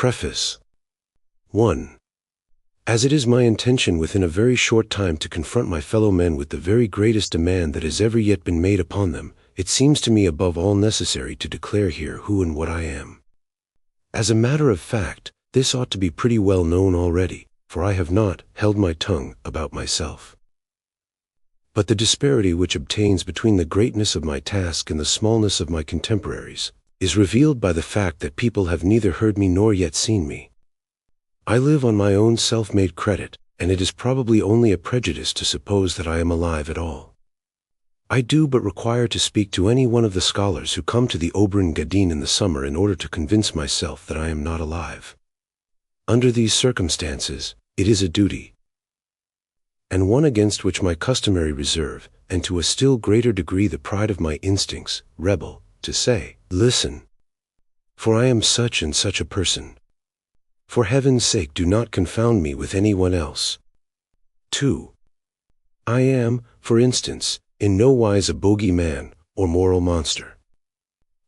Preface 1. As it is my intention within a very short time to confront my fellow men with the very greatest demand that has ever yet been made upon them, it seems to me above all necessary to declare here who and what I am. As a matter of fact, this ought to be pretty well known already, for I have not held my tongue about myself. But the disparity which obtains between the greatness of my task and the smallness of my contemporaries is revealed by the fact that people have neither heard me nor yet seen me. I live on my own self-made credit, and it is probably only a prejudice to suppose that I am alive at all. I do but require to speak to any one of the scholars who come to the Oberen Gadin in the summer in order to convince myself that I am not alive. Under these circumstances, it is a duty, and one against which my customary reserve, and to a still greater degree the pride of my instincts, rebel, to say, listen, for I am such and such a person. For heaven's sake, do not confound me with anyone else. 2. I am, for instance, in no wise a bogey man or moral monster.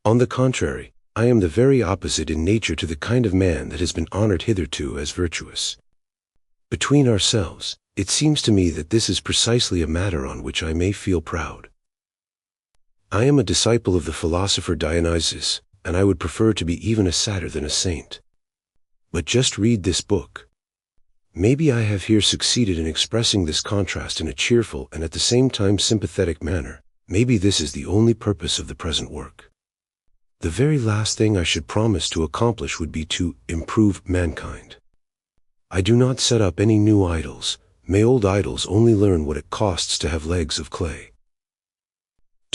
On the contrary, I am the very opposite in nature to the kind of man that has been honored hitherto as virtuous. Between ourselves, it seems to me that this is precisely a matter on which I may feel proud. I am a disciple of the philosopher Dionysius, and I would prefer to be even a satyr than a saint. But just read this book. Maybe I have here succeeded in expressing this contrast in a cheerful and at the same time sympathetic manner. Maybe this is the only purpose of the present work. The very last thing I should promise to accomplish would be to improve mankind. I do not set up any new idols. May old idols only learn what it costs to have legs of clay.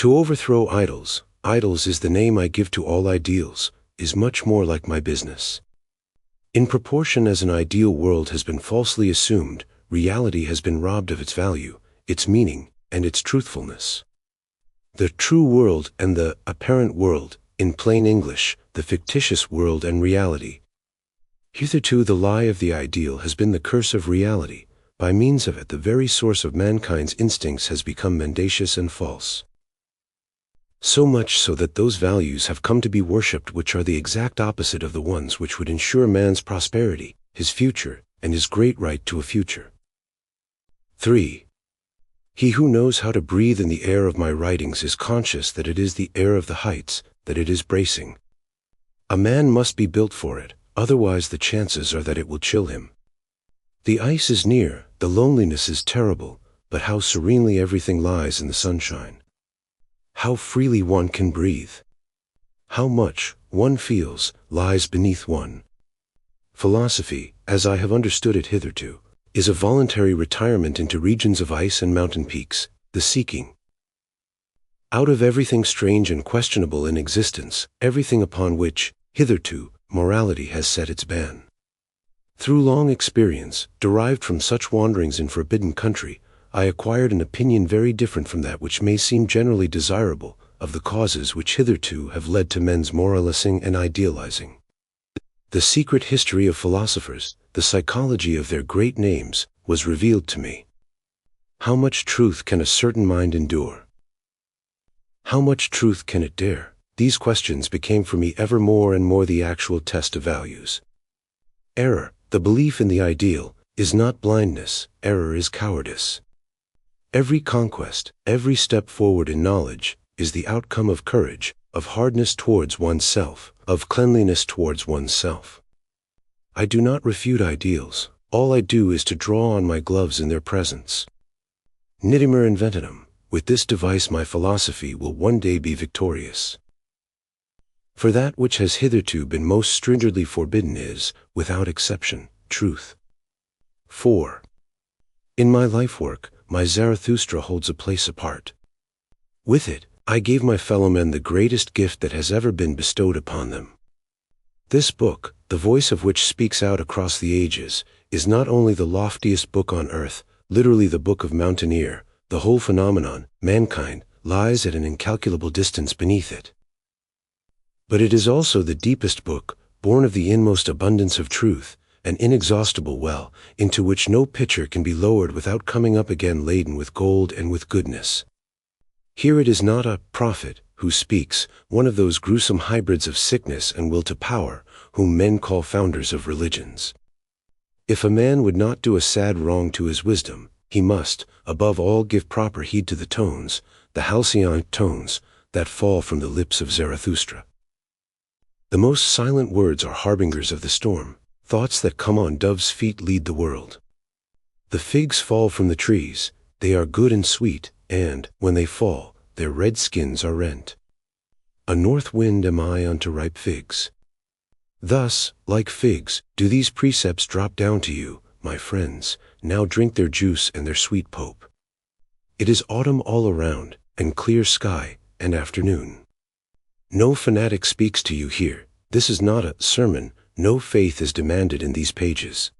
To overthrow idols, idols is the name I give to all ideals, is much more like my business. In proportion as an ideal world has been falsely assumed, reality has been robbed of its value, its meaning, and its truthfulness. The true world and the apparent world, in plain English, the fictitious world and reality. Hitherto the lie of the ideal has been the curse of reality. By means of it, the very source of mankind's instincts has become mendacious and false. So much so that those values have come to be worshipped which are the exact opposite of the ones which would ensure man's prosperity, his future, and his great right to a future. 3. He who knows how to breathe in the air of my writings is conscious that it is the air of the heights, that it is bracing. A man must be built for it, otherwise the chances are that it will chill him. The ice is near, the loneliness is terrible, but how serenely everything lies in the sunshine. How freely one can breathe. How much, one feels, lies beneath one. Philosophy, as I have understood it hitherto, is a voluntary retirement into regions of ice and mountain peaks, the seeking out of everything strange and questionable in existence, everything upon which, hitherto, morality has set its ban. Through long experience, derived from such wanderings in forbidden country, I acquired an opinion very different from that which may seem generally desirable, of the causes which hitherto have led to men's moralizing and idealizing. The secret history of philosophers, the psychology of their great names, was revealed to me. How much truth can a certain mind endure? How much truth can it dare? These questions became for me ever more and more the actual test of values. Error, the belief in the ideal, is not blindness, error is cowardice. Every conquest, every step forward in knowledge, is the outcome of courage, of hardness towards oneself, of cleanliness towards oneself. I do not refute ideals, all I do is to draw on my gloves in their presence. Nitimer invented them. With this device my philosophy will one day be victorious. For that which has hitherto been most stringently forbidden is, without exception, truth. 4. In my life work, my Zarathustra holds a place apart. With it, I gave my fellowmen the greatest gift that has ever been bestowed upon them. This book, the voice of which speaks out across the ages, is not only the loftiest book on earth, literally the book of mountaineer, the whole phenomenon, mankind, lies at an incalculable distance beneath it. But it is also the deepest book, born of the inmost abundance of truth, an inexhaustible well, into which no pitcher can be lowered without coming up again laden with gold and with goodness. Here it is not a prophet who speaks, one of those gruesome hybrids of sickness and will to power, whom men call founders of religions. If a man would not do a sad wrong to his wisdom, he must, above all, give proper heed to the tones, the halcyon tones, that fall from the lips of Zarathustra. The most silent words are harbingers of the storm. Thoughts that come on dove's feet lead the world. The figs fall from the trees, they are good and sweet, and, when they fall, their red skins are rent. A north wind am I unto ripe figs. Thus, like figs, do these precepts drop down to you, my friends, now drink their juice and their sweet pulp. It is autumn all around, and clear sky, and afternoon. No fanatic speaks to you here. This is not a sermon. No faith is demanded in these pages.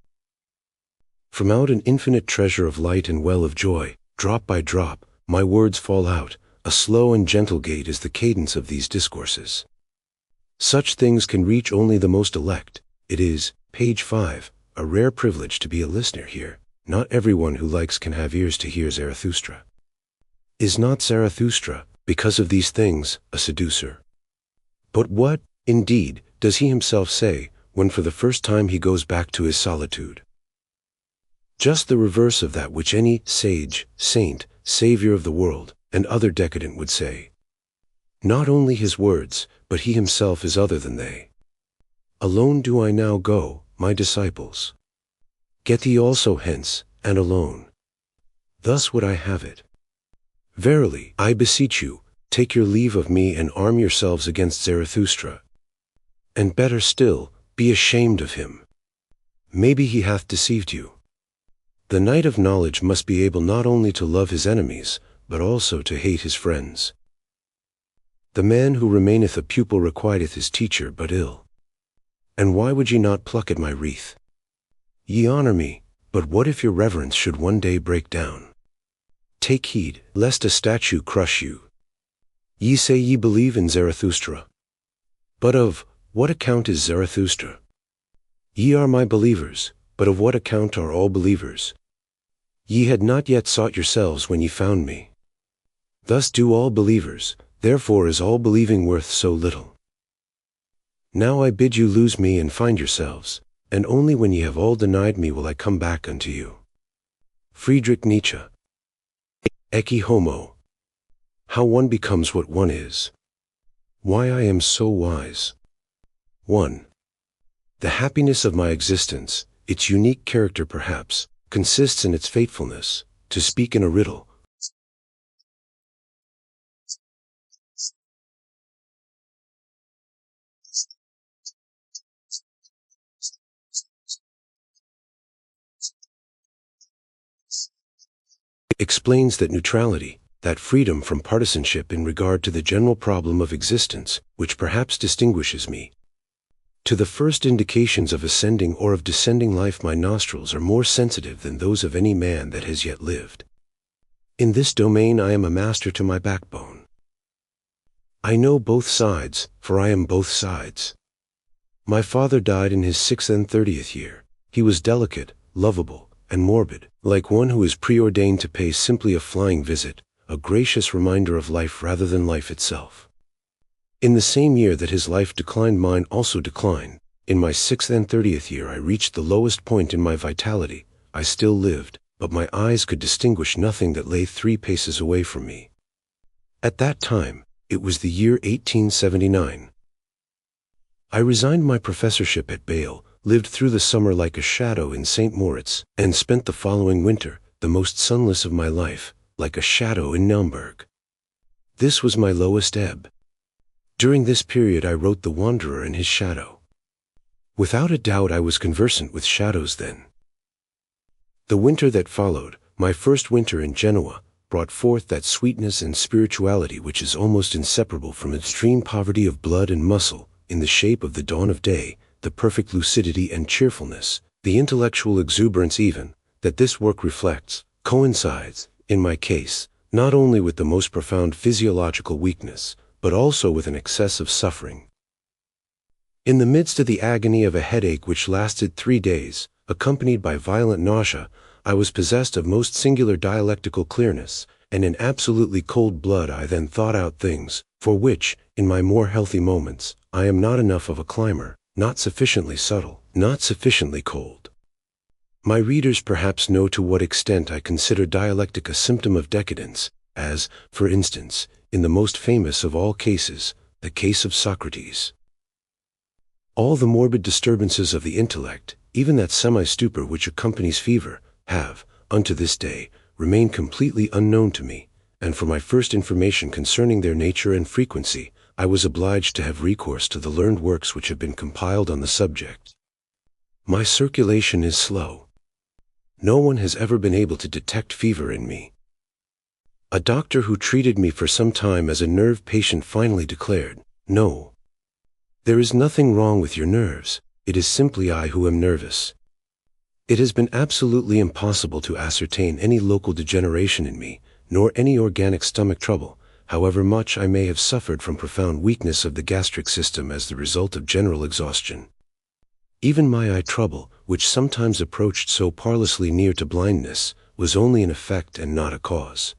From out an infinite treasure of light and well of joy, drop by drop, my words fall out. A slow and gentle gait is the cadence of these discourses. Such things can reach only the most elect. It is, page 5, a rare privilege to be a listener here. Not everyone who likes can have ears to hear Zarathustra. Is not Zarathustra, because of these things, a seducer? But what, indeed, does he himself say, when for the first time he goes back to his solitude? Just the reverse of that which any sage, saint, savior of the world, and other decadent would say. Not only his words, but he himself is other than they. Alone do I now go, my disciples. Get thee also hence, and alone. Thus would I have it. Verily, I beseech you, take your leave of me and arm yourselves against Zarathustra. And better still, be ashamed of him. Maybe he hath deceived you. The knight of knowledge must be able not only to love his enemies, but also to hate his friends. The man who remaineth a pupil requiteth his teacher but ill. And why would ye not pluck at my wreath? Ye honor me, but what if your reverence should one day break down? Take heed, lest a statue crush you. Ye say ye believe in Zarathustra. But of what account is Zarathustra? Ye are my believers, but of what account are all believers? Ye had not yet sought yourselves when ye found me. Thus do all believers, therefore is all believing worth so little. Now I bid you lose me and find yourselves, and only when ye have all denied me will I come back unto you. Friedrich Nietzsche. Ecce Homo. How one becomes what one is. Why I am so wise. 1. The happiness of my existence, its unique character perhaps, consists in its faithfulness. To speak in a riddle, explains that neutrality, that freedom from partisanship in regard to the general problem of existence, which perhaps distinguishes me. To the first indications of ascending or of descending life my nostrils are more sensitive than those of any man that has yet lived. In this domain I am a master to my backbone. I know both sides, for I am both sides. My father died in his 36th year. He was delicate, lovable, and morbid, like one who is preordained to pay simply a flying visit, a gracious reminder of life rather than life itself. In the same year that his life declined, mine also declined. In my 36th year I reached the lowest point in my vitality. I still lived, but my eyes could distinguish nothing that lay 3 paces away from me. At that time, it was the year 1879. I resigned my professorship at Bale, lived through the summer like a shadow in St. Moritz, and spent the following winter, the most sunless of my life, like a shadow in Naumburg. This was my lowest ebb. During this period I wrote The Wanderer and His Shadow. Without a doubt I was conversant with shadows then. The winter that followed, my first winter in Genoa, brought forth that sweetness and spirituality which is almost inseparable from extreme poverty of blood and muscle, in the shape of the dawn of day, the perfect lucidity and cheerfulness, the intellectual exuberance even, that this work reflects, coincides, in my case, not only with the most profound physiological weakness, but also with an excess of suffering. In the midst of the agony of a headache which lasted 3 days, accompanied by violent nausea, I was possessed of most singular dialectical clearness, and in absolutely cold blood I then thought out things, for which, in my more healthy moments, I am not enough of a climber, not sufficiently subtle, not sufficiently cold. My readers perhaps know to what extent I consider dialectic a symptom of decadence, as, for instance, in the most famous of all cases, the case of Socrates. All the morbid disturbances of the intellect, even that semi-stupor which accompanies fever, have, unto this day, remained completely unknown to me, and for my first information concerning their nature and frequency, I was obliged to have recourse to the learned works which have been compiled on the subject. My circulation is slow. No one has ever been able to detect fever in me. A doctor who treated me for some time as a nerve patient finally declared, "No, there is nothing wrong with your nerves, it is simply I who am nervous." It has been absolutely impossible to ascertain any local degeneration in me, nor any organic stomach trouble, however much I may have suffered from profound weakness of the gastric system as the result of general exhaustion. Even my eye trouble, which sometimes approached so perilously near to blindness, was only an effect and not a cause.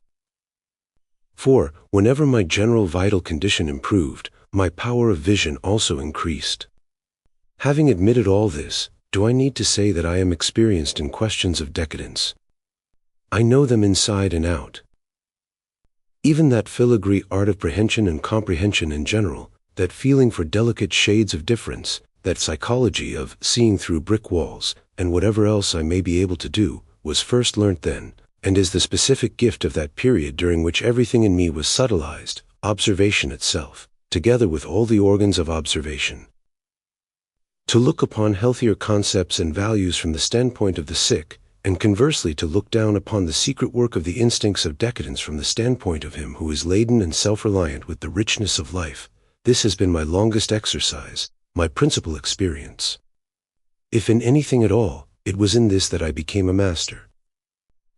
For, whenever my general vital condition improved, my power of vision also increased. Having admitted all this, do I need to say that I am experienced in questions of decadence? I know them inside and out. Even that filigree art of prehension and comprehension in general, that feeling for delicate shades of difference, that psychology of seeing through brick walls, and whatever else I may be able to do, was first learnt then, and is the specific gift of that period during which everything in me was subtilized, observation itself, together with all the organs of observation. To look upon healthier concepts and values from the standpoint of the sick, and conversely to look down upon the secret work of the instincts of decadence from the standpoint of him who is laden and self-reliant with the richness of life, this has been my longest exercise, my principal experience. If in anything at all, it was in this that I became a master.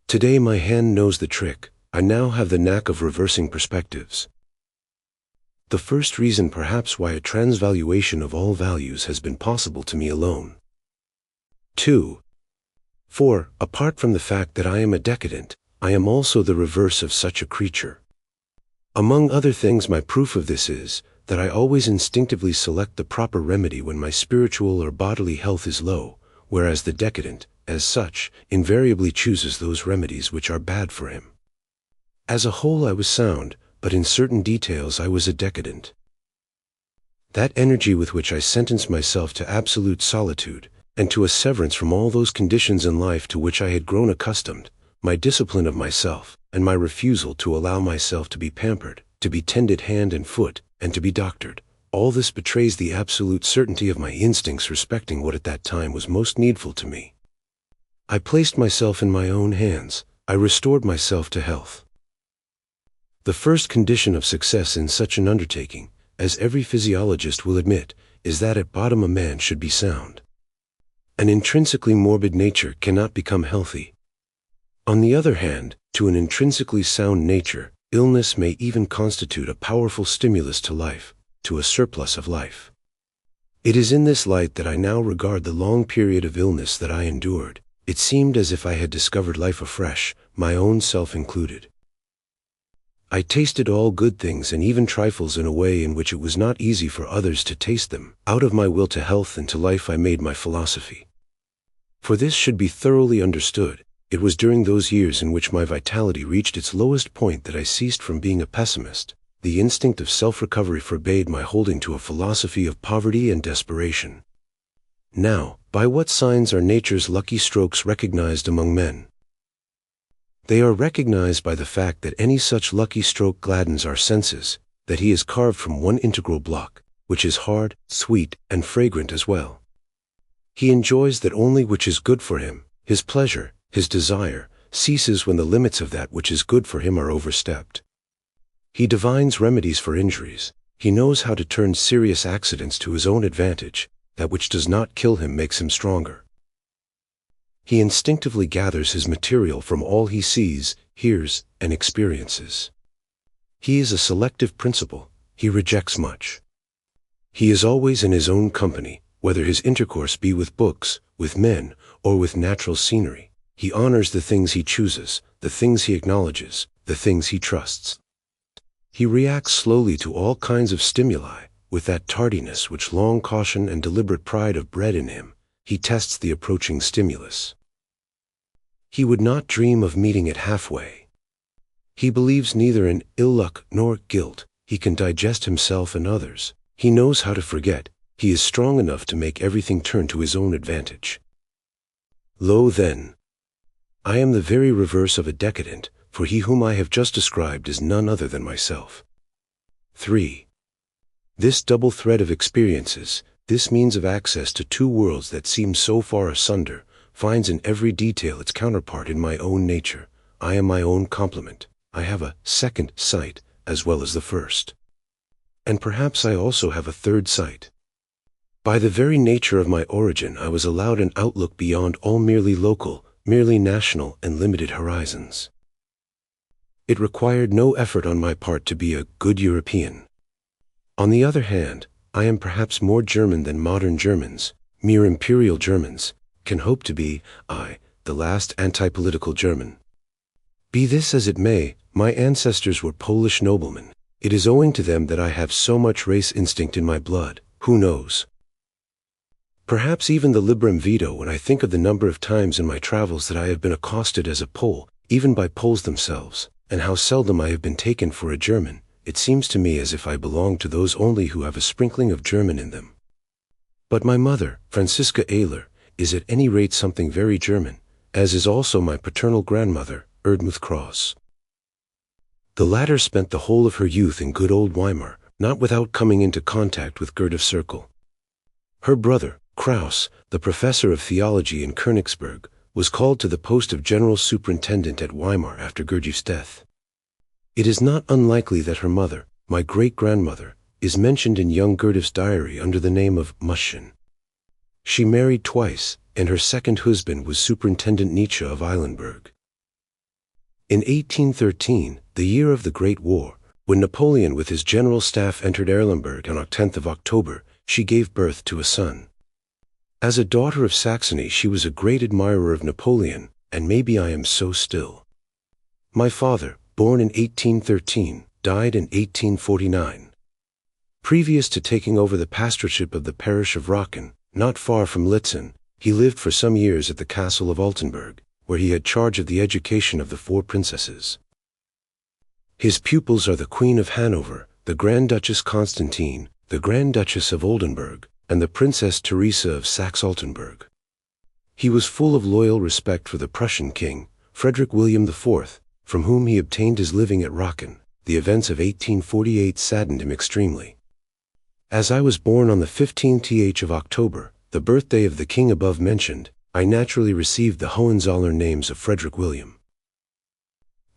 Today my hand knows the trick. I now have the knack of reversing perspectives. The first reason perhaps why a transvaluation of all values has been possible to me alone. 2. For, apart from the fact that I am a decadent, I am also the reverse of such a creature. Among other things, my proof of this is, that I always instinctively select the proper remedy when my spiritual or bodily health is low, whereas the decadent, as such, invariably chooses those remedies which are bad for him. As a whole I was sound, but in certain details I was a decadent. That energy with which I sentenced myself to absolute solitude, and to a severance from all those conditions in life to which I had grown accustomed, my discipline of myself, and my refusal to allow myself to be pampered, to be tended hand and foot, and to be doctored, all this betrays the absolute certainty of my instincts respecting what at that time was most needful to me. I placed myself in my own hands. I restored myself to health. The first condition of success in such an undertaking, as every physiologist will admit, is that at bottom a man should be sound. An intrinsically morbid nature cannot become healthy. On the other hand, to an intrinsically sound nature, illness may even constitute a powerful stimulus to life, to a surplus of life. It is in this light that I now regard the long period of illness that I endured. It seemed as if I had discovered life afresh, my own self included. I tasted all good things and even trifles in a way in which it was not easy for others to taste them. Out of my will to health and to life I made my philosophy. For this should be thoroughly understood. It was during those years in which my vitality reached its lowest point that I ceased from being a pessimist. The instinct of self-recovery forbade my holding to a philosophy of poverty and desperation. Now, by what signs are nature's lucky strokes recognized among men? They are recognized by the fact that any such lucky stroke gladdens our senses, that he is carved from one integral block, which is hard, sweet, and fragrant as well. He enjoys that only which is good for him. His pleasure, his desire, ceases when the limits of that which is good for him are overstepped. He divines remedies for injuries. He knows how to turn serious accidents to his own advantage. That which does not kill him makes him stronger. He instinctively gathers his material from all he sees, hears, and experiences. He is a selective principle. He rejects much. He is always in his own company, whether his intercourse be with books, with men, or with natural scenery. He honors the things he chooses, the things he acknowledges, the things he trusts. He reacts slowly to all kinds of stimuli, with that tardiness which long caution and deliberate pride have bred in him, he tests the approaching stimulus. He would not dream of meeting it halfway. He believes neither in ill luck nor guilt. He can digest himself and others. He knows how to forget. He is strong enough to make everything turn to his own advantage. Lo then, I am the very reverse of a decadent, for he whom I have just described is none other than myself. 3. This double thread of experiences, this means of access to two worlds that seem so far asunder, finds in every detail its counterpart in my own nature. I am my own complement. I have a second sight as well as the first. And perhaps I also have a third sight. By the very nature of my origin, I was allowed an outlook beyond all merely local, merely national and limited horizons. It required no effort on my part to be a good European. On the other hand, I am perhaps more German than modern Germans, mere imperial Germans, can hope to be. I, the last anti-political German. Be this as it may, my ancestors were Polish noblemen. It is owing to them that I have so much race instinct in my blood. Who knows? Perhaps even the liberum veto when I think of the number of times in my travels that I have been accosted as a Pole, even by Poles themselves, and how seldom I have been taken for a German. It seems to me as if I belong to those only who have a sprinkling of German in them. But my mother, Franziska Ehler, is at any rate something very German, as is also my paternal grandmother, Erdmuth Cross. The latter spent the whole of her youth in good old Weimar, not without coming into contact with Goethe's circle. Her brother, Krauss, the professor of theology in Königsberg, was called to the post of general superintendent at Weimar after Goethe's death. It is not unlikely that her mother, my great-grandmother, is mentioned in young Goethe's diary under the name of Muschen. She married twice, and her second husband was Superintendent Nietzsche of Eilenburg. In 1813, the year of the Great War, when Napoleon with his general staff entered Erlenberg on 10th of October, she gave birth to a son. As a daughter of Saxony, she was a great admirer of Napoleon, and maybe I am so still. My father, born in 1813, died in 1849. Previous to taking over the pastorship of the parish of Rocken, not far from Litzen, he lived for some years at the castle of Altenburg, where he had charge of the education of the four princesses. His pupils are the Queen of Hanover, the Grand Duchess Constantine, the Grand Duchess of Oldenburg, and the Princess Teresa of Saxe-Altenburg. He was full of loyal respect for the Prussian king, Friedrich William IV, from whom he obtained his living at Rocken. The events of 1848 saddened him extremely. As I was born on the 15th of October, the birthday of the king above mentioned, I naturally received the Hohenzollern names of Frederick William.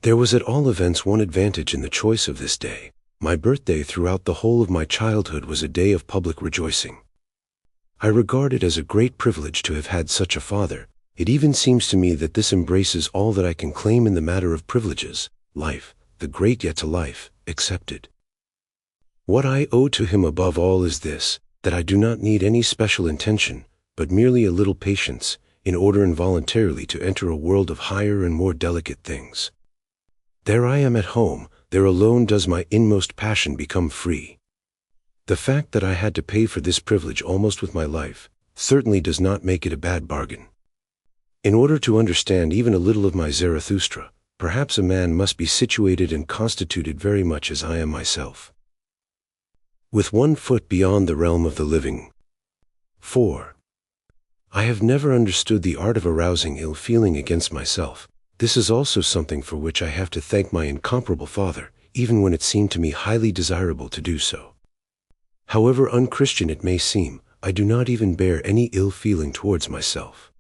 There was at all events one advantage in the choice of this day. My birthday throughout the whole of my childhood was a day of public rejoicing. I regard it as a great privilege to have had such a father. It even seems to me that this embraces all that I can claim in the matter of privileges, life, the great yet to life, excepted. What I owe to him above all is this, that I do not need any special intention, but merely a little patience, in order involuntarily to enter a world of higher and more delicate things. There I am at home, there alone does my inmost passion become free. The fact that I had to pay for this privilege almost with my life, certainly does not make it a bad bargain. In order to understand even a little of my Zarathustra, perhaps a man must be situated and constituted very much as I am myself, with one foot beyond the realm of the living. 4. I have never understood the art of arousing ill feeling against myself. This is also something for which I have to thank my incomparable father, even when it seemed to me highly desirable to do so. However unchristian it may seem, I do not even bear any ill feeling towards myself.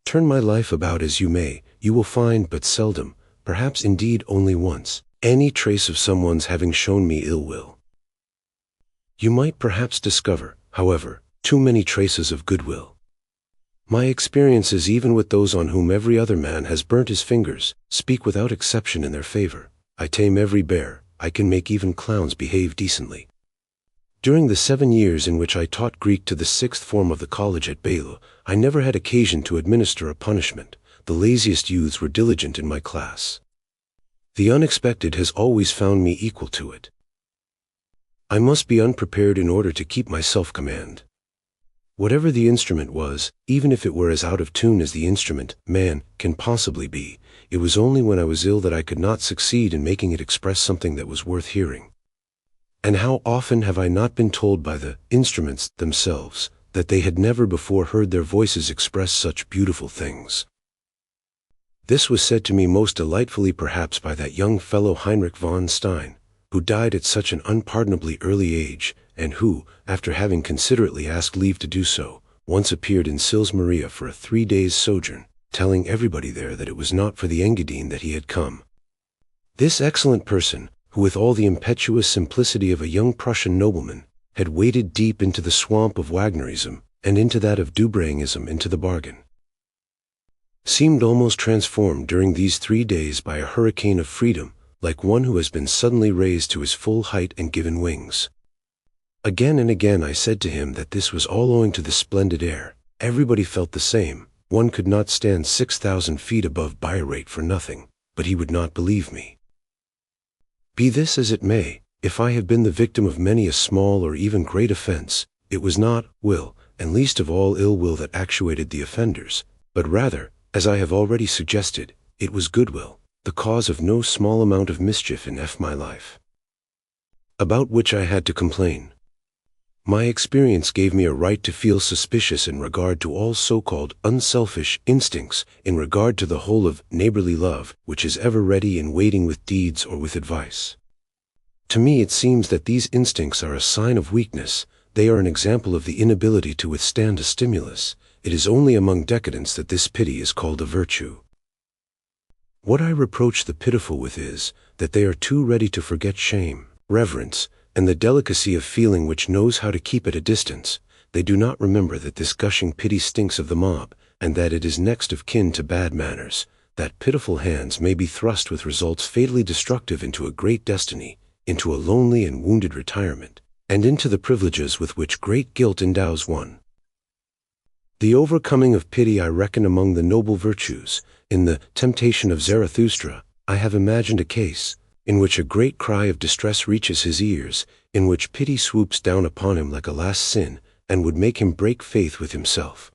Turn my life about as you may, you will find but seldom, perhaps indeed only once, any trace of someone's having shown me ill will. You might perhaps discover, however, too many traces of goodwill. My experiences, even with those on whom every other man has burnt his fingers, speak without exception in their favor. I tame every bear, I can make even clowns behave decently. During the 7 years in which I taught Greek to the 6th form of the college at Baylor, I never had occasion to administer a punishment. The laziest youths were diligent in my class. The unexpected has always found me equal to it. I must be unprepared in order to keep my self-command. Whatever the instrument was, even if it were as out of tune as the instrument, man, can possibly be, it was only when I was ill that I could not succeed in making it express something that was worth hearing. And how often have I not been told by the instruments themselves that they had never before heard their voices express such beautiful things. This was said to me most delightfully perhaps by that young fellow Heinrich von Stein, who died at such an unpardonably early age, and who, after having considerately asked leave to do so, once appeared in Sils Maria for a 3 days' sojourn, telling everybody there that it was not for the Engadine that he had come. This excellent person, who with all the impetuous simplicity of a young Prussian nobleman, had waded deep into the swamp of Wagnerism, and into that of Dubrayingism into the bargain, seemed almost transformed during these 3 days by a hurricane of freedom, like one who has been suddenly raised to his full height and given wings. Again and again I said to him that this was all owing to the splendid air. Everybody felt the same. One could not stand 6,000 feet above Bayreuth for nothing, but he would not believe me. Be this as it may, if I have been the victim of many a small or even great offense, it was not will, and least of all ill will, that actuated the offenders, but rather, as I have already suggested, it was goodwill, the cause of no small amount of mischief in my life, about which I had to complain. My experience gave me a right to feel suspicious in regard to all so-called unselfish instincts, in regard to the whole of neighborly love, which is ever ready in waiting with deeds or with advice. To me it seems that these instincts are a sign of weakness. They are an example of the inability to withstand a stimulus. It is only among decadents that this pity is called a virtue. What I reproach the pitiful with is, that they are too ready to forget shame, reverence, and the delicacy of feeling which knows how to keep at a distance. They do not remember that this gushing pity stinks of the mob, and that it is next of kin to bad manners, that pitiful hands may be thrust with results fatally destructive into a great destiny, into a lonely and wounded retirement, and into the privileges with which great guilt endows one. The overcoming of pity I reckon among the noble virtues. In the Temptation of Zarathustra, I have imagined a case in which a great cry of distress reaches his ears, in which pity swoops down upon him like a last sin, and would make him break faith with himself.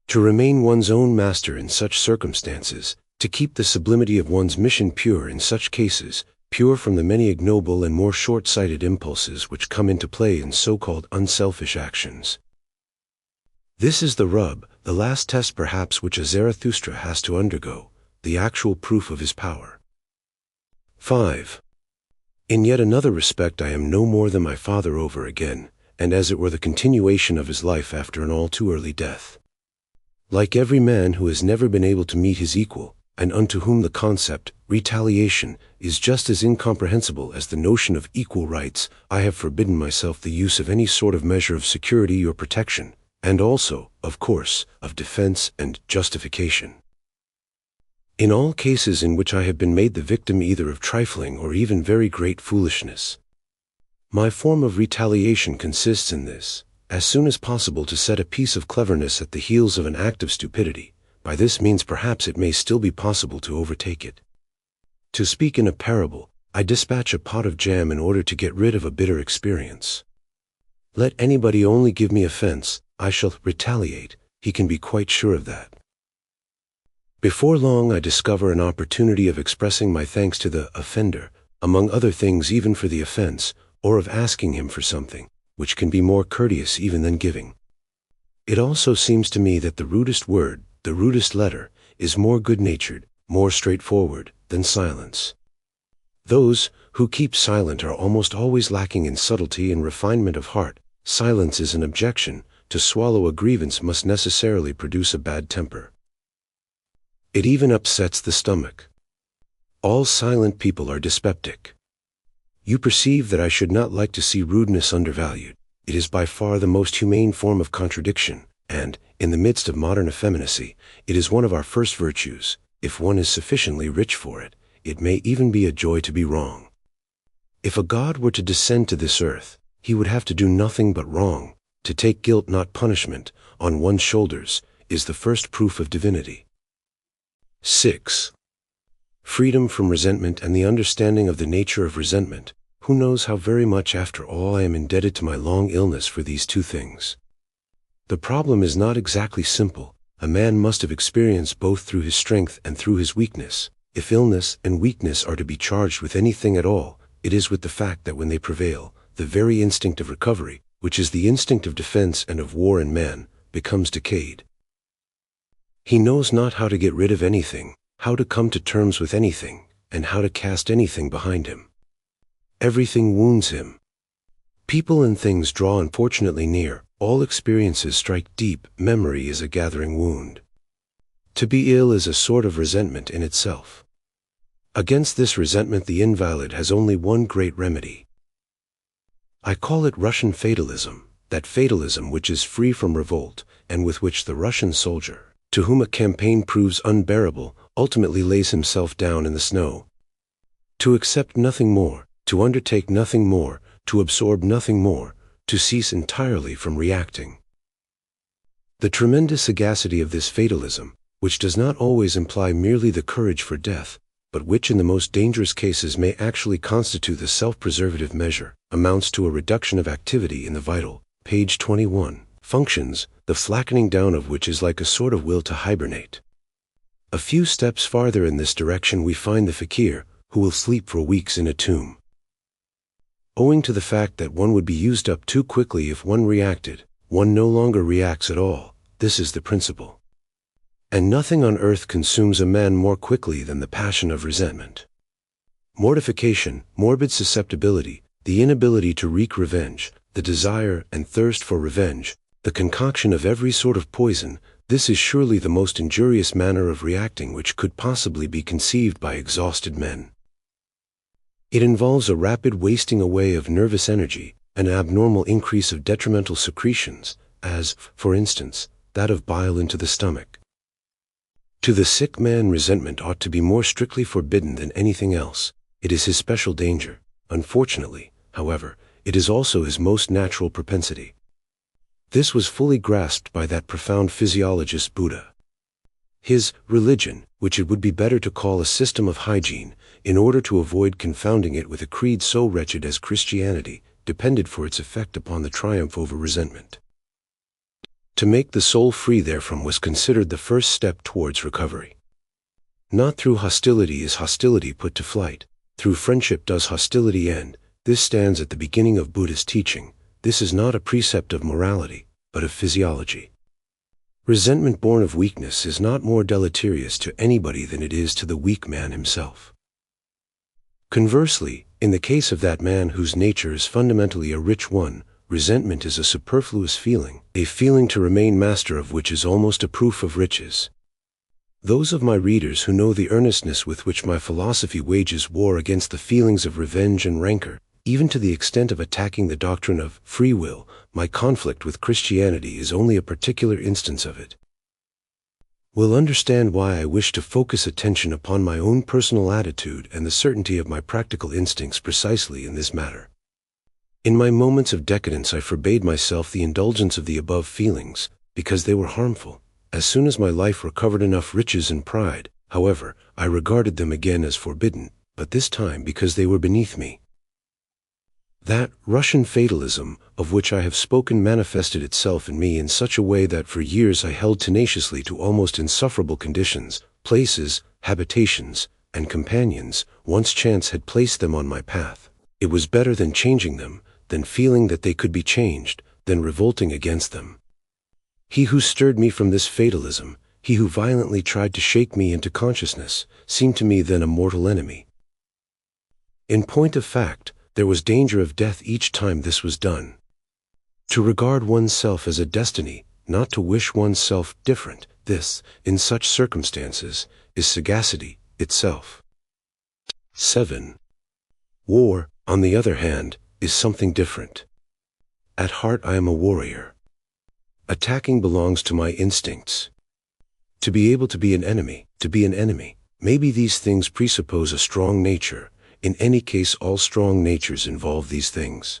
To remain one's own master in such circumstances, to keep the sublimity of one's mission pure in such cases, pure from the many ignoble and more short-sighted impulses which come into play in so-called unselfish actions. This is the rub, the last test perhaps which a Zarathustra has to undergo, the actual proof of his power. 5. In yet another respect I am no more than my father over again, and as it were the continuation of his life after an all too early death. Like every man who has never been able to meet his equal, and unto whom the concept, retaliation, is just as incomprehensible as the notion of equal rights, I have forbidden myself the use of any sort of measure of security or protection, and also, of course, of defense and justification. In all cases in which I have been made the victim either of trifling or even very great foolishness, my form of retaliation consists in this: as soon as possible to set a piece of cleverness at the heels of an act of stupidity. By this means perhaps it may still be possible to overtake it. To speak in a parable, I dispatch a pot of jam in order to get rid of a bitter experience. Let anybody only give me offense, I shall retaliate, he can be quite sure of that. Before long I discover an opportunity of expressing my thanks to the offender, among other things even for the offense, or of asking him for something, which can be more courteous even than giving. It also seems to me that the rudest word, the rudest letter, is more good-natured, more straightforward, than silence. Those who keep silent are almost always lacking in subtlety and refinement of heart. Silence is an objection. To swallow a grievance must necessarily produce a bad temper. It even upsets the stomach. All silent people are dyspeptic. You perceive that I should not like to see rudeness undervalued. It is by far the most humane form of contradiction, and, in the midst of modern effeminacy, it is one of our first virtues. If one is sufficiently rich for it, it may even be a joy to be wrong. If a God were to descend to this earth, he would have to do nothing but wrong. To take guilt, not punishment, on one's shoulders, is the first proof of divinity. 6. Freedom from resentment and the understanding of the nature of resentment. Who knows how very much after all I am indebted to my long illness for these two things. The problem is not exactly simple. A man must have experienced both through his strength and through his weakness. If illness and weakness are to be charged with anything at all, it is with the fact that when they prevail, the very instinct of recovery, which is the instinct of defense and of war in man, becomes decayed. He knows not how to get rid of anything, how to come to terms with anything, and how to cast anything behind him. Everything wounds him. People and things draw unfortunately near, all experiences strike deep, memory is a gathering wound. To be ill is a sort of resentment in itself. Against this resentment the invalid has only one great remedy. I call it Russian fatalism, that fatalism which is free from revolt, and with which the Russian soldier, to whom a campaign proves unbearable, ultimately lays himself down in the snow. To accept nothing more, to undertake nothing more, to absorb nothing more, to cease entirely from reacting. The tremendous sagacity of this fatalism, which does not always imply merely the courage for death, but which in the most dangerous cases may actually constitute the self-preservative measure, amounts to a reduction of activity in the vital, page 21, functions, the slackening down of which is like a sort of will to hibernate. A few steps farther in this direction we find the fakir, who will sleep for weeks in a tomb. Owing to the fact that one would be used up too quickly if one reacted, one no longer reacts at all. This is the principle. And nothing on earth consumes a man more quickly than the passion of resentment. Mortification, morbid susceptibility, the inability to wreak revenge, the desire and thirst for revenge, the concoction of every sort of poison, this is surely the most injurious manner of reacting which could possibly be conceived by exhausted men. It involves a rapid wasting away of nervous energy, an abnormal increase of detrimental secretions, as, for instance, that of bile into the stomach. To the sick man, resentment ought to be more strictly forbidden than anything else. It is his special danger. Unfortunately, however, it is also his most natural propensity. This was fully grasped by that profound physiologist Buddha. His religion, which it would be better to call a system of hygiene, in order to avoid confounding it with a creed so wretched as Christianity, depended for its effect upon the triumph over resentment. To make the soul free therefrom was considered the first step towards recovery. Not through hostility is hostility put to flight, through friendship does hostility end. This stands at the beginning of Buddha's teaching. This is not a precept of morality, but of physiology. Resentment born of weakness is not more deleterious to anybody than it is to the weak man himself. Conversely, in the case of that man whose nature is fundamentally a rich one, resentment is a superfluous feeling, a feeling to remain master of which is almost a proof of riches. Those of my readers who know the earnestness with which my philosophy wages war against the feelings of revenge and rancor, even to the extent of attacking the doctrine of free will, my conflict with Christianity is only a particular instance of it, will understand why I wish to focus attention upon my own personal attitude and the certainty of my practical instincts precisely in this matter. In my moments of decadence I forbade myself the indulgence of the above feelings, because they were harmful. As soon as my life recovered enough riches and pride, however, I regarded them again as forbidden, but this time because they were beneath me. That Russian fatalism, of which I have spoken, manifested itself in me in such a way that for years I held tenaciously to almost insufferable conditions, places, habitations, and companions. Once chance had placed them on my path. It was better than changing them, than feeling that they could be changed, than revolting against them. He who stirred me from this fatalism, he who violently tried to shake me into consciousness, seemed to me then a mortal enemy. In point of fact, there was danger of death each time this was done. To regard oneself as a destiny, not to wish oneself different, this, in such circumstances, is sagacity itself. 7. War, on the other hand, is something different. At heart I am a warrior. Attacking belongs to my instincts. To be able to be an enemy, maybe these things presuppose a strong nature. In any case, all strong natures involve these things.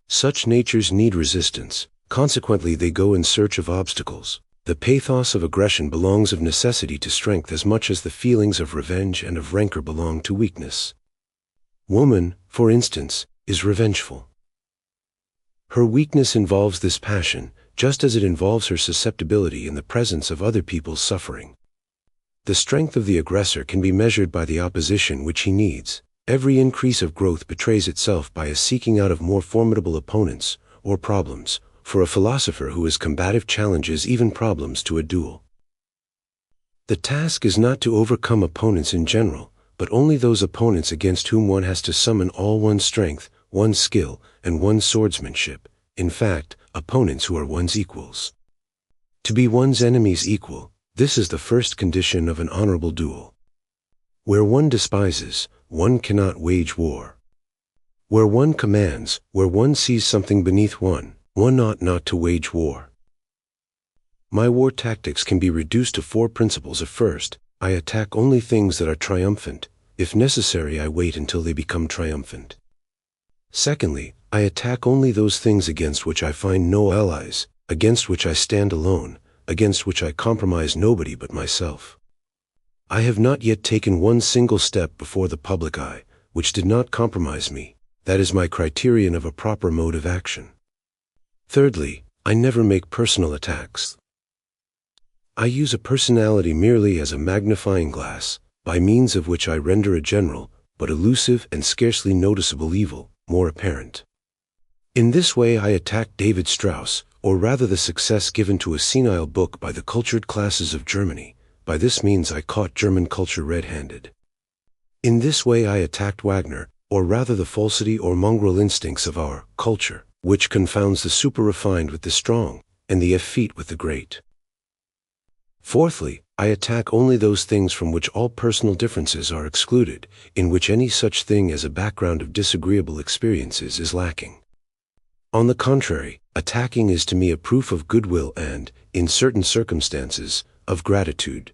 Such natures need resistance, consequently they go in search of obstacles. The pathos of aggression belongs of necessity to strength as much as the feelings of revenge and of rancor belong to weakness. Woman, for instance, is revengeful. Her weakness involves this passion, just as it involves her susceptibility in the presence of other people's suffering. The strength of the aggressor can be measured by the opposition which he needs. Every increase of growth betrays itself by a seeking out of more formidable opponents, or problems, for a philosopher who is combative challenges even problems to a duel. The task is not to overcome opponents in general, but only those opponents against whom one has to summon all one's strength, one's skill, and one's swordsmanship, in fact, opponents who are one's equals. To be one's enemy's equal, this is the first condition of an honorable duel. Where one despises, one cannot wage war. Where one commands, where one sees something beneath one ought not to wage war. My war tactics can be reduced to 4 principles. First, I attack only things that are triumphant. If necessary, I wait until they become triumphant. Secondly, I attack only those things against which I find no allies, against which I stand alone, against which I compromise nobody but myself. I have not yet taken one single step before the public eye, which did not compromise me. That is my criterion of a proper mode of action. Thirdly, I never make personal attacks. I use a personality merely as a magnifying glass, by means of which I render a general, but elusive and scarcely noticeable evil, more apparent. In this way I attacked David Strauss, or rather the success given to a senile book by the cultured classes of Germany. By this means I caught German culture red-handed. In this way I attacked Wagner, or rather the falsity or mongrel instincts of our culture, which confounds the super-refined with the strong, and the effete with the great. Fourthly, I attack only those things from which all personal differences are excluded, in which any such thing as a background of disagreeable experiences is lacking. On the contrary, attacking is to me a proof of goodwill and, in certain circumstances, of gratitude.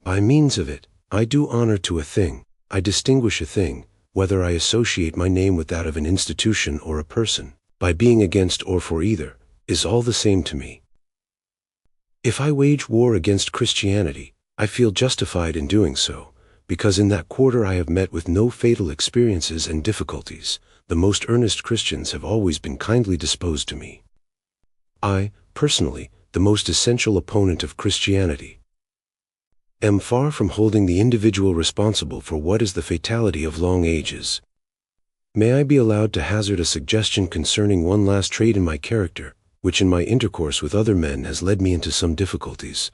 By means of it, I do honor to a thing, I distinguish a thing, whether I associate my name with that of an institution or a person, by being against or for either, is all the same to me. If I wage war against Christianity, I feel justified in doing so, because in that quarter I have met with no fatal experiences and difficulties. The most earnest Christians have always been kindly disposed to me. I, personally, the most essential opponent of Christianity, am far from holding the individual responsible for what is the fatality of long ages. May I be allowed to hazard a suggestion concerning one last trait in my character, which in my intercourse with other men has led me into some difficulties.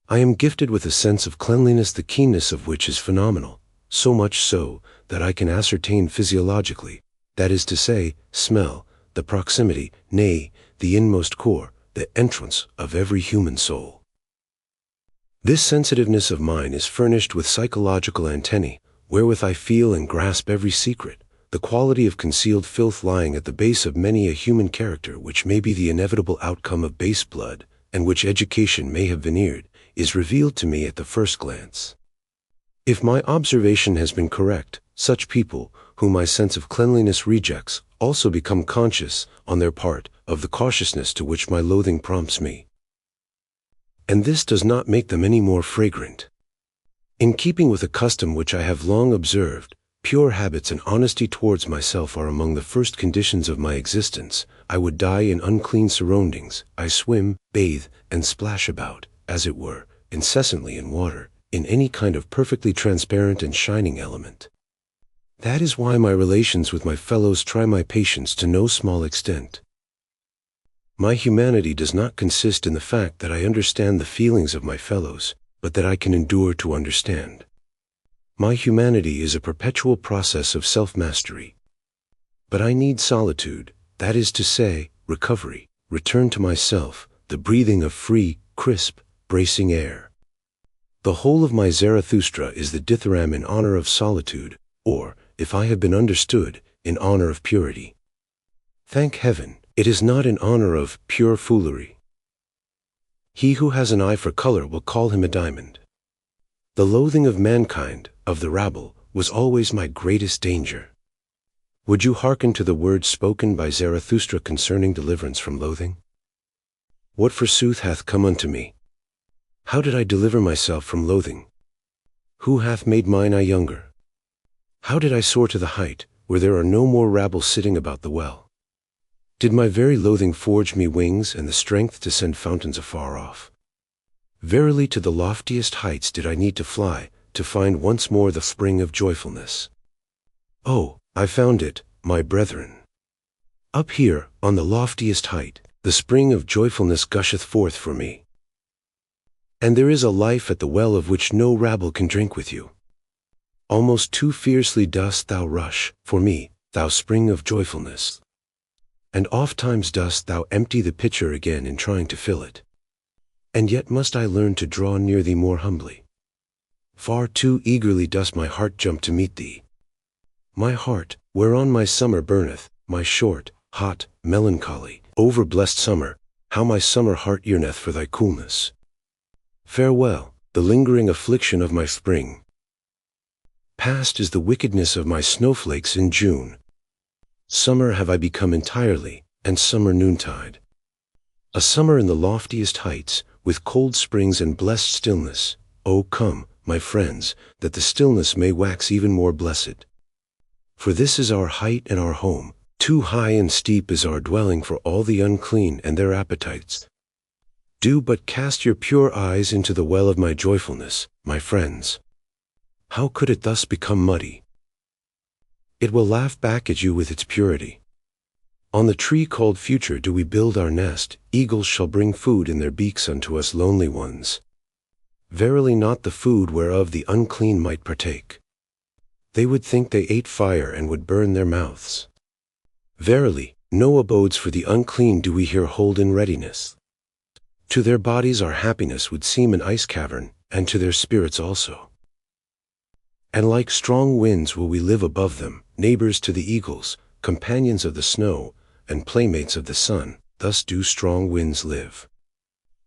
I am gifted with a sense of cleanliness, the keenness of which is phenomenal, so much so that I can ascertain physiologically, that is to say, smell, the proximity, nay, the inmost core, the entrance of every human soul. This sensitiveness of mine is furnished with psychological antennae, wherewith I feel and grasp every secret, the quality of concealed filth lying at the base of many a human character which may be the inevitable outcome of base blood, and which education may have veneered, is revealed to me at the first glance. If my observation has been correct, such people, whom my sense of cleanliness rejects, also become conscious, on their part, of the cautiousness to which my loathing prompts me. And this does not make them any more fragrant. In keeping with a custom which I have long observed, pure habits and honesty towards myself are among the first conditions of my existence. I would die in unclean surroundings. I swim, bathe, and splash about, as it were, incessantly in water, in any kind of perfectly transparent and shining element. That is why my relations with my fellows try my patience to no small extent. My humanity does not consist in the fact that I understand the feelings of my fellows, but that I can endure to understand. My humanity is a perpetual process of self-mastery. But I need solitude, that is to say, recovery, return to myself, the breathing of free, crisp, bracing air. The whole of my Zarathustra is the dithyramb in honor of solitude, or, if I have been understood, in honor of purity. Thank heaven, it is not in honor of pure foolery. He who has an eye for color will call him a diamond. The loathing of mankind, of the rabble, was always my greatest danger. Would you hearken to the words spoken by Zarathustra concerning deliverance from loathing? What forsooth hath come unto me? How did I deliver myself from loathing? Who hath made mine eye younger? How did I soar to the height, where there are no more rabble sitting about the well? Did my very loathing forge me wings and the strength to send fountains afar off? Verily to the loftiest heights did I need to fly, to find once more the spring of joyfulness. Oh, I found it, my brethren. Up here, on the loftiest height, the spring of joyfulness gusheth forth for me. And there is a life at the well of which no rabble can drink with you. Almost too fiercely dost thou rush, for me, thou spring of joyfulness. And ofttimes dost thou empty the pitcher again in trying to fill it. And yet must I learn to draw near thee more humbly. Far too eagerly does my heart jump to meet thee. My heart, whereon my summer burneth, my short, hot, melancholy, over-blessed summer, how my summer heart yearneth for thy coolness. Farewell, the lingering affliction of my spring. Past is the wickedness of my snowflakes in June. Summer have I become entirely, and summer noontide. A summer in the loftiest heights, with cold springs and blessed stillness. Oh, come, my friends, that the stillness may wax even more blessed. For this is our height and our home. Too high and steep is our dwelling for all the unclean and their appetites. Do but cast your pure eyes into the well of my joyfulness, my friends. How could it thus become muddy? It will laugh back at you with its purity. On the tree called future do we build our nest. Eagles shall bring food in their beaks unto us lonely ones. Verily not the food whereof the unclean might partake. They would think they ate fire and would burn their mouths. Verily, no abodes for the unclean do we here hold in readiness. To their bodies our happiness would seem an ice cavern, and to their spirits also. And like strong winds will we live above them, neighbors to the eagles, companions of the snow, and playmates of the sun, thus do strong winds live.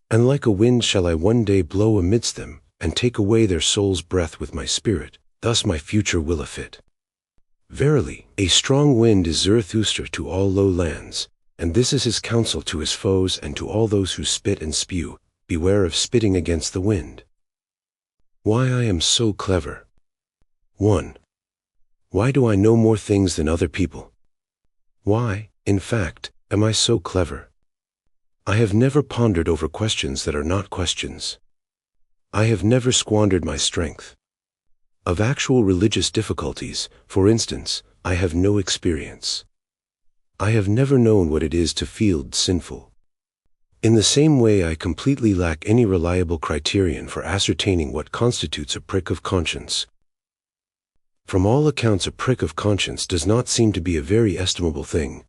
And like a wind shall I one day blow amidst them, and take away their soul's breath with my spirit, thus my future willeth it. Verily, a strong wind is Zarathustra to all low lands, and this is his counsel to his foes and to all those who spit and spew, beware of spitting against the wind. Why I am so clever. 1. Why do I know more things than other people? Why, in fact, am I so clever? I have never pondered over questions that are not questions. I have never squandered my strength. Of actual religious difficulties, for instance, I have no experience. I have never known what it is to feel sinful. In the same way, I completely lack any reliable criterion for ascertaining what constitutes a prick of conscience. From all accounts, a prick of conscience does not seem to be a very estimable thing.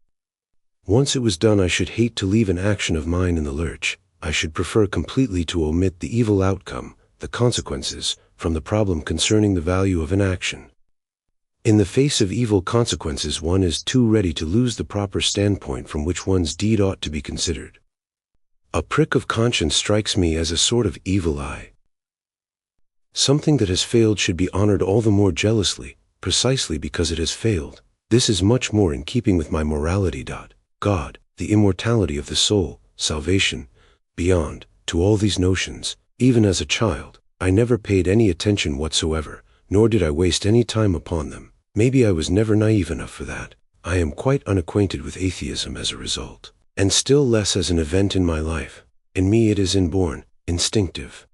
Once it was done, I should hate to leave an action of mine in the lurch. I should prefer completely to omit the evil outcome, the consequences, from the problem concerning the value of an action. In the face of evil consequences, one is too ready to lose the proper standpoint from which one's deed ought to be considered. A prick of conscience strikes me as a sort of evil eye. Something that has failed should be honored all the more jealously, precisely because it has failed. This is much more in keeping with my morality. God, the immortality of the soul, salvation, beyond, to all these notions, even as a child, I never paid any attention whatsoever, nor did I waste any time upon them. Maybe I was never naive enough for that. I am quite unacquainted with atheism as a result, and still less as an event in my life. In me it is inborn, instinctive.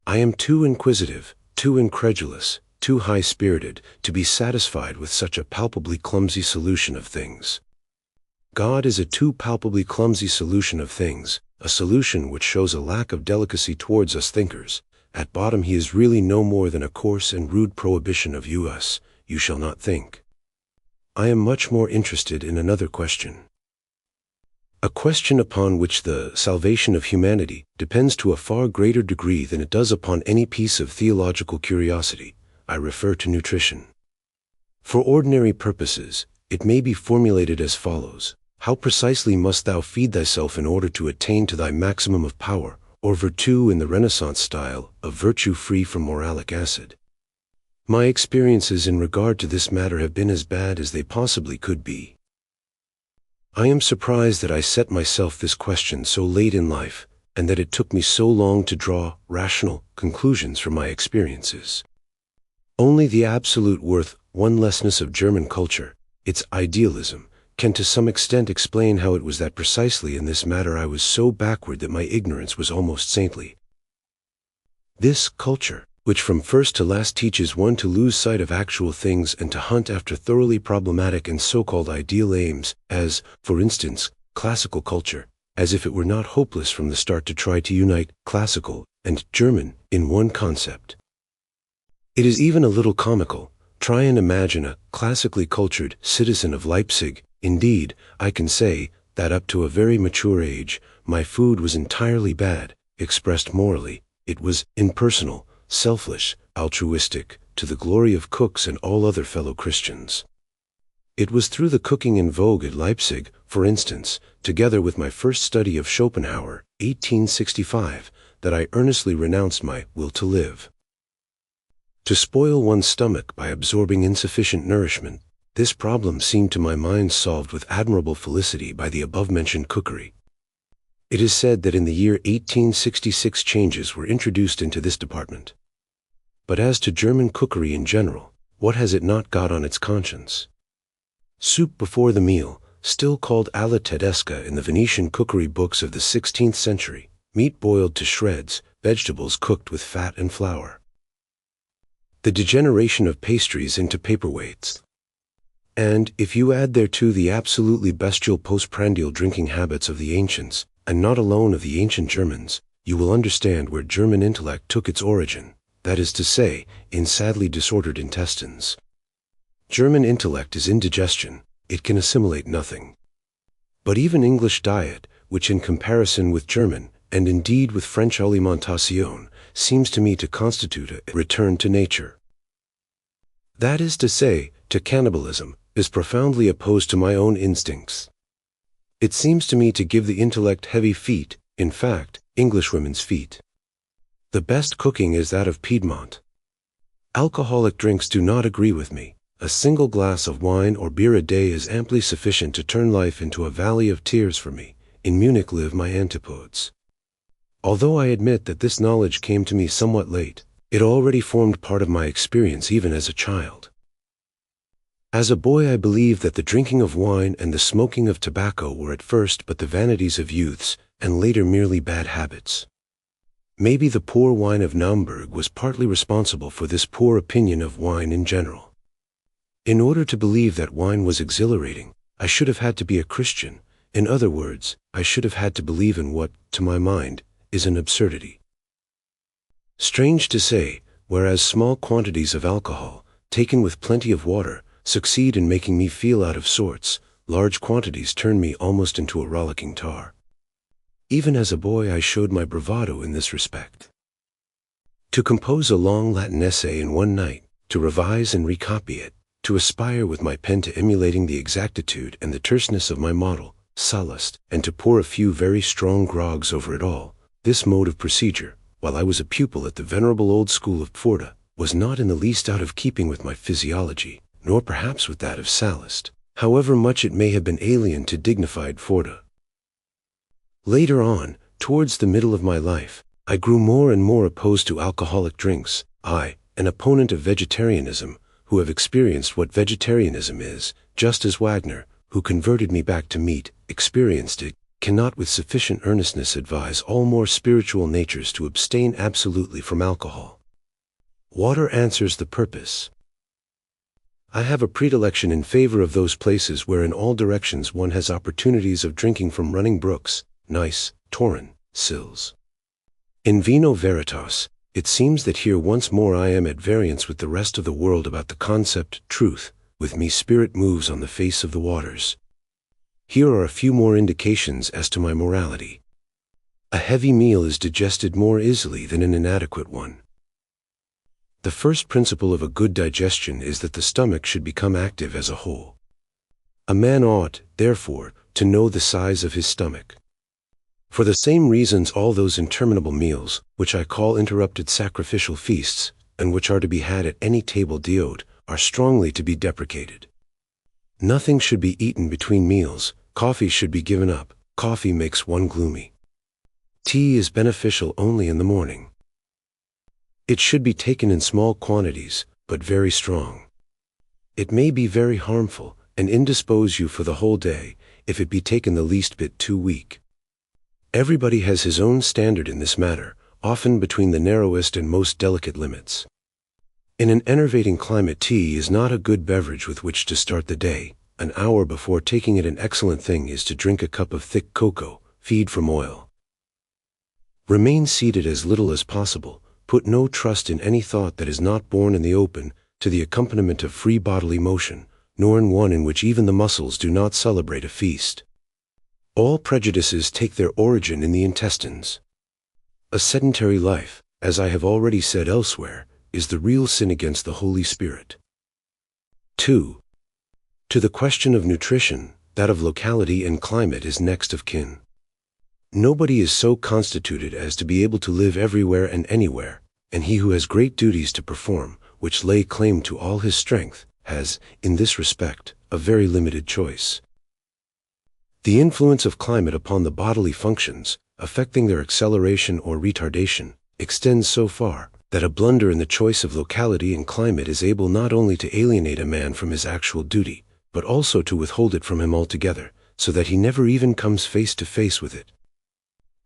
I am too inquisitive, too incredulous, too high-spirited to be satisfied with such a palpably clumsy solution of things. God is a too palpably clumsy solution of things, a solution which shows a lack of delicacy towards us thinkers. At bottom he is really no more than a coarse and rude prohibition of you shall not think. I am much more interested in another question. A question upon which the salvation of humanity depends to a far greater degree than it does upon any piece of theological curiosity. I refer to nutrition. For ordinary purposes, it may be formulated as follows. How precisely must thou feed thyself in order to attain to thy maximum of power, or virtue in the Renaissance style, of virtue free from moralic acid? My experiences in regard to this matter have been as bad as they possibly could be. I am surprised that I set myself this question so late in life, and that it took me so long to draw rational conclusions from my experiences. Only the absolute one-lessness of German culture, its idealism, can to some extent explain how it was that precisely in this matter I was so backward that my ignorance was almost saintly. This culture, which from first to last teaches one to lose sight of actual things and to hunt after thoroughly problematic and so-called ideal aims, as, for instance, classical culture, as if it were not hopeless from the start to try to unite classical and German in one concept. It is even a little comical. Try and imagine a classically cultured citizen of Leipzig. Indeed, I can say that up to a very mature age, my food was entirely bad, expressed morally. It was impersonal, selfless, altruistic, to the glory of cooks and all other fellow Christians. It was through the cooking in vogue at Leipzig, for instance, together with my first study of Schopenhauer, 1865, that I earnestly renounced my will to live. To spoil one's stomach by absorbing insufficient nourishment, this problem seemed to my mind solved with admirable felicity by the above-mentioned cookery. It is said that in the year 1866 changes were introduced into this department. But as to German cookery in general, what has it not got on its conscience? Soup before the meal, still called alla tedesca in the Venetian cookery books of the 16th century, meat boiled to shreds, vegetables cooked with fat and flour. The degeneration of pastries into paperweights. And, if you add thereto the absolutely bestial postprandial drinking habits of the ancients, and not alone of the ancient Germans, you will understand where German intellect took its origin, that is to say, in sadly disordered intestines. German intellect is indigestion, it can assimilate nothing. But even English diet, which in comparison with German, and indeed with French alimentation, seems to me to constitute a return to nature. That is to say, to cannibalism, is profoundly opposed to my own instincts. It seems to me to give the intellect heavy feet, in fact, Englishwomen's feet. The best cooking is that of Piedmont. Alcoholic drinks do not agree with me. A single glass of wine or beer a day is amply sufficient to turn life into a valley of tears for me. In Munich live my antipodes. Although I admit that this knowledge came to me somewhat late, it already formed part of my experience even as a child. As a boy I believed that the drinking of wine and the smoking of tobacco were at first but the vanities of youths, and later merely bad habits. Maybe the poor wine of Naumburg was partly responsible for this poor opinion of wine in general. In order to believe that wine was exhilarating, I should have had to be a Christian. In other words, I should have had to believe in what, to my mind, is an absurdity. Strange to say, whereas small quantities of alcohol, taken with plenty of water, succeed in making me feel out of sorts, large quantities turn me almost into a rollicking tar. Even as a boy I showed my bravado in this respect. To compose a long Latin essay in one night, to revise and recopy it, to aspire with my pen to emulating the exactitude and the terseness of my model, Sallust, and to pour a few very strong grogs over it all, this mode of procedure, while I was a pupil at the venerable old school of Pforta, was not in the least out of keeping with my physiology, nor perhaps with that of Sallust, however much it may have been alien to dignified Pforta. Later on, towards the middle of my life, I grew more and more opposed to alcoholic drinks. I, an opponent of vegetarianism, who have experienced what vegetarianism is, just as Wagner, who converted me back to meat, experienced it, cannot with sufficient earnestness advise all more spiritual natures to abstain absolutely from alcohol. Water answers the purpose. I have a predilection in favor of those places where in all directions one has opportunities of drinking from running brooks, nice, torrent, sills. In vino veritas, it seems that here once more I am at variance with the rest of the world about the concept truth. With me spirit moves on the face of the waters. Here are a few more indications as to my morality. A heavy meal is digested more easily than an inadequate one. The first principle of a good digestion is that the stomach should become active as a whole. A man ought, therefore, to know the size of his stomach. For the same reasons all those interminable meals, which I call interrupted sacrificial feasts, and which are to be had at any table d'hôte, are strongly to be deprecated. Nothing should be eaten between meals, coffee should be given up, coffee makes one gloomy. Tea is beneficial only in the morning. It should be taken in small quantities, but very strong. It may be very harmful, and indispose you for the whole day, if it be taken the least bit too weak. Everybody has his own standard in this matter, often between the narrowest and most delicate limits. In an enervating climate, tea is not a good beverage with which to start the day. An hour before taking it, an excellent thing is to drink a cup of thick cocoa, feed from oil. Remain seated as little as possible. Put no trust in any thought that is not born in the open, to the accompaniment of free bodily motion, nor in one in which even the muscles do not celebrate a feast. All prejudices take their origin in the intestines. A sedentary life, as I have already said elsewhere, is the real sin against the Holy Spirit. 2. To the question of nutrition, that of locality and climate is next of kin. Nobody is so constituted as to be able to live everywhere and anywhere, and he who has great duties to perform, which lay claim to all his strength, has, in this respect, a very limited choice. The influence of climate upon the bodily functions, affecting their acceleration or retardation, extends so far that a blunder in the choice of locality and climate is able not only to alienate a man from his actual duty, but also to withhold it from him altogether, so that he never even comes face to face with it.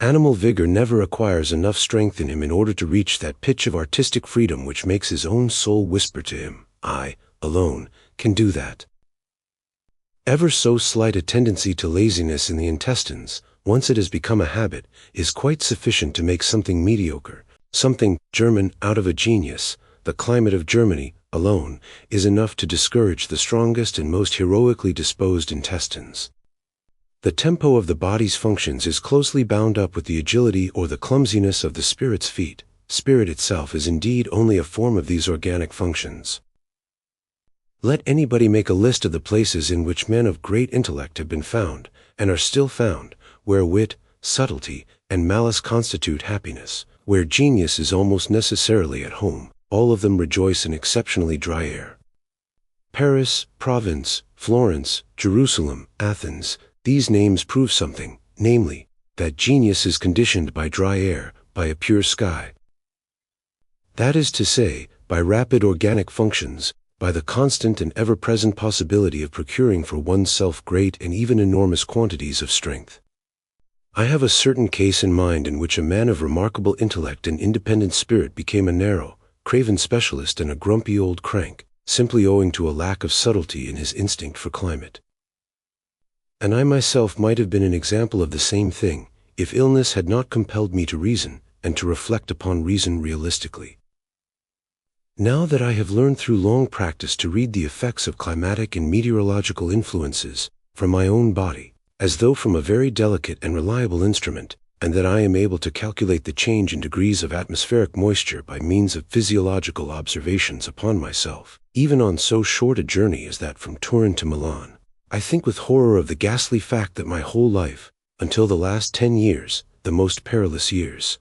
Animal vigor never acquires enough strength in him in order to reach that pitch of artistic freedom which makes his own soul whisper to him, "I, alone, can do that." Ever so slight a tendency to laziness in the intestines, once it has become a habit, is quite sufficient to make something mediocre, something German out of a genius. The climate of Germany, alone, is enough to discourage the strongest and most heroically disposed intestines. The tempo of the body's functions is closely bound up with the agility or the clumsiness of the spirit's feet. Spirit itself is indeed only a form of these organic functions. Let anybody make a list of the places in which men of great intellect have been found, and are still found, where wit, subtlety, and malice constitute happiness, where genius is almost necessarily at home. All of them rejoice in exceptionally dry air. Paris, Provence, Florence, Jerusalem, Athens, these names prove something, namely, that genius is conditioned by dry air, by a pure sky. That is to say, by rapid organic functions, by the constant and ever-present possibility of procuring for oneself great and even enormous quantities of strength. I have a certain case in mind in which a man of remarkable intellect and independent spirit became a narrow, craven specialist and a grumpy old crank, simply owing to a lack of subtlety in his instinct for climate. And I myself might have been an example of the same thing, if illness had not compelled me to reason, and to reflect upon reason realistically. Now that I have learned through long practice to read the effects of climatic and meteorological influences from my own body, as though from a very delicate and reliable instrument, and that I am able to calculate the change in degrees of atmospheric moisture by means of physiological observations upon myself, even on so short a journey as that from Turin to Milan, I think with horror of the ghastly fact that my whole life, until the last 10 years, the most perilous years,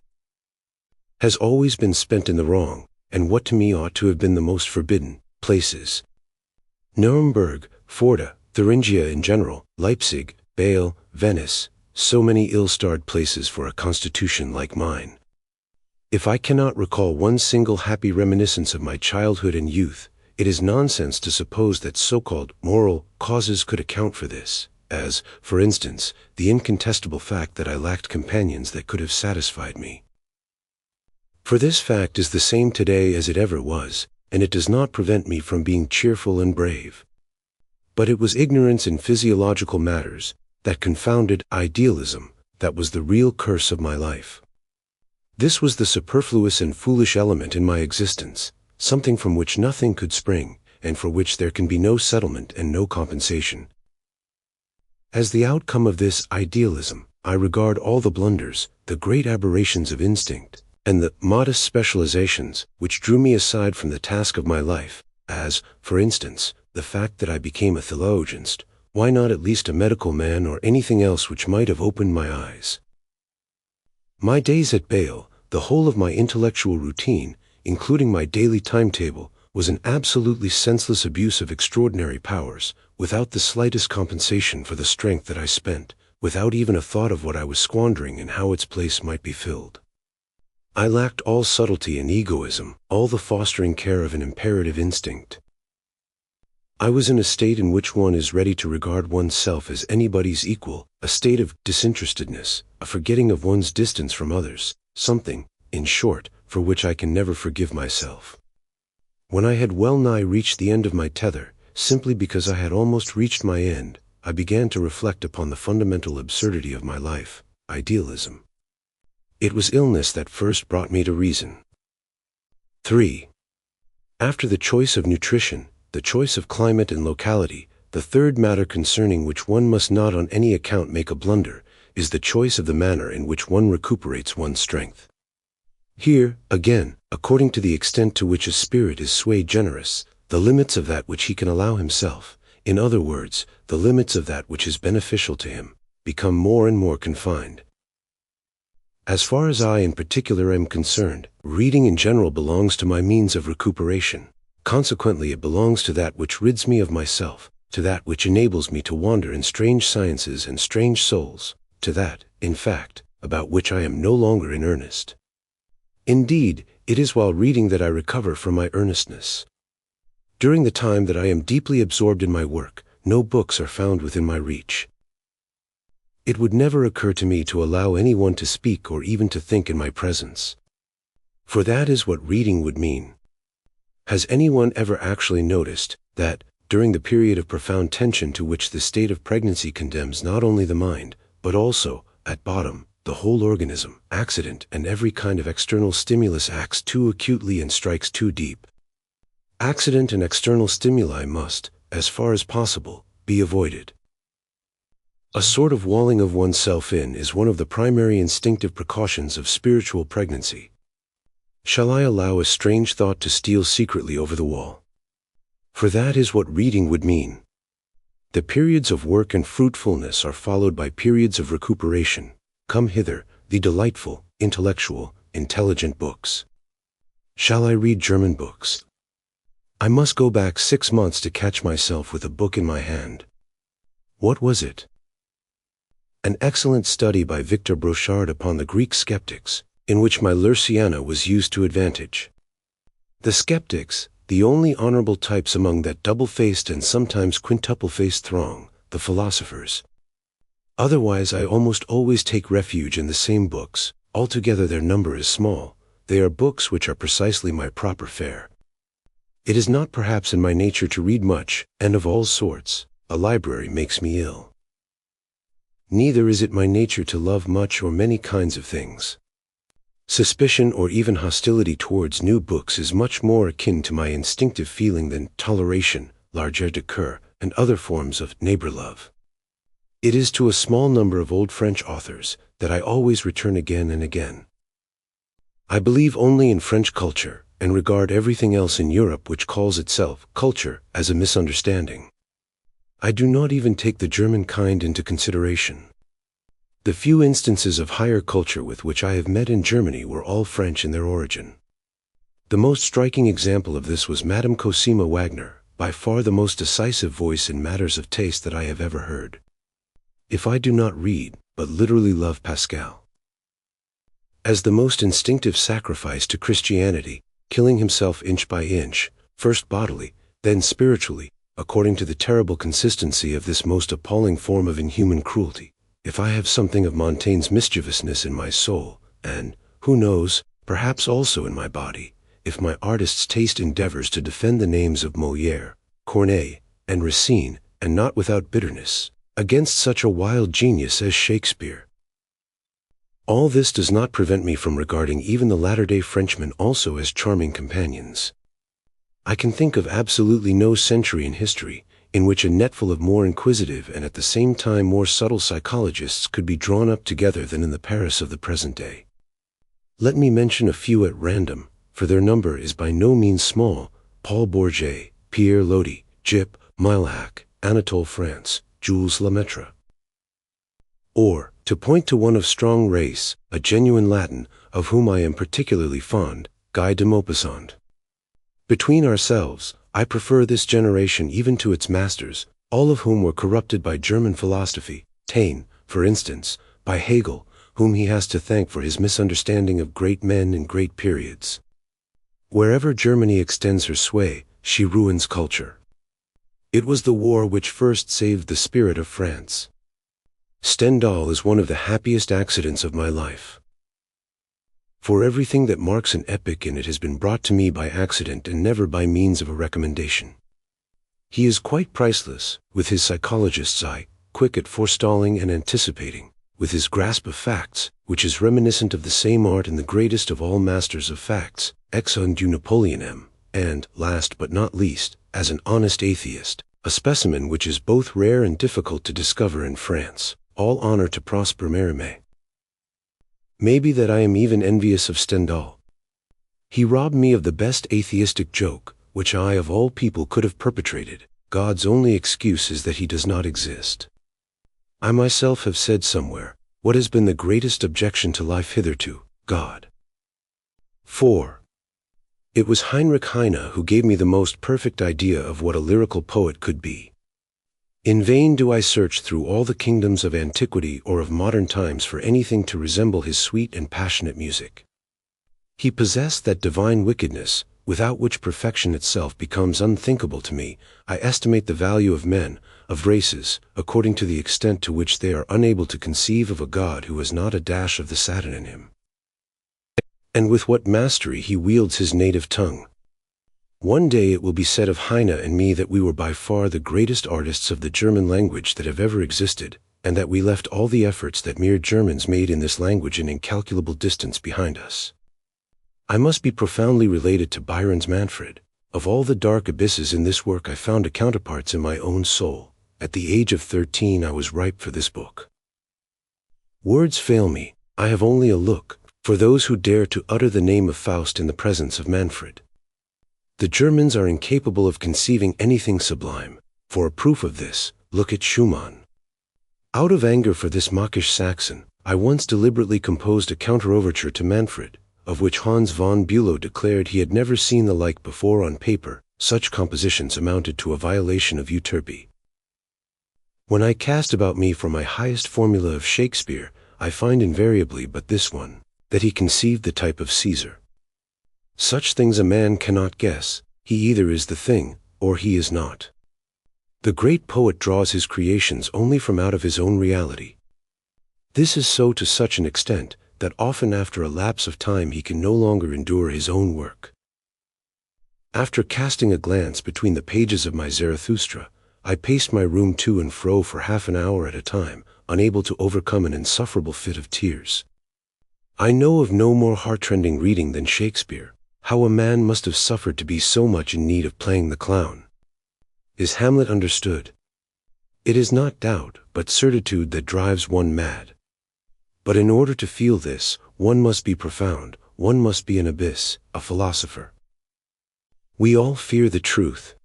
has always been spent in the wrong, and what to me ought to have been the most forbidden, places. Nuremberg, Forda, Thuringia in general, Leipzig, Bâle, Venice, so many ill-starred places for a constitution like mine. If I cannot recall one single happy reminiscence of my childhood and youth, it is nonsense to suppose that so-called moral causes could account for this, as, for instance, the incontestable fact that I lacked companions that could have satisfied me. For this fact is the same today as it ever was, and it does not prevent me from being cheerful and brave. But it was ignorance in physiological matters, that confounded idealism, that was the real curse of my life. This was the superfluous and foolish element in my existence, something from which nothing could spring, and for which there can be no settlement and no compensation. As the outcome of this idealism, I regard all the blunders, the great aberrations of instinct, and the modest specializations which drew me aside from the task of my life, as, for instance, the fact that I became a theologianist, why not at least a medical man or anything else which might have opened my eyes. My days at Bâle, the whole of my intellectual routine, including my daily timetable, was an absolutely senseless abuse of extraordinary powers, without the slightest compensation for the strength that I spent, without even a thought of what I was squandering and how its place might be filled. I lacked all subtlety and egoism, all the fostering care of an imperative instinct. I was in a state in which one is ready to regard oneself as anybody's equal, a state of disinterestedness, a forgetting of one's distance from others, something, in short, for which I can never forgive myself. When I had well nigh reached the end of my tether, simply because I had almost reached my end, I began to reflect upon the fundamental absurdity of my life, idealism. It was illness that first brought me to reason. 3. After the choice of nutrition, the choice of climate and locality, the third matter concerning which one must not on any account make a blunder, is the choice of the manner in which one recuperates one's strength. Here, again, according to the extent to which a spirit is sui generis, the limits of that which he can allow himself, in other words, the limits of that which is beneficial to him, become more and more confined. As far as I in particular am concerned, reading in general belongs to my means of recuperation. Consequently, it belongs to that which rids me of myself, to that which enables me to wander in strange sciences and strange souls, to that, in fact, about which I am no longer in earnest. Indeed, it is while reading that I recover from my earnestness. During the time that I am deeply absorbed in my work, no books are found within my reach. It would never occur to me to allow anyone to speak or even to think in my presence. For that is what reading would mean. Has anyone ever actually noticed that, during the period of profound tension to which the state of pregnancy condemns not only the mind, but also, at bottom, the whole organism, accident and every kind of external stimulus acts too acutely and strikes too deep? Accident and external stimuli must, as far as possible, be avoided. A sort of walling of oneself in is one of the primary instinctive precautions of spiritual pregnancy. Shall I allow a strange thought to steal secretly over the wall? For that is what reading would mean. The periods of work and fruitfulness are followed by periods of recuperation. Come hither, the delightful, intellectual, intelligent books. Shall I read German books? I must go back 6 months to catch myself with a book in my hand. What was it? An excellent study by Victor Brochard upon the Greek skeptics, in which my Lersiana was used to advantage. The skeptics, the only honorable types among that double-faced and sometimes quintuple-faced throng, the philosophers. Otherwise I almost always take refuge in the same books. Altogether their number is small. They are books which are precisely my proper fare. It is not perhaps in my nature to read much, and of all sorts. A library makes me ill. Neither is it my nature to love much or many kinds of things. Suspicion or even hostility towards new books is much more akin to my instinctive feeling than toleration, largeur de coeur, and other forms of neighbor love. It is to a small number of old French authors that I always return again and again. I believe only in French culture, and regard everything else in Europe which calls itself culture as a misunderstanding. I do not even take the German kind into consideration. The few instances of higher culture with which I have met in Germany were all French in their origin. The most striking example of this was Madame Cosima Wagner, by far the most decisive voice in matters of taste that I have ever heard. If I do not read, but literally love Pascal. As the most instinctive sacrifice to Christianity, killing himself inch by inch, first bodily, then spiritually, according to the terrible consistency of this most appalling form of inhuman cruelty, if I have something of Montaigne's mischievousness in my soul, and, who knows, perhaps also in my body, if my artist's taste endeavors to defend the names of Molière, Corneille, and Racine, and not without bitterness, against such a wild genius as Shakespeare. All this does not prevent me from regarding even the latter-day Frenchmen also as charming companions. I can think of absolutely no century in history in which a netful of more inquisitive and at the same time more subtle psychologists could be drawn up together than in the Paris of the present day. Let me mention a few at random, for their number is by no means small: Paul Bourget, Pierre Lodi, Gyp, Meilhac, Anatole France, Jules Lemaitre. Or, to point to one of strong race, a genuine Latin, of whom I am particularly fond, Guy de Maupassant. Between ourselves, I prefer this generation even to its masters, all of whom were corrupted by German philosophy, Taine, for instance, by Hegel, whom he has to thank for his misunderstanding of great men and great periods. Wherever Germany extends her sway, she ruins culture. It was the war which first saved the spirit of France. Stendhal is one of the happiest accidents of my life. For everything that marks an epoch in it has been brought to me by accident and never by means of a recommendation. He is quite priceless, with his psychologist's eye, quick at forestalling and anticipating, with his grasp of facts, which is reminiscent of the same art in the greatest of all masters of facts, Ecce Homo, and, last but not least, as an honest atheist, a specimen which is both rare and difficult to discover in France. All honor to Prosper Mérimée. Maybe that I am even envious of Stendhal. He robbed me of the best atheistic joke, which I of all people could have perpetrated. God's only excuse is that he does not exist. I myself have said somewhere, what has been the greatest objection to life hitherto? God. 4. It was Heinrich Heine who gave me the most perfect idea of what a lyrical poet could be. In vain do I search through all the kingdoms of antiquity or of modern times for anything to resemble his sweet and passionate music. He possessed that divine wickedness, without which perfection itself becomes unthinkable to me. I estimate the value of men, of races, according to the extent to which they are unable to conceive of a God who has not a dash of the Saturn in him. And with what mastery he wields his native tongue. One day it will be said of Heine and me that we were by far the greatest artists of the German language that have ever existed, and that we left all the efforts that mere Germans made in this language an incalculable distance behind us. I must be profoundly related to Byron's Manfred. Of all the dark abysses in this work I found a counterparts in my own soul. At the age of 13 I was ripe for this book. Words fail me, I have only a look, for those who dare to utter the name of Faust in the presence of Manfred. The Germans are incapable of conceiving anything sublime. For a proof of this, look at Schumann. Out of anger for this mawkish Saxon, I once deliberately composed a counter-overture to Manfred, of which Hans von Bülow declared he had never seen the like before on paper. Such compositions amounted to a violation of Euterpe. When I cast about me for my highest formula of Shakespeare, I find invariably but this one, that he conceived the type of Caesar. Such things a man cannot guess. He either is the thing, or he is not. The great poet draws his creations only from out of his own reality. This is so to such an extent, that often after a lapse of time he can no longer endure his own work. After casting a glance between the pages of my Zarathustra, I paced my room to and fro for half an hour at a time, unable to overcome an insufferable fit of tears. I know of no more heart-rending reading than Shakespeare. How a man must have suffered to be so much in need of playing the clown. Is Hamlet understood? It is not doubt, but certitude that drives one mad. But in order to feel this, one must be profound, one must be an abyss, a philosopher. We all fear the truth.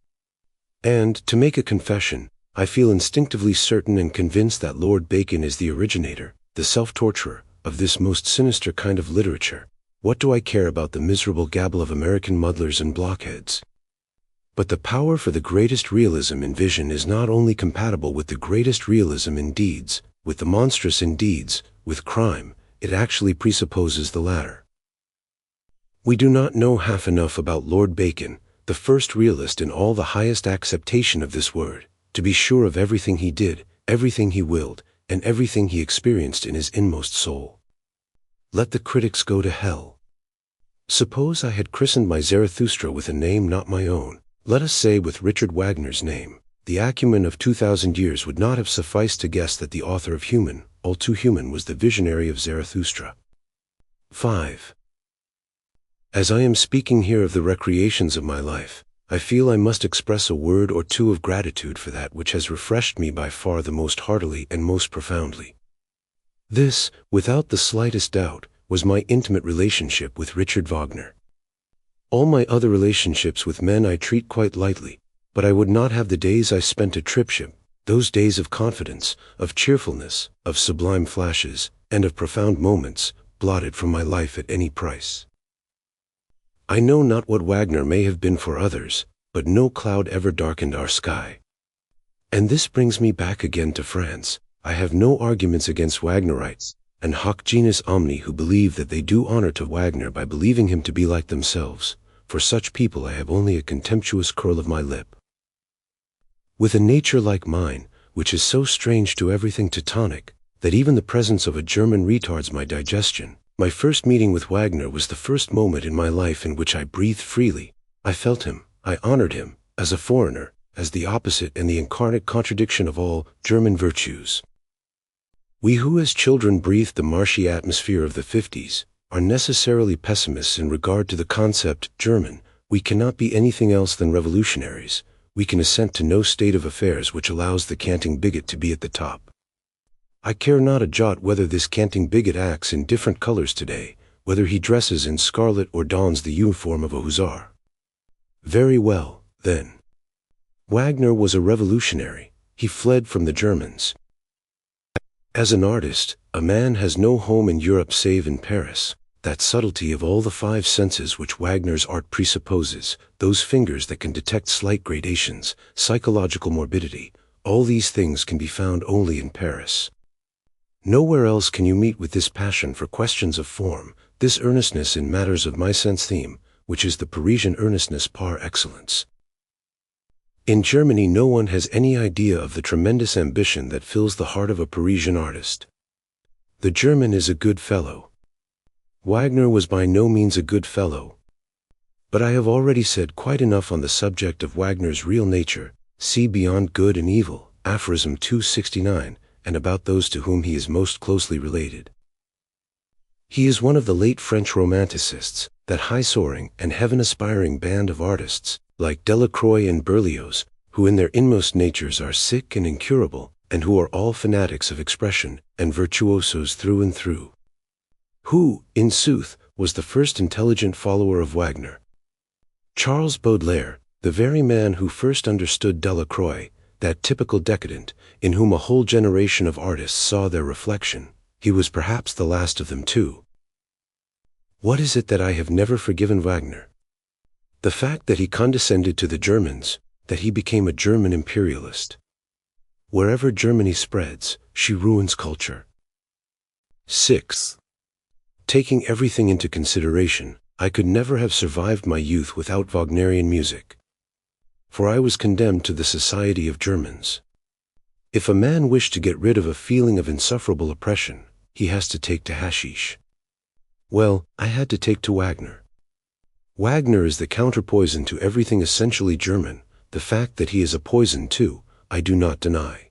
And, to make a confession, I feel instinctively certain and convinced that Lord Bacon is the originator, the self-torturer, of this most sinister kind of literature. What do I care about the miserable gabble of American muddlers and blockheads? But the power for the greatest realism in vision is not only compatible with the greatest realism in deeds, with the monstrous in deeds, with crime, it actually presupposes the latter. We do not know half enough about Lord Bacon, the first realist in all the highest acceptation of this word, to be sure of everything he did, everything he willed, and everything he experienced in his inmost soul. Let the critics go to hell. Suppose I had christened my Zarathustra with a name not my own, let us say with Richard Wagner's name, the acumen of 2,000 years would not have sufficed to guess that the author of Human, All Too Human was the visionary of Zarathustra. 5. As I am speaking here of the recreations of my life, I feel I must express a word or two of gratitude for that which has refreshed me by far the most heartily and most profoundly. This, without the slightest doubt, was my intimate relationship with Richard Wagner. All my other relationships with men I treat quite lightly, but I would not have the days I spent at Tripship, those days of confidence, of cheerfulness, of sublime flashes, and of profound moments, blotted from my life at any price. I know not what Wagner may have been for others, but no cloud ever darkened our sky. And this brings me back again to France. I have no arguments against Wagnerites, and hoc genus omni who believe that they do honor to Wagner by believing him to be like themselves. For such people I have only a contemptuous curl of my lip. With a nature like mine, which is so strange to everything Teutonic, that even the presence of a German retards my digestion, my first meeting with Wagner was the first moment in my life in which I breathed freely. I felt him, I honored him, as a foreigner, as the opposite and the incarnate contradiction of all German virtues. We who as children breathed the marshy atmosphere of the 50s are necessarily pessimists in regard to the concept German. We cannot be anything else than revolutionaries. We can assent to no state of affairs which allows the canting bigot to be at the top. I care not a jot whether this canting bigot acts in different colors today, whether he dresses in scarlet or dons the uniform of a hussar. Very well, then. Wagner was a revolutionary. He fled from the Germans. As an artist, a man has no home in Europe save in Paris. That subtlety of all the five senses which Wagner's art presupposes, those fingers that can detect slight gradations, psychological morbidity, all these things can be found only in Paris. Nowhere else can you meet with this passion for questions of form, this earnestness in matters of my sense theme, which is the Parisian earnestness par excellence. In Germany no one has any idea of the tremendous ambition that fills the heart of a Parisian artist. The German is a good fellow. Wagner was by no means a good fellow. But I have already said quite enough on the subject of Wagner's real nature. See Beyond Good and Evil, aphorism 269, and about those to whom he is most closely related. He is one of the late French romanticists, that high-soaring and heaven-aspiring band of artists, like Delacroix and Berlioz, who in their inmost natures are sick and incurable, and who are all fanatics of expression and virtuosos through and through. Who, in sooth, was the first intelligent follower of Wagner? Charles Baudelaire, the very man who first understood Delacroix, that typical decadent, in whom a whole generation of artists saw their reflection. He was perhaps the last of them too. What is it that I have never forgiven Wagner? The fact that he condescended to the Germans, that he became a German imperialist. Wherever Germany spreads, she ruins culture. 6th. Taking everything into consideration, I could never have survived my youth without Wagnerian music. For I was condemned to the society of Germans. If a man wished to get rid of a feeling of insufferable oppression, he has to take to hashish. Well, I had to take to Wagner. Wagner is the counterpoison to everything essentially German. The fact that he is a poison too, I do not deny.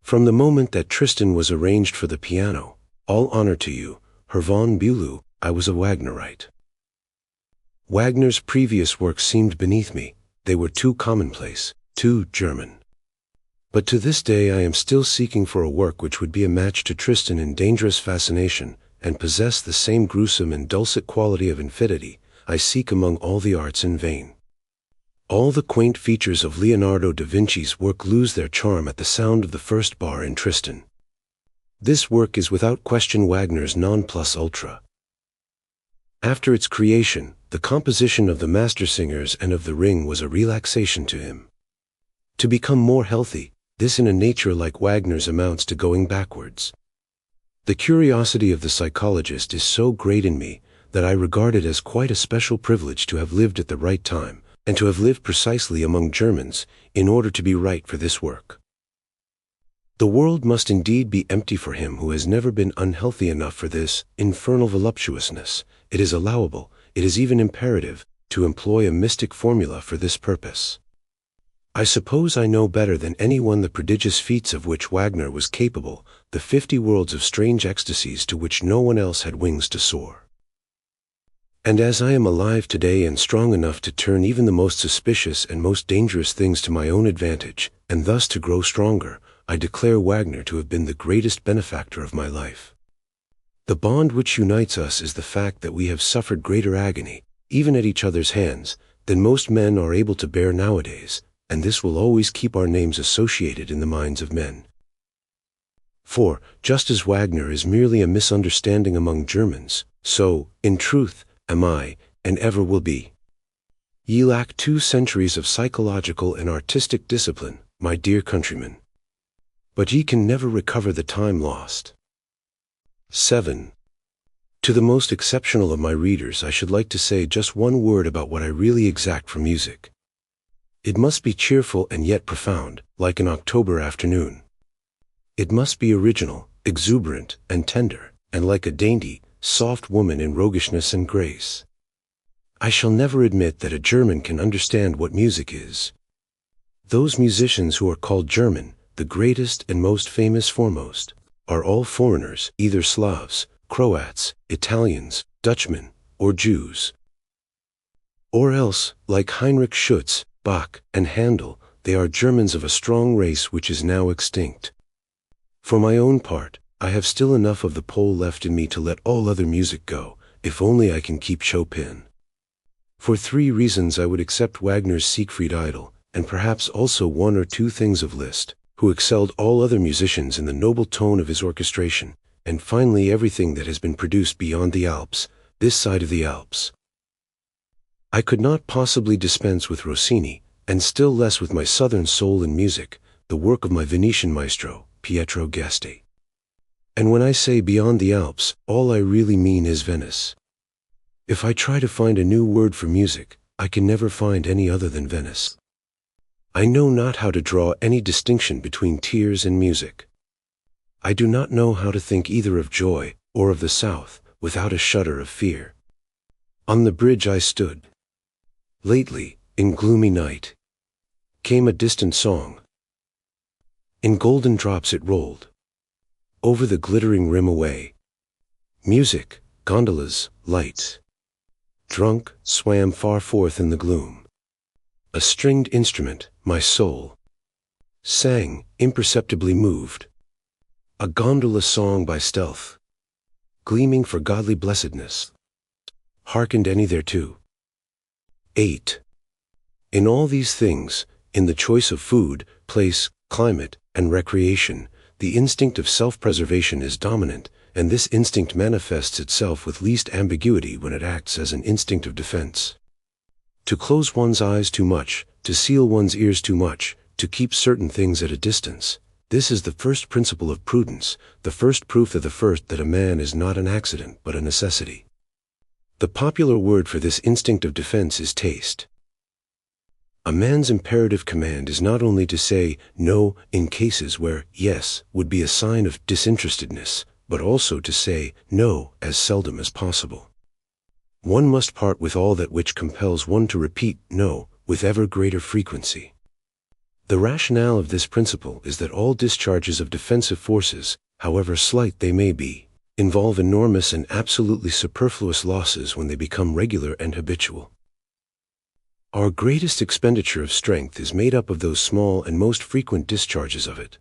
From the moment that Tristan was arranged for the piano, all honor to you, Herr von Bülow, I was a Wagnerite. Wagner's previous works seemed beneath me. They were too commonplace, too German. But to this day I am still seeking for a work which would be a match to Tristan in dangerous fascination, and possess the same gruesome and dulcet quality of infinity. I seek among all the arts in vain. All the quaint features of Leonardo da Vinci's work lose their charm at the sound of the first bar in Tristan. This work is without question Wagner's non plus ultra. After its creation, the composition of the Master Singers and of The Ring was a relaxation to him. To become more healthy, this in a nature like Wagner's amounts to going backwards. The curiosity of the psychologist is so great in me that I regard it as quite a special privilege to have lived at the right time, and to have lived precisely among Germans, in order to be right for this work. The world must indeed be empty for him who has never been unhealthy enough for this infernal voluptuousness. It is allowable, it is even imperative, to employ a mystic formula for this purpose. I suppose I know better than anyone the prodigious feats of which Wagner was capable, the 50 worlds of strange ecstasies to which no one else had wings to soar. And as I am alive today and strong enough to turn even the most suspicious and most dangerous things to my own advantage, and thus to grow stronger, I declare Wagner to have been the greatest benefactor of my life. The bond which unites us is the fact that we have suffered greater agony, even at each other's hands, than most men are able to bear nowadays, and this will always keep our names associated in the minds of men. For, just as Wagner is merely a misunderstanding among Germans, so, in truth, am I, and ever will be. Ye lack 2 centuries of psychological and artistic discipline, my dear countrymen. But ye can never recover the time lost. 7. To the most exceptional of my readers, I should like to say just one word about what I really exact from music. It must be cheerful and yet profound, like an October afternoon. It must be original, exuberant, and tender, and like a dainty, soft woman in roguishness and grace. I shall never admit that a German can understand what music is. Those musicians who are called German, the greatest and most famous foremost, are all foreigners, either Slavs, Croats, Italians, Dutchmen, or Jews. Or else, like Heinrich Schütz, Bach, and Handel, they are Germans of a strong race which is now extinct. For my own part, I have still enough of the Pole left in me to let all other music go, if only I can keep Chopin. For 3 reasons I would accept Wagner's Siegfried Idyll, and perhaps also 1 or 2 things of Liszt, who excelled all other musicians in the noble tone of his orchestration, and finally everything that has been produced beyond the Alps, this side of the Alps. I could not possibly dispense with Rossini, and still less with my southern soul in music, the work of my Venetian maestro, Pietro Gesti. And when I say beyond the Alps, all I really mean is Venice. If I try to find a new word for music, I can never find any other than Venice. I know not how to draw any distinction between tears and music. I do not know how to think either of joy or of the South without a shudder of fear. On the bridge I stood. Lately, in gloomy night, came a distant song. In golden drops it rolled, over the glittering rim away. Music, gondolas, lights. Drunk, swam far forth in the gloom. A stringed instrument, my soul, sang, imperceptibly moved. A gondola song by stealth, gleaming for godly blessedness. Hearkened any thereto? 8. In all these things, in the choice of food, place, climate, and recreation, the instinct of self-preservation is dominant, and this instinct manifests itself with least ambiguity when it acts as an instinct of defense. To close one's eyes too much, to seal one's ears too much, to keep certain things at a distance, this is the first principle of prudence, the first proof of the first that a man is not an accident but a necessity. The popular word for this instinct of defense is taste. A man's imperative command is not only to say no in cases where yes would be a sign of disinterestedness, but also to say no as seldom as possible. One must part with all that which compels one to repeat no with ever greater frequency. The rationale of this principle is that all discharges of defensive forces, however slight they may be, involve enormous and absolutely superfluous losses when they become regular and habitual. Our greatest expenditure of strength is made up of those small and most frequent discharges of it.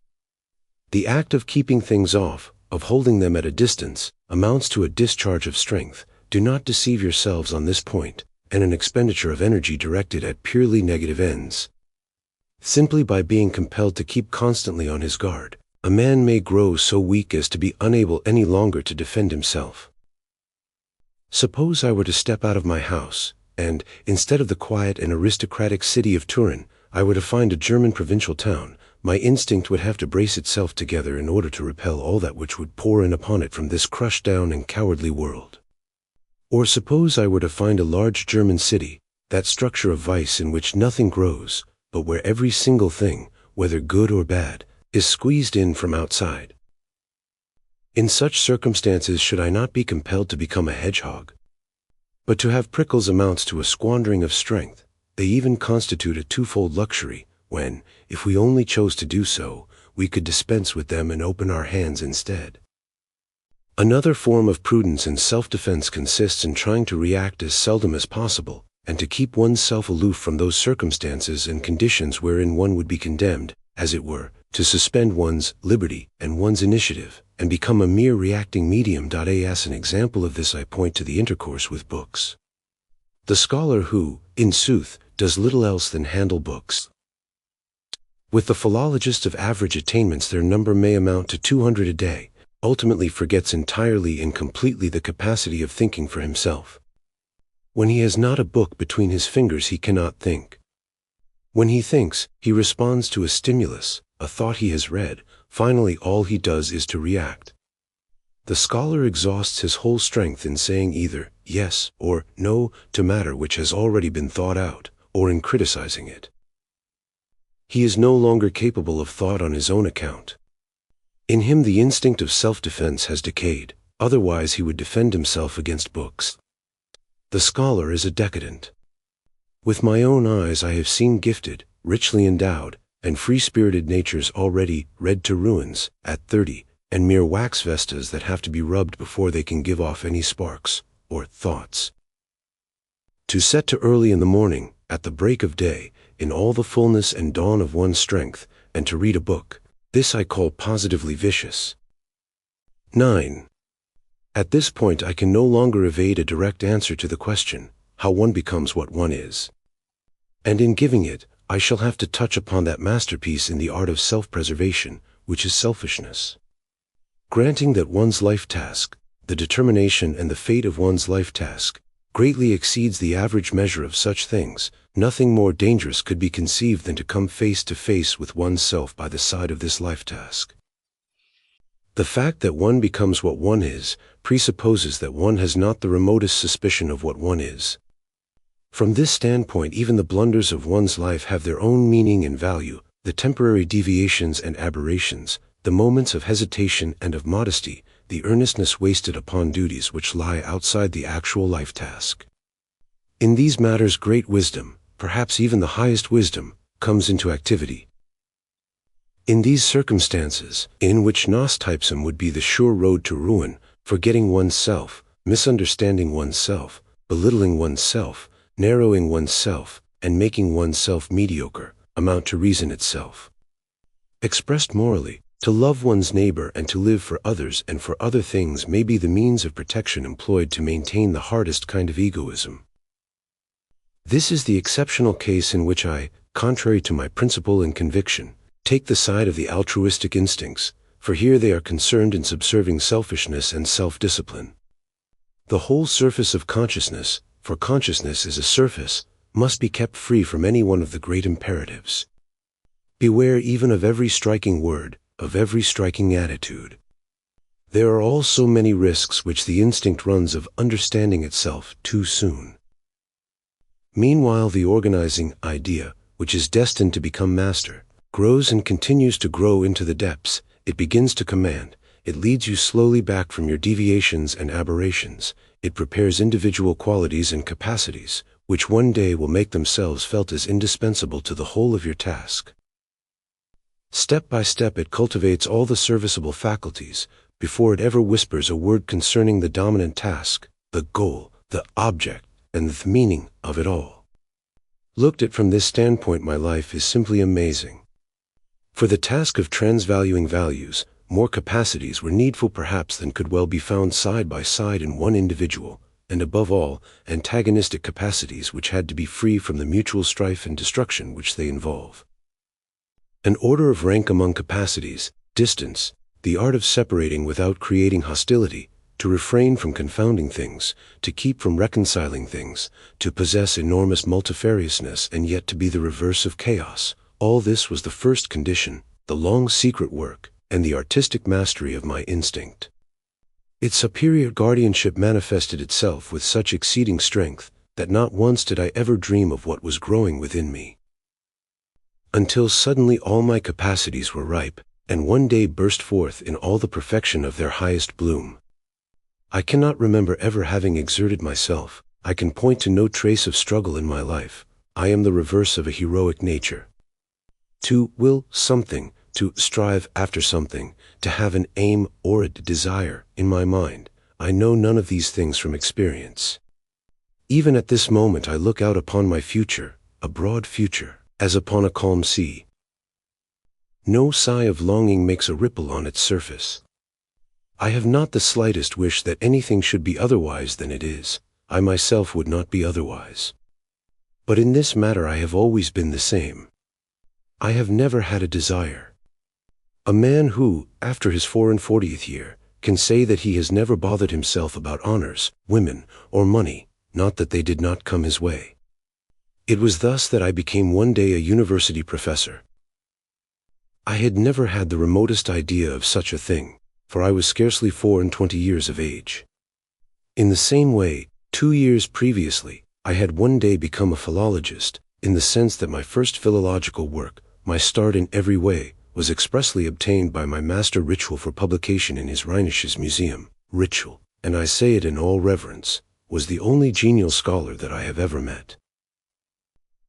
The act of keeping things off, of holding them at a distance, amounts to a discharge of strength. Do not deceive yourselves on this point, and an expenditure of energy directed at purely negative ends. Simply by being compelled to keep constantly on his guard, a man may grow so weak as to be unable any longer to defend himself. Suppose I were to step out of my house, and, instead of the quiet and aristocratic city of Turin, I were to find a German provincial town, my instinct would have to brace itself together in order to repel all that which would pour in upon it from this crushed down and cowardly world. Or suppose I were to find a large German city, that structure of vice in which nothing grows, but where every single thing, whether good or bad, is squeezed in from outside. In such circumstances should I not be compelled to become a hedgehog? But to have prickles amounts to a squandering of strength. They even constitute a twofold luxury, when, if we only chose to do so, we could dispense with them and open our hands instead. Another form of prudence and self-defense consists in trying to react as seldom as possible, and to keep oneself aloof from those circumstances and conditions wherein one would be condemned, as it were, to suspend one's liberty and one's initiative, and become a mere reacting medium. As an example of this I point to the intercourse with books. The scholar who, in sooth, does little else than handle books. With the philologists of average attainments their number may amount to 200 a day, ultimately forgets entirely and completely the capacity of thinking for himself. When he has not a book between his fingers he cannot think. When he thinks, he responds to a stimulus, a thought he has read. Finally all he does is to react. The scholar exhausts his whole strength in saying either yes or no to matter which has already been thought out, or in criticizing it. He is no longer capable of thought on his own account. In him the instinct of self-defense has decayed, otherwise he would defend himself against books. The scholar is a decadent. With my own eyes I have seen gifted, richly endowed, and free-spirited natures already read to ruins at 30, and mere wax vestas that have to be rubbed before they can give off any sparks, or thoughts. To set to early in the morning, at the break of day, in all the fullness and dawn of one's strength, and to read a book, this I call positively vicious. 9. At this point I can no longer evade a direct answer to the question, how one becomes what one is. And in giving it, I shall have to touch upon that masterpiece in the art of self-preservation, which is selfishness. Granting that one's life task, the determination and the fate of one's life task, greatly exceeds the average measure of such things, nothing more dangerous could be conceived than to come face to face with one's self by the side of this life task. The fact that one becomes what one is presupposes that one has not the remotest suspicion of what one is. From this standpoint, even the blunders of one's life have their own meaning and value, the temporary deviations and aberrations, the moments of hesitation and of modesty, the earnestness wasted upon duties which lie outside the actual life task. In these matters great wisdom, perhaps even the highest wisdom, comes into activity. In these circumstances, in which Gnosticism would be the sure road to ruin, forgetting oneself, misunderstanding oneself, belittling oneself, narrowing oneself, and making oneself mediocre, amount to reason itself. Expressed morally, to love one's neighbor and to live for others and for other things may be the means of protection employed to maintain the hardest kind of egoism. This is the exceptional case in which I, contrary to my principle and conviction, take the side of the altruistic instincts, for here they are concerned in subserving selfishness and self-discipline. The whole surface of consciousness, for consciousness is a surface, must be kept free from any one of the great imperatives. Beware even of every striking word, of every striking attitude. There are also many risks which the instinct runs of understanding itself too soon. Meanwhile the organizing idea, which is destined to become master, grows and continues to grow into the depths, it begins to command, it leads you slowly back from your deviations and aberrations, it prepares individual qualities and capacities, which one day will make themselves felt as indispensable to the whole of your task. Step by step it cultivates all the serviceable faculties, before it ever whispers a word concerning the dominant task, the goal, the object, and the meaning of it all. Looked at from this standpoint, my life is simply amazing. For the task of transvaluing values, more capacities were needful perhaps than could well be found side by side in one individual, and above all, antagonistic capacities which had to be free from the mutual strife and destruction which they involve. An order of rank among capacities, distance, the art of separating without creating hostility, to refrain from confounding things, to keep from reconciling things, to possess enormous multifariousness and yet to be the reverse of chaos, all this was the first condition, the long secret work, and the artistic mastery of my instinct. Its superior guardianship manifested itself with such exceeding strength, that not once did I ever dream of what was growing within me. Until suddenly all my capacities were ripe, and one day burst forth in all the perfection of their highest bloom. I cannot remember ever having exerted myself, I can point to no trace of struggle in my life, I am the reverse of a heroic nature. To will something, to strive after something, to have an aim or a desire in my mind, I know none of these things from experience. Even at this moment I look out upon my future, a broad future, as upon a calm sea. No sigh of longing makes a ripple on its surface. I have not the slightest wish that anything should be otherwise than it is, I myself would not be otherwise. But in this matter I have always been the same. I have never had a desire. A man who, after his 44th year, can say that he has never bothered himself about honors, women, or money, not that they did not come his way. It was thus that I became one day a university professor. I had never had the remotest idea of such a thing, for I was scarcely 24 of age. In the same way, 2 years previously, I had one day become a philologist, in the sense that my first philological work, my start in every way, was expressly obtained by my master Ritual for publication in his Rheinisches Museum. Ritual, and I say it in all reverence, was the only genial scholar that I have ever met.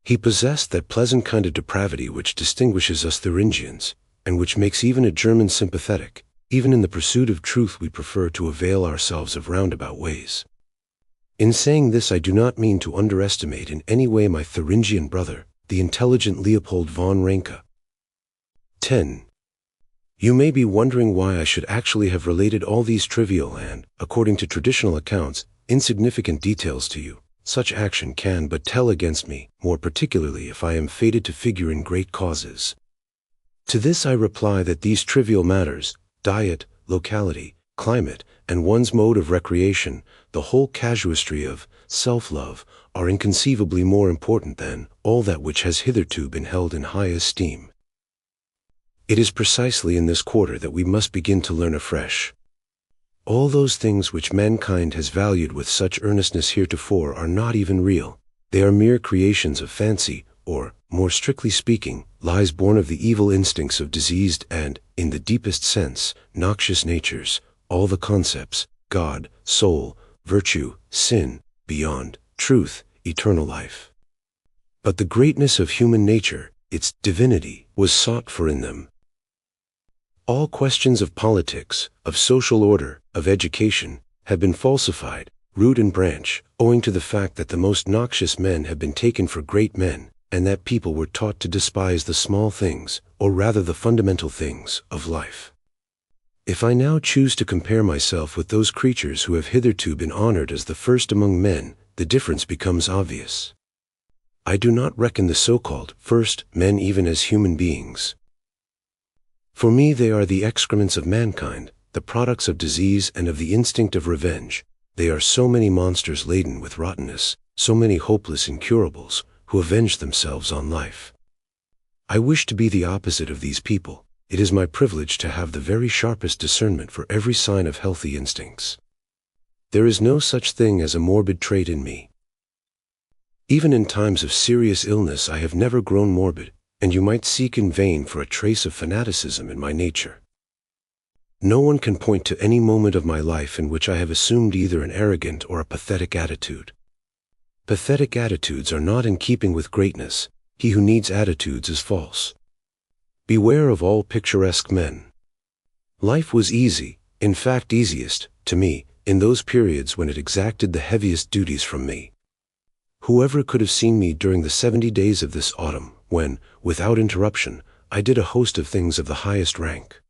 He possessed that pleasant kind of depravity which distinguishes us Thuringians, and which makes even a German sympathetic. Even in the pursuit of truth we prefer to avail ourselves of roundabout ways. In saying this I do not mean to underestimate in any way my Thuringian brother, the intelligent Leopold von Ranke. 10. You may be wondering why I should actually have related all these trivial and, according to traditional accounts, insignificant details to you. Such action can but tell against me, more particularly if I am fated to figure in great causes. To this I reply that these trivial matters, diet, locality, climate, and one's mode of recreation, the whole casuistry of self-love, are inconceivably more important than all that which has hitherto been held in high esteem. It is precisely in this quarter that we must begin to learn afresh. All those things which mankind has valued with such earnestness heretofore are not even real. They are mere creations of fancy, or, more strictly speaking, lies born of the evil instincts of diseased and, in the deepest sense, noxious natures, all the concepts, God, soul, virtue, sin, beyond, truth, eternal life. But the greatness of human nature, its divinity, was sought for in them. All questions of politics, of social order, of education, have been falsified, root and branch, owing to the fact that the most noxious men have been taken for great men, and that people were taught to despise the small things, or rather the fundamental things, of life. If I now choose to compare myself with those creatures who have hitherto been honored as the first among men, the difference becomes obvious. I do not reckon the so-called first men even as human beings. For me they are the excrements of mankind, the products of disease and of the instinct of revenge. They are so many monsters laden with rottenness, so many hopeless incurables, who avenge themselves on life. I wish to be the opposite of these people. It is my privilege to have the very sharpest discernment for every sign of healthy instincts. There is no such thing as a morbid trait in me. Even in times of serious illness I have never grown morbid, and you might seek in vain for a trace of fanaticism in my nature. No one can point to any moment of my life in which I have assumed either an arrogant or a pathetic attitude. Pathetic attitudes are not in keeping with greatness. He who needs attitudes is false. Beware of all picturesque men. Life was easy, in fact easiest, to me, in those periods when it exacted the heaviest duties from me. Whoever could have seen me during the 70 days of this autumn, when, without interruption, I did a host of things of the highest rank.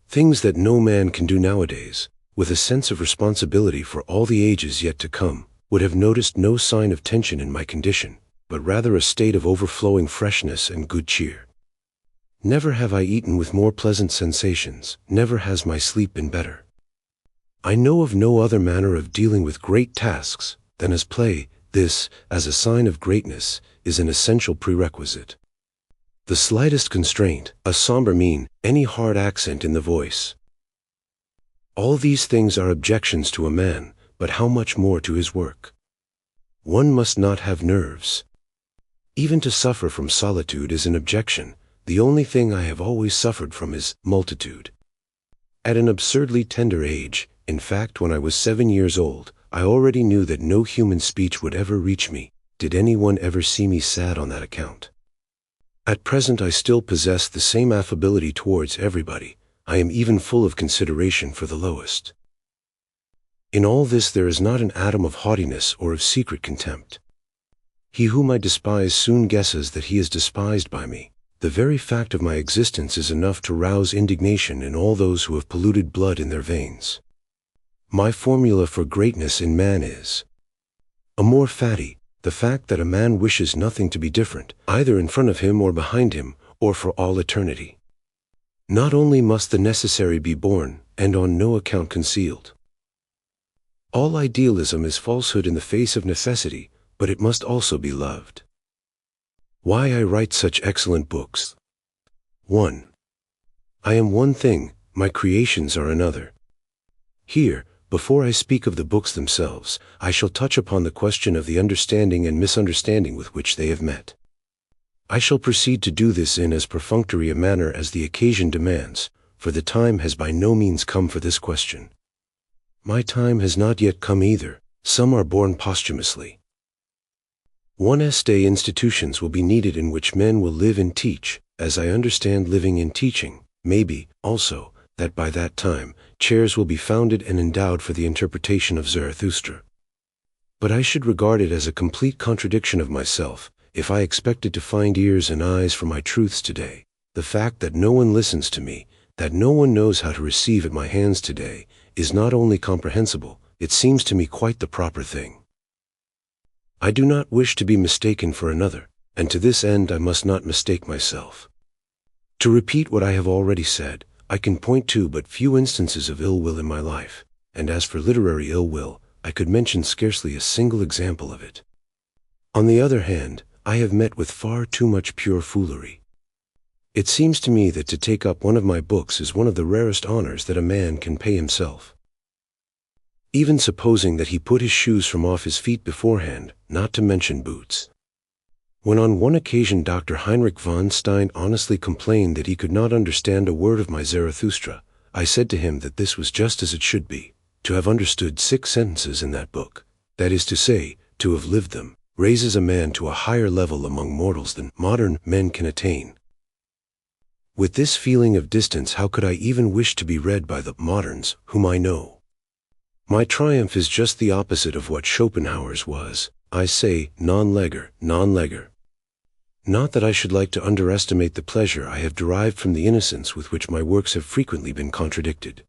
Things that no man can do nowadays, with a sense of responsibility for all the ages yet to come, would have noticed no sign of tension in my condition, but rather a state of overflowing freshness and good cheer. Never have I eaten with more pleasant sensations, never has my sleep been better. I know of no other manner of dealing with great tasks than as play. This, as a sign of greatness, is an essential prerequisite. The slightest constraint, a somber mien, any hard accent in the voice. All these things are objections to a man, but how much more to his work? One must not have nerves. Even to suffer from solitude is an objection. The only thing I have always suffered from is multitude. At an absurdly tender age, in fact when I was 7 years old, I already knew that no human speech would ever reach me. Did anyone ever see me sad on that account? At present I still possess the same affability towards everybody. I am even full of consideration for the lowest. In all this there is not an atom of haughtiness or of secret contempt. He whom I despise soon guesses that he is despised by me. The very fact of my existence is enough to rouse indignation in all those who have polluted blood in their veins. My formula for greatness in man is amor fati, the fact that a man wishes nothing to be different, either in front of him or behind him, or for all eternity. Not only must the necessary be borne, and on no account concealed. All idealism is falsehood in the face of necessity, but it must also be loved. Why I write such excellent books. 1. I am one thing, My creations are another. Here, before I speak of the books themselves, I shall touch upon the question of the understanding and misunderstanding with which they have met. I shall proceed to do this in as perfunctory a manner as the occasion demands, for the time has by no means come for this question. My time has not yet come either. Some are born posthumously. 1st-day institutions will be needed in which men will live and teach, as I understand living and teaching. Maybe, also, that by that time, chairs will be founded and endowed for the interpretation of Zarathustra. But I should regard it as a complete contradiction of myself, if I expected to find ears and eyes for my truths today. The fact that no one listens to me, that no one knows how to receive at my hands today, is not only comprehensible, it seems to me quite the proper thing. I do not wish to be mistaken for another, and to this end I must not mistake myself. To repeat what I have already said, I can point to but few instances of ill will in my life, and as for literary ill will, I could mention scarcely a single example of it. On the other hand, I have met with far too much pure foolery. It seems to me that to take up one of my books is one of the rarest honors that a man can pay himself. Even supposing that he put his shoes from off his feet beforehand, not to mention boots. When on one occasion Dr. Heinrich von Stein honestly complained that he could not understand a word of my Zarathustra, I said to him that this was just as it should be, to have understood 6 sentences in that book, that is to say, to have lived them, raises a man to a higher level among mortals than modern men can attain. With this feeling of distance, how could I even wish to be read by the moderns whom I know? My triumph is just the opposite of what Schopenhauer's was. I say, non-legger. Not that I should like to underestimate the pleasure I have derived from the innocence with which my works have frequently been contradicted.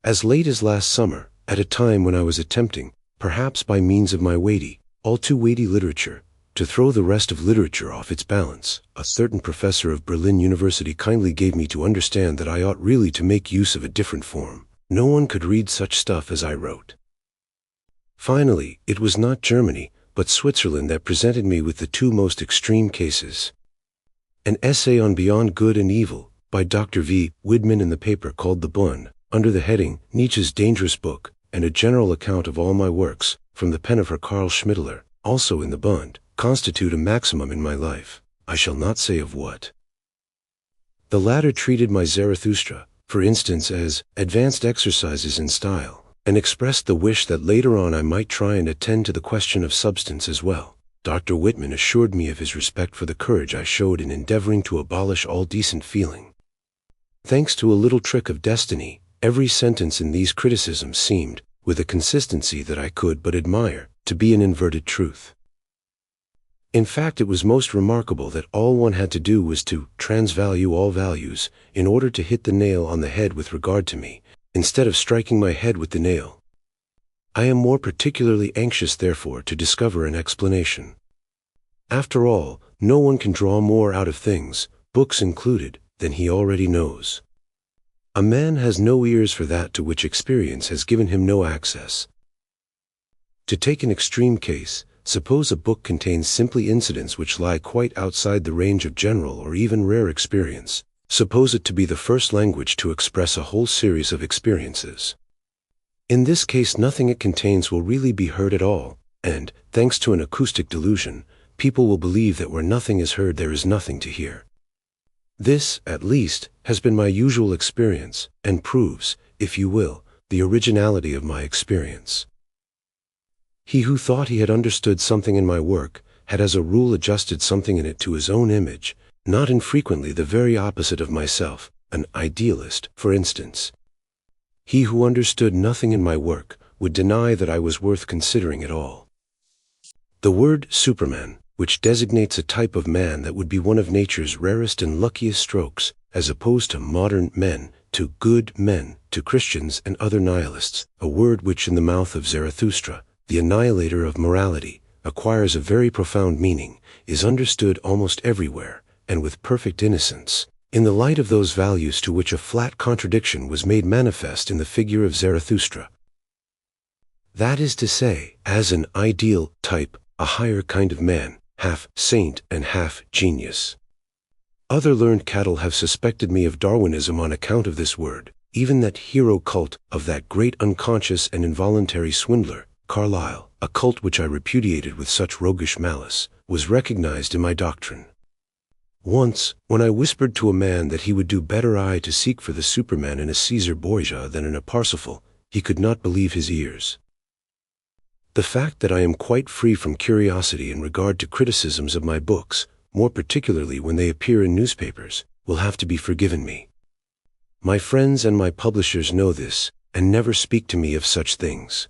As late as last summer, at a time when I was attempting, perhaps by means of my weighty, all too weighty literature, to throw the rest of literature off its balance, a certain professor of Berlin University kindly gave me to understand that I ought really to make use of a different form. No one could read such stuff as I wrote. Finally, it was not Germany, but Switzerland that presented me with the 2 most extreme cases. An essay on Beyond Good and Evil, by Dr. V. Widman in the paper called The Bund, under the heading, Nietzsche's Dangerous Book, and a general account of all my works, from the pen of Herr Karl Schmittler, also in the Bund, constitute a maximum in my life. I shall not say of what. The latter treated my Zarathustra, for instance, as advanced exercises in style, and expressed the wish that later on I might try and attend to the question of substance as well. Dr. Whitman assured me of his respect for the courage I showed in endeavoring to abolish all decent feeling. Thanks to a little trick of destiny, every sentence in these criticisms seemed, with a consistency that I could but admire, to be an inverted truth. In fact, it was most remarkable that all one had to do was to transvalue all values in order to hit the nail on the head with regard to me, instead of striking my head with the nail. I am more particularly anxious, therefore, to discover an explanation. After all, no one can draw more out of things, books included, than he already knows. A man has no ears for that to which experience has given him no access. To take an extreme case, suppose a book contains simply incidents which lie quite outside the range of general or even rare experience. Suppose it to be the first language to express a whole series of experiences. In this case, nothing it contains will really be heard at all, and, thanks to an acoustic delusion, people will believe that where nothing is heard there is nothing to hear. This, at least, has been my usual experience, and proves, if you will, the originality of my experience. He who thought he had understood something in my work had as a rule adjusted something in it to his own image, not infrequently the very opposite of myself, an idealist, for instance. He who understood nothing in my work would deny that I was worth considering at all. The word Superman, which designates a type of man that would be one of nature's rarest and luckiest strokes, as opposed to modern men, to good men, to Christians and other nihilists, a word which in the mouth of Zarathustra, the annihilator of morality, acquires a very profound meaning, is understood almost everywhere, and with perfect innocence, in the light of those values to which a flat contradiction was made manifest in the figure of Zarathustra. That is to say, as an ideal type, a higher kind of man, half saint and half genius. Other learned cattle have suspected me of Darwinism on account of this word. Even that hero cult of that great unconscious and involuntary swindler, Carlyle, a cult which I repudiated with such roguish malice, was recognized in my doctrine. Once, when I whispered to a man that he would do better to seek for the Superman in a Caesar Borgia than in a Parsifal, he could not believe his ears. The fact that I am quite free from curiosity in regard to criticisms of my books, more particularly when they appear in newspapers, will have to be forgiven me. My friends and my publishers know this, and never speak to me of such things.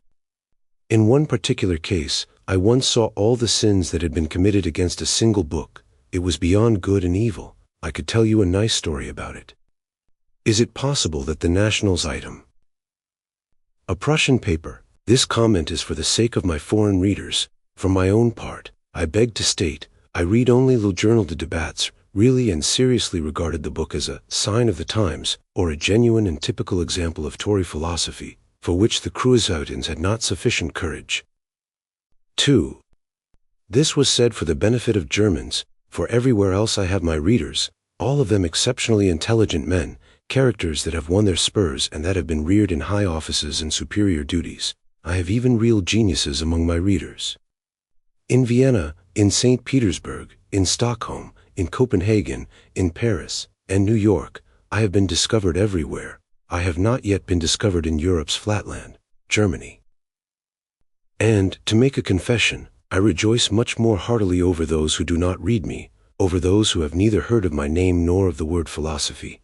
In one particular case, I once saw all the sins that had been committed against a single book. It was beyond good and evil. I could tell you a nice story about it. Is it possible that the National's item, a Prussian paper? This comment is for the sake of my foreign readers. For my own part, I beg to state, I read only Le Journal de Debats, really and seriously regarded the book as a sign of the times, or a genuine and typical example of Tory philosophy, for which the Cruisautins had not sufficient courage. 2. This was said for the benefit of Germans, for everywhere else I have my readers, all of them exceptionally intelligent men, characters that have won their spurs and that have been reared in high offices and superior duties. I have even real geniuses among my readers. In Vienna, in St. Petersburg, in Stockholm, in Copenhagen, in Paris, and New York, I have been discovered everywhere. I have not yet been discovered in Europe's flatland, Germany. And, to make a confession, I rejoice much more heartily over those who do not read me, over those who have neither heard of my name nor of the word philosophy.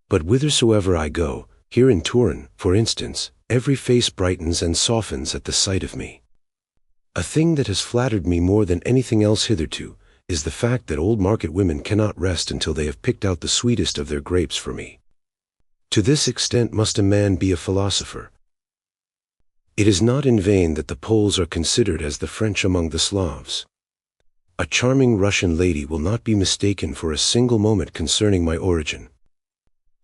But whithersoever I go, here in Turin, for instance, every face brightens and softens at the sight of me. A thing that has flattered me more than anything else hitherto is the fact that old market women cannot rest until they have picked out the sweetest of their grapes for me. To this extent must a man be a philosopher. It is not in vain that the Poles are considered as the French among the Slavs. A charming Russian lady will not be mistaken for a single moment concerning my origin.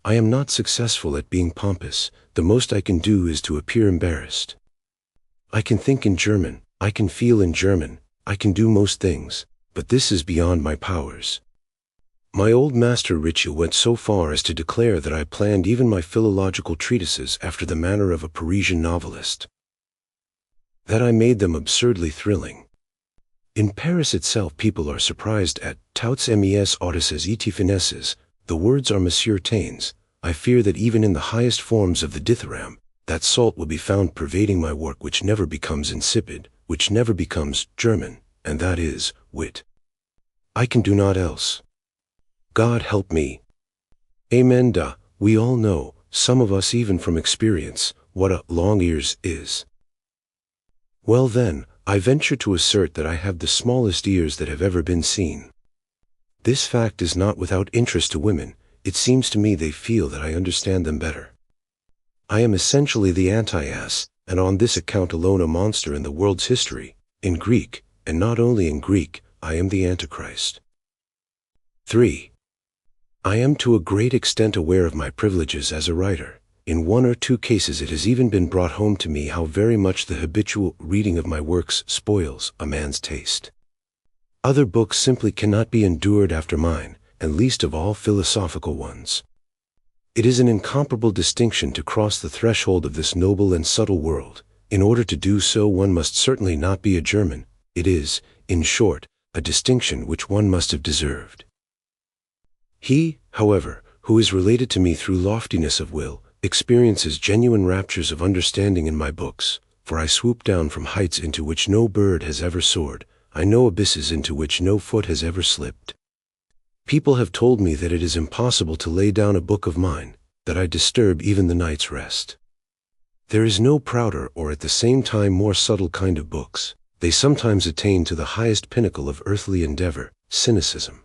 I am not successful at being pompous. The most I can do is to appear embarrassed. I can think in German, I can feel in German, I can do most things, but this is beyond my powers. My old master Ritschl went so far as to declare that I planned even my philological treatises after the manner of a Parisian novelist. That I made them absurdly thrilling. In Paris itself people are surprised at touts mes audices et finesses. The words are Monsieur Taine's. I fear that even in the highest forms of the dithyramb, that salt will be found pervading my work which never becomes insipid, which never becomes German, and that is, wit. I can do naught else. God help me. Amen. We all know, some of us even from experience, what a long ears is. Well then, I venture to assert that I have the smallest ears that have ever been seen. This fact is not without interest to women. It seems to me they feel that I understand them better. I am essentially the anti-ass, and on this account alone a monster in the world's history. In Greek, and not only in Greek, I am the Antichrist. 3. I am to a great extent aware of my privileges as a writer. In one or two cases it has even been brought home to me how very much the habitual reading of my works spoils a man's taste. Other books simply cannot be endured after mine, and least of all philosophical ones. It is an incomparable distinction to cross the threshold of this noble and subtle world. In order to do so one must certainly not be a German. It is, in short, a distinction which one must have deserved. He, however, who is related to me through loftiness of will, experiences genuine raptures of understanding in my books, for I swoop down from heights into which no bird has ever soared. I know abysses into which no foot has ever slipped. People have told me that it is impossible to lay down a book of mine, that I disturb even the night's rest. There is no prouder or at the same time more subtle kind of books. They sometimes attain to the highest pinnacle of earthly endeavor, cynicism.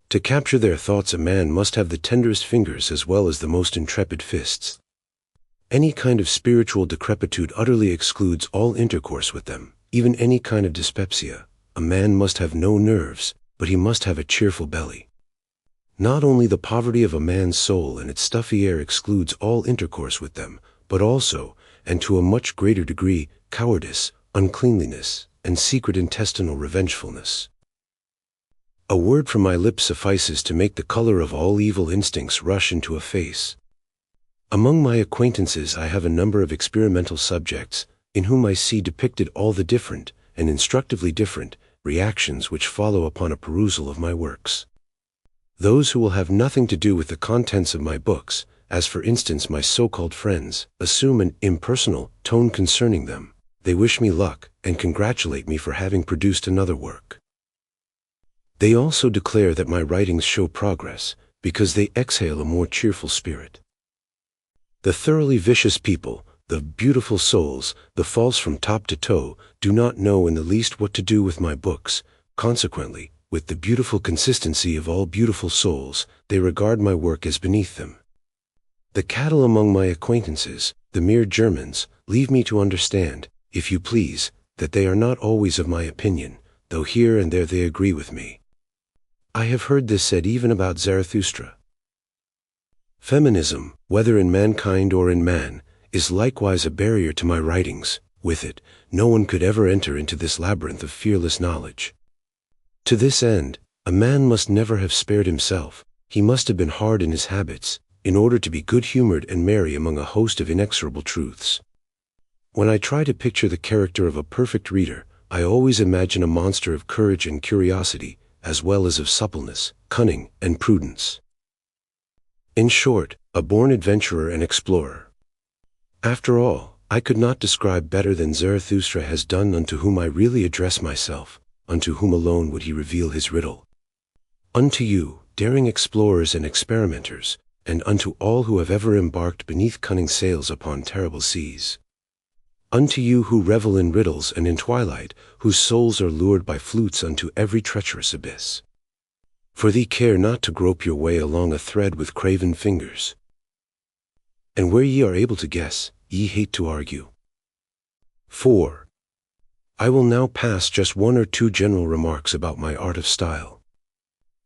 To capture their thoughts a man must have the tenderest fingers as well as the most intrepid fists. Any kind of spiritual decrepitude utterly excludes all intercourse with them. Even any kind of dyspepsia. A man must have no nerves, but he must have a cheerful belly. Not only the poverty of a man's soul and its stuffy air excludes all intercourse with them, but also, and to a much greater degree, cowardice, uncleanliness, and secret intestinal revengefulness. A word from my lips suffices to make the color of all evil instincts rush into a face. Among my acquaintances I have a number of experimental subjects, in whom I see depicted all the different, and instructively different, reactions which follow upon a perusal of my works. Those who will have nothing to do with the contents of my books, as for instance my so-called friends, assume an impersonal tone concerning them. They wish me luck, and congratulate me for having produced another work. They also declare that my writings show progress, because they exhale a more cheerful spirit. The thoroughly vicious people, the beautiful souls, the false from top to toe, do not know in the least what to do with my books. Consequently, with the beautiful consistency of all beautiful souls, they regard my work as beneath them. The cattle among my acquaintances, the mere Germans, leave me to understand, if you please, that they are not always of my opinion, though here and there they agree with me. I have heard this said even about Zarathustra. Feminism, whether in mankind or in man, is likewise a barrier to my writings. With it, no one could ever enter into this labyrinth of fearless knowledge. To this end, a man must never have spared himself. He must have been hard in his habits, in order to be good-humored and merry among a host of inexorable truths. When I try to picture the character of a perfect reader, I always imagine a monster of courage and curiosity, as well as of suppleness, cunning, and prudence. In short, a born adventurer and explorer. After all, I could not describe better than Zarathustra has done unto whom I really address myself, unto whom alone would he reveal his riddle. Unto you, daring explorers and experimenters, and unto all who have ever embarked beneath cunning sails upon terrible seas. Unto you who revel in riddles and in twilight, whose souls are lured by flutes unto every treacherous abyss. For thee care not to grope your way along a thread with craven fingers. And where ye are able to guess, ye hate to argue. 4. I will now pass just one or two general remarks about my art of style.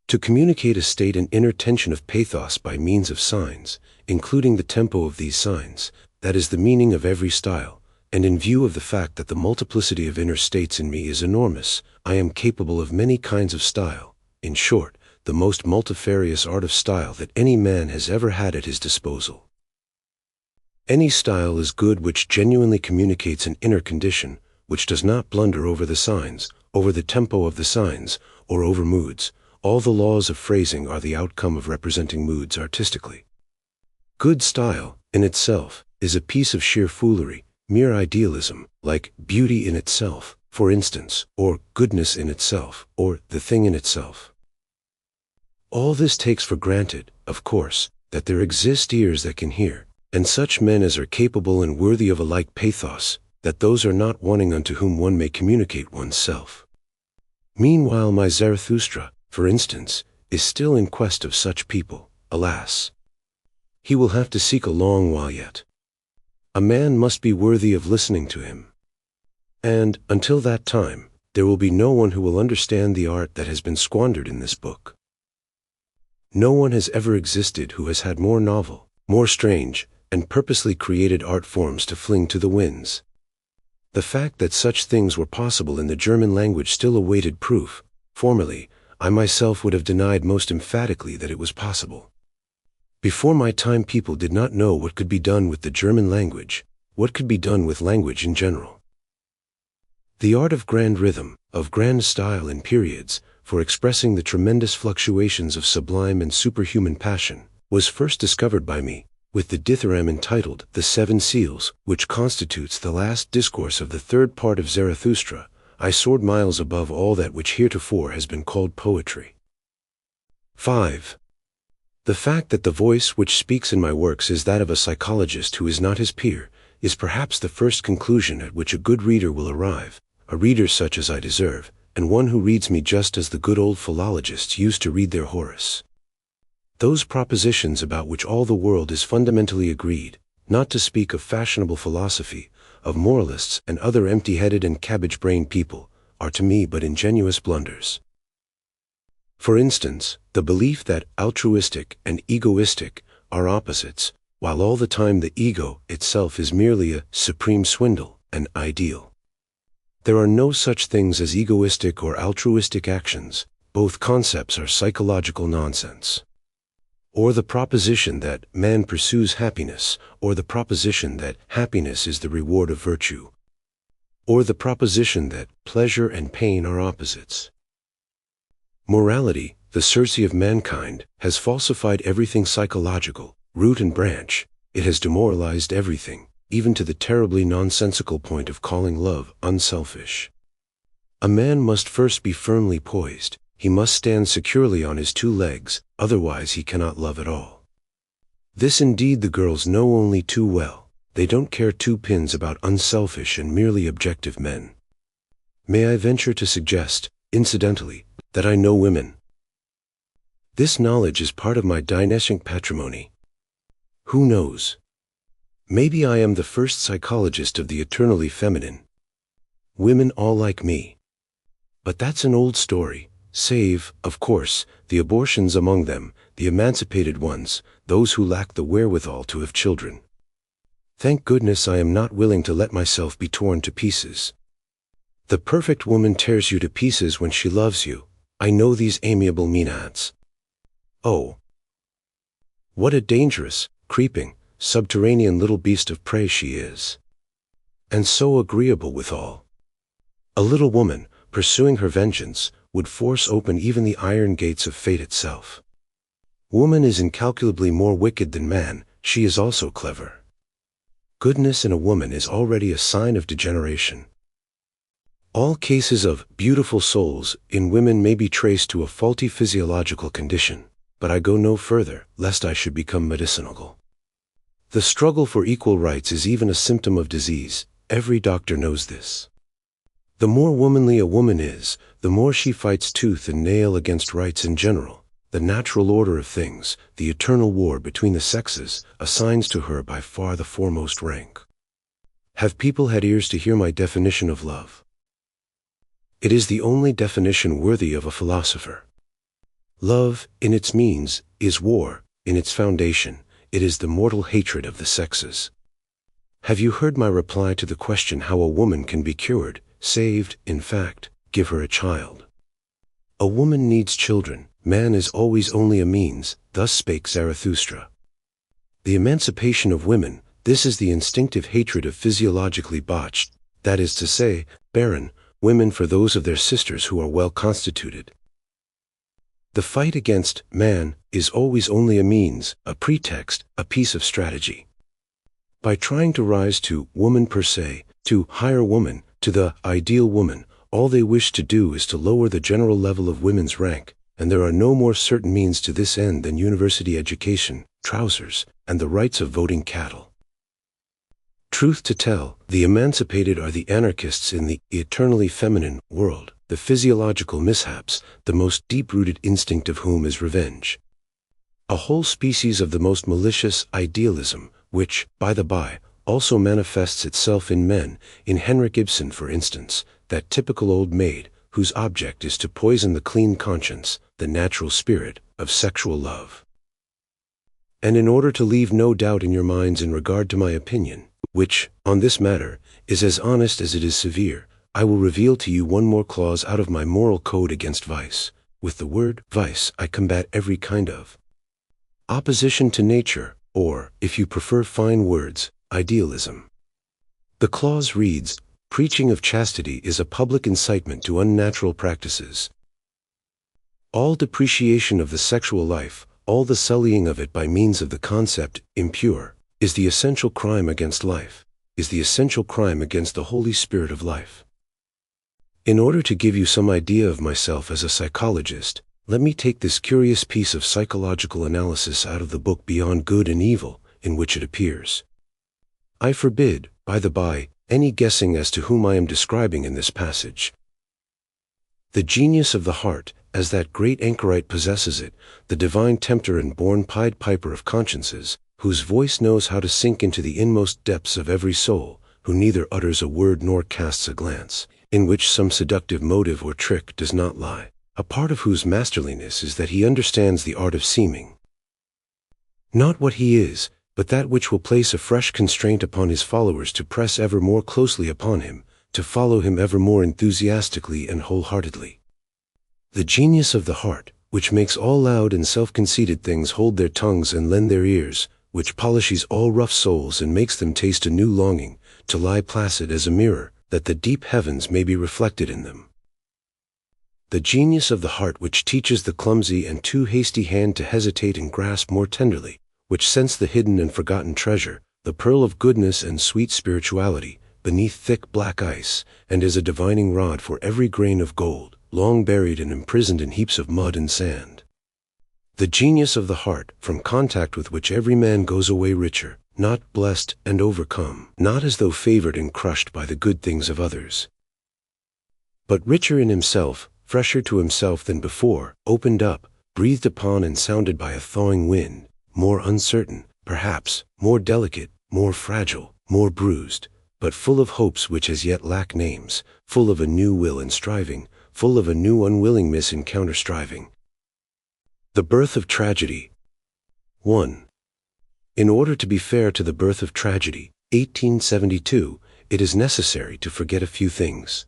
To communicate a state and inner tension of pathos by means of signs, including the tempo of these signs, that is the meaning of every style, and in view of the fact that the multiplicity of inner states in me is enormous, I am capable of many kinds of style. In short, the most multifarious art of style that any man has ever had at his disposal. Any style is good which genuinely communicates an inner condition, which does not blunder over the signs, over the tempo of the signs, or over moods. All the laws of phrasing are the outcome of representing moods artistically. Good style, in itself, is a piece of sheer foolery, mere idealism, like beauty in itself, for instance, or goodness in itself, or the thing in itself. All this takes for granted, of course, that there exist ears that can hear, and such men as are capable and worthy of a like pathos, that those are not wanting unto whom one may communicate oneself. Meanwhile my Zarathustra, for instance, is still in quest of such people, alas. He will have to seek a long while yet. A man must be worthy of listening to him. And, until that time, there will be no one who will understand the art that has been squandered in this book. No one has ever existed who has had more novel, more strange, and purposely created art forms to fling to the winds. The fact that such things were possible in the German language still awaited proof. Formerly, I myself would have denied most emphatically that it was possible. Before my time people did not know what could be done with the German language, what could be done with language in general. The art of grand rhythm, of grand style in periods, for expressing the tremendous fluctuations of sublime and superhuman passion, was first discovered by me, with the dithyramb entitled The Seven Seals, which constitutes the last discourse of the third part of Zarathustra. I soared miles above all that which heretofore has been called poetry. 5. The fact that the voice which speaks in my works is that of a psychologist who is not his peer, is perhaps the first conclusion at which a good reader will arrive, a reader such as I deserve, and one who reads me just as the good old philologists used to read their Horace. Those propositions about which all the world is fundamentally agreed, not to speak of fashionable philosophy, of moralists and other empty-headed and cabbage-brained people, are to me but ingenuous blunders. For instance, the belief that altruistic and egoistic are opposites, while all the time the ego itself is merely a supreme swindle, an ideal. There are no such things as egoistic or altruistic actions. both concepts are psychological nonsense. Or the proposition that man pursues happiness, or the proposition that happiness is the reward of virtue, or the proposition that pleasure and pain are opposites. Morality, the Circe of mankind, has falsified everything psychological, root and branch. It has demoralized everything, even to the terribly nonsensical point of calling love unselfish. A man must first be firmly poised. He must stand securely on his two legs, otherwise he cannot love at all. This indeed the girls know only too well. They don't care two pins about unselfish and merely objective men. May I venture to suggest, incidentally, that I know women? This knowledge is part of my Dionysian patrimony. Who knows? Maybe I am the first psychologist of the eternally feminine. Women all like me. But that's an old story. Save, of course, the abortions among them, the emancipated ones, those who lack the wherewithal to have children. Thank goodness I am not willing to let myself be torn to pieces. The perfect woman tears you to pieces when she loves you. I know these amiable maenads. Oh, what a dangerous, creeping, subterranean little beast of prey she is. And so agreeable withal. A little woman, pursuing her vengeance, would force open even the iron gates of fate itself. Woman is incalculably more wicked than man, she is also clever. Goodness in a woman is already a sign of degeneration. All cases of beautiful souls in women may be traced to a faulty physiological condition, but I go no further, lest I should become medicinal. The struggle for equal rights is even a symptom of disease. Every doctor knows this. The more womanly a woman is, the more she fights tooth and nail against rights in general. The natural order of things, the eternal war between the sexes, assigns to her by far the foremost rank. Have people had ears to hear my definition of love? It is the only definition worthy of a philosopher. Love, in its means, is war. In its foundation, it is the mortal hatred of the sexes. Have you heard my reply to the question how a woman can be cured, saved, in fact, give her a child? A woman needs children, man is always only a means, thus spake Zarathustra. The emancipation of women, this is the instinctive hatred of physiologically botched, that is to say, barren, women for those of their sisters who are well constituted. The fight against man is always only a means, a pretext, a piece of strategy. By trying to rise to woman per se, to higher woman, to the ideal woman, all they wish to do is to lower the general level of women's rank, and there are no more certain means to this end than university education, trousers, and the rights of voting cattle. Truth to tell, the emancipated are the anarchists in the eternally feminine world, the physiological mishaps, the most deep-rooted instinct of whom is revenge. A whole species of the most malicious idealism, which, by the by, also manifests itself in men, in Henrik Ibsen for instance, that typical old maid, whose object is to poison the clean conscience, the natural spirit, of sexual love. And in order to leave no doubt in your minds in regard to my opinion, which, on this matter, is as honest as it is severe, I will reveal to you one more clause out of my moral code against vice. With the word vice I combat every kind of opposition to nature, or, if you prefer fine words, idealism. The clause reads, preaching of chastity is a public incitement to unnatural practices. All depreciation of the sexual life, all the sullying of it by means of the concept impure, is the essential crime against life, is the essential crime against the Holy Spirit of life. In order to give you some idea of myself as a psychologist, let me take this curious piece of psychological analysis out of the book Beyond Good and Evil, in which it appears. I forbid, by the by, any guessing as to whom I am describing in this passage. The genius of the heart, as that great anchorite possesses it, the divine tempter and born Pied Piper of consciences, whose voice knows how to sink into the inmost depths of every soul, who neither utters a word nor casts a glance, in which some seductive motive or trick does not lie, a part of whose masterliness is that he understands the art of seeming. Not what he is, but that which will place a fresh constraint upon his followers to press ever more closely upon him, to follow him ever more enthusiastically and wholeheartedly. The genius of the heart, which makes all loud and self-conceited things hold their tongues and lend their ears, which polishes all rough souls and makes them taste a new longing, to lie placid as a mirror, that the deep heavens may be reflected in them. The genius of the heart which teaches the clumsy and too hasty hand to hesitate and grasp more tenderly, which scents the hidden and forgotten treasure, the pearl of goodness and sweet spirituality, beneath thick black ice, and is a divining rod for every grain of gold, long buried and imprisoned in heaps of mud and sand. The genius of the heart, from contact with which every man goes away richer, not blessed and overcome, not as though favored and crushed by the good things of others, but richer in himself, fresher to himself than before, opened up, breathed upon and sounded by a thawing wind, more uncertain, perhaps, more delicate, more fragile, more bruised, but full of hopes which as yet lack names, full of a new will and striving, full of a new unwillingness in counter-striving. The birth of tragedy. 1. In order to be fair to the birth of tragedy, 1872, it is necessary to forget a few things.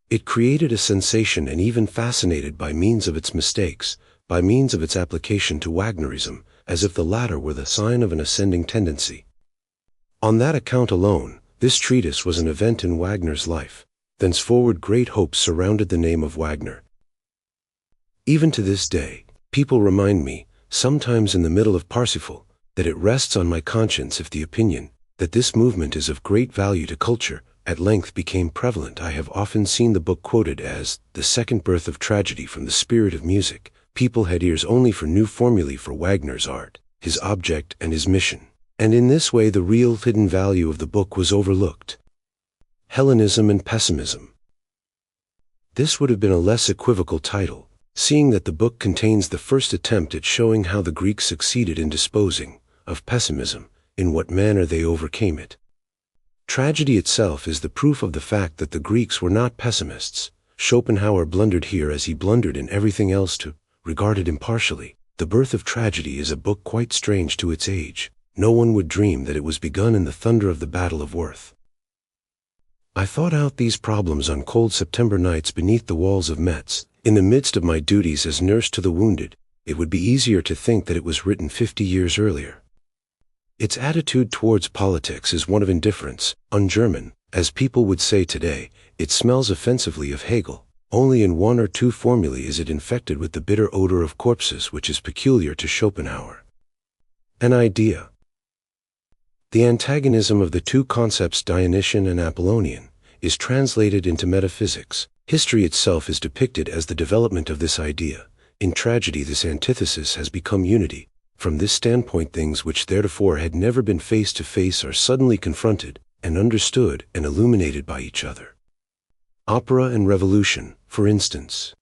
It created a sensation and even fascinated by means of its mistakes, by means of its application to Wagnerism, as if the latter were the sign of an ascending tendency. On that account alone, this treatise was an event in Wagner's life. Thenceforward great hopes surrounded the name of Wagner. Even to this day, people remind me, sometimes in the middle of Parsifal, that it rests on my conscience if the opinion that this movement is of great value to culture at length became prevalent. I have often seen the book quoted as the second birth of tragedy from the spirit of music. People had ears only for new formulae for Wagner's art, his object and his mission, and in this way the real hidden value of the book was overlooked. Hellenism and Pessimism. This would have been a less equivocal title, seeing that the book contains the first attempt at showing how the Greeks succeeded in disposing of pessimism, in what manner they overcame it. Tragedy itself is the proof of the fact that the Greeks were not pessimists. Schopenhauer blundered here as he blundered in everything else to regard it impartially. The Birth of Tragedy is a book quite strange to its age. No one would dream that it was begun in the thunder of the Battle of Worth. I thought out these problems on cold September nights beneath the walls of Metz. In the midst of my duties as nurse to the wounded, it would be easier to think that it was written 50 years earlier. Its attitude towards politics is one of indifference, un-German, as people would say today. It smells offensively of Hegel. Only in one or two formulae is it infected with the bitter odor of corpses which is peculiar to Schopenhauer. An idea. The antagonism of the two concepts Dionysian and Apollonian is translated into metaphysics. History itself is depicted as the development of this idea. In tragedy this antithesis has become unity. From this standpoint things which theretofore had never been face to face are suddenly confronted, and understood and illuminated by each other. Opera and revolution, for instance.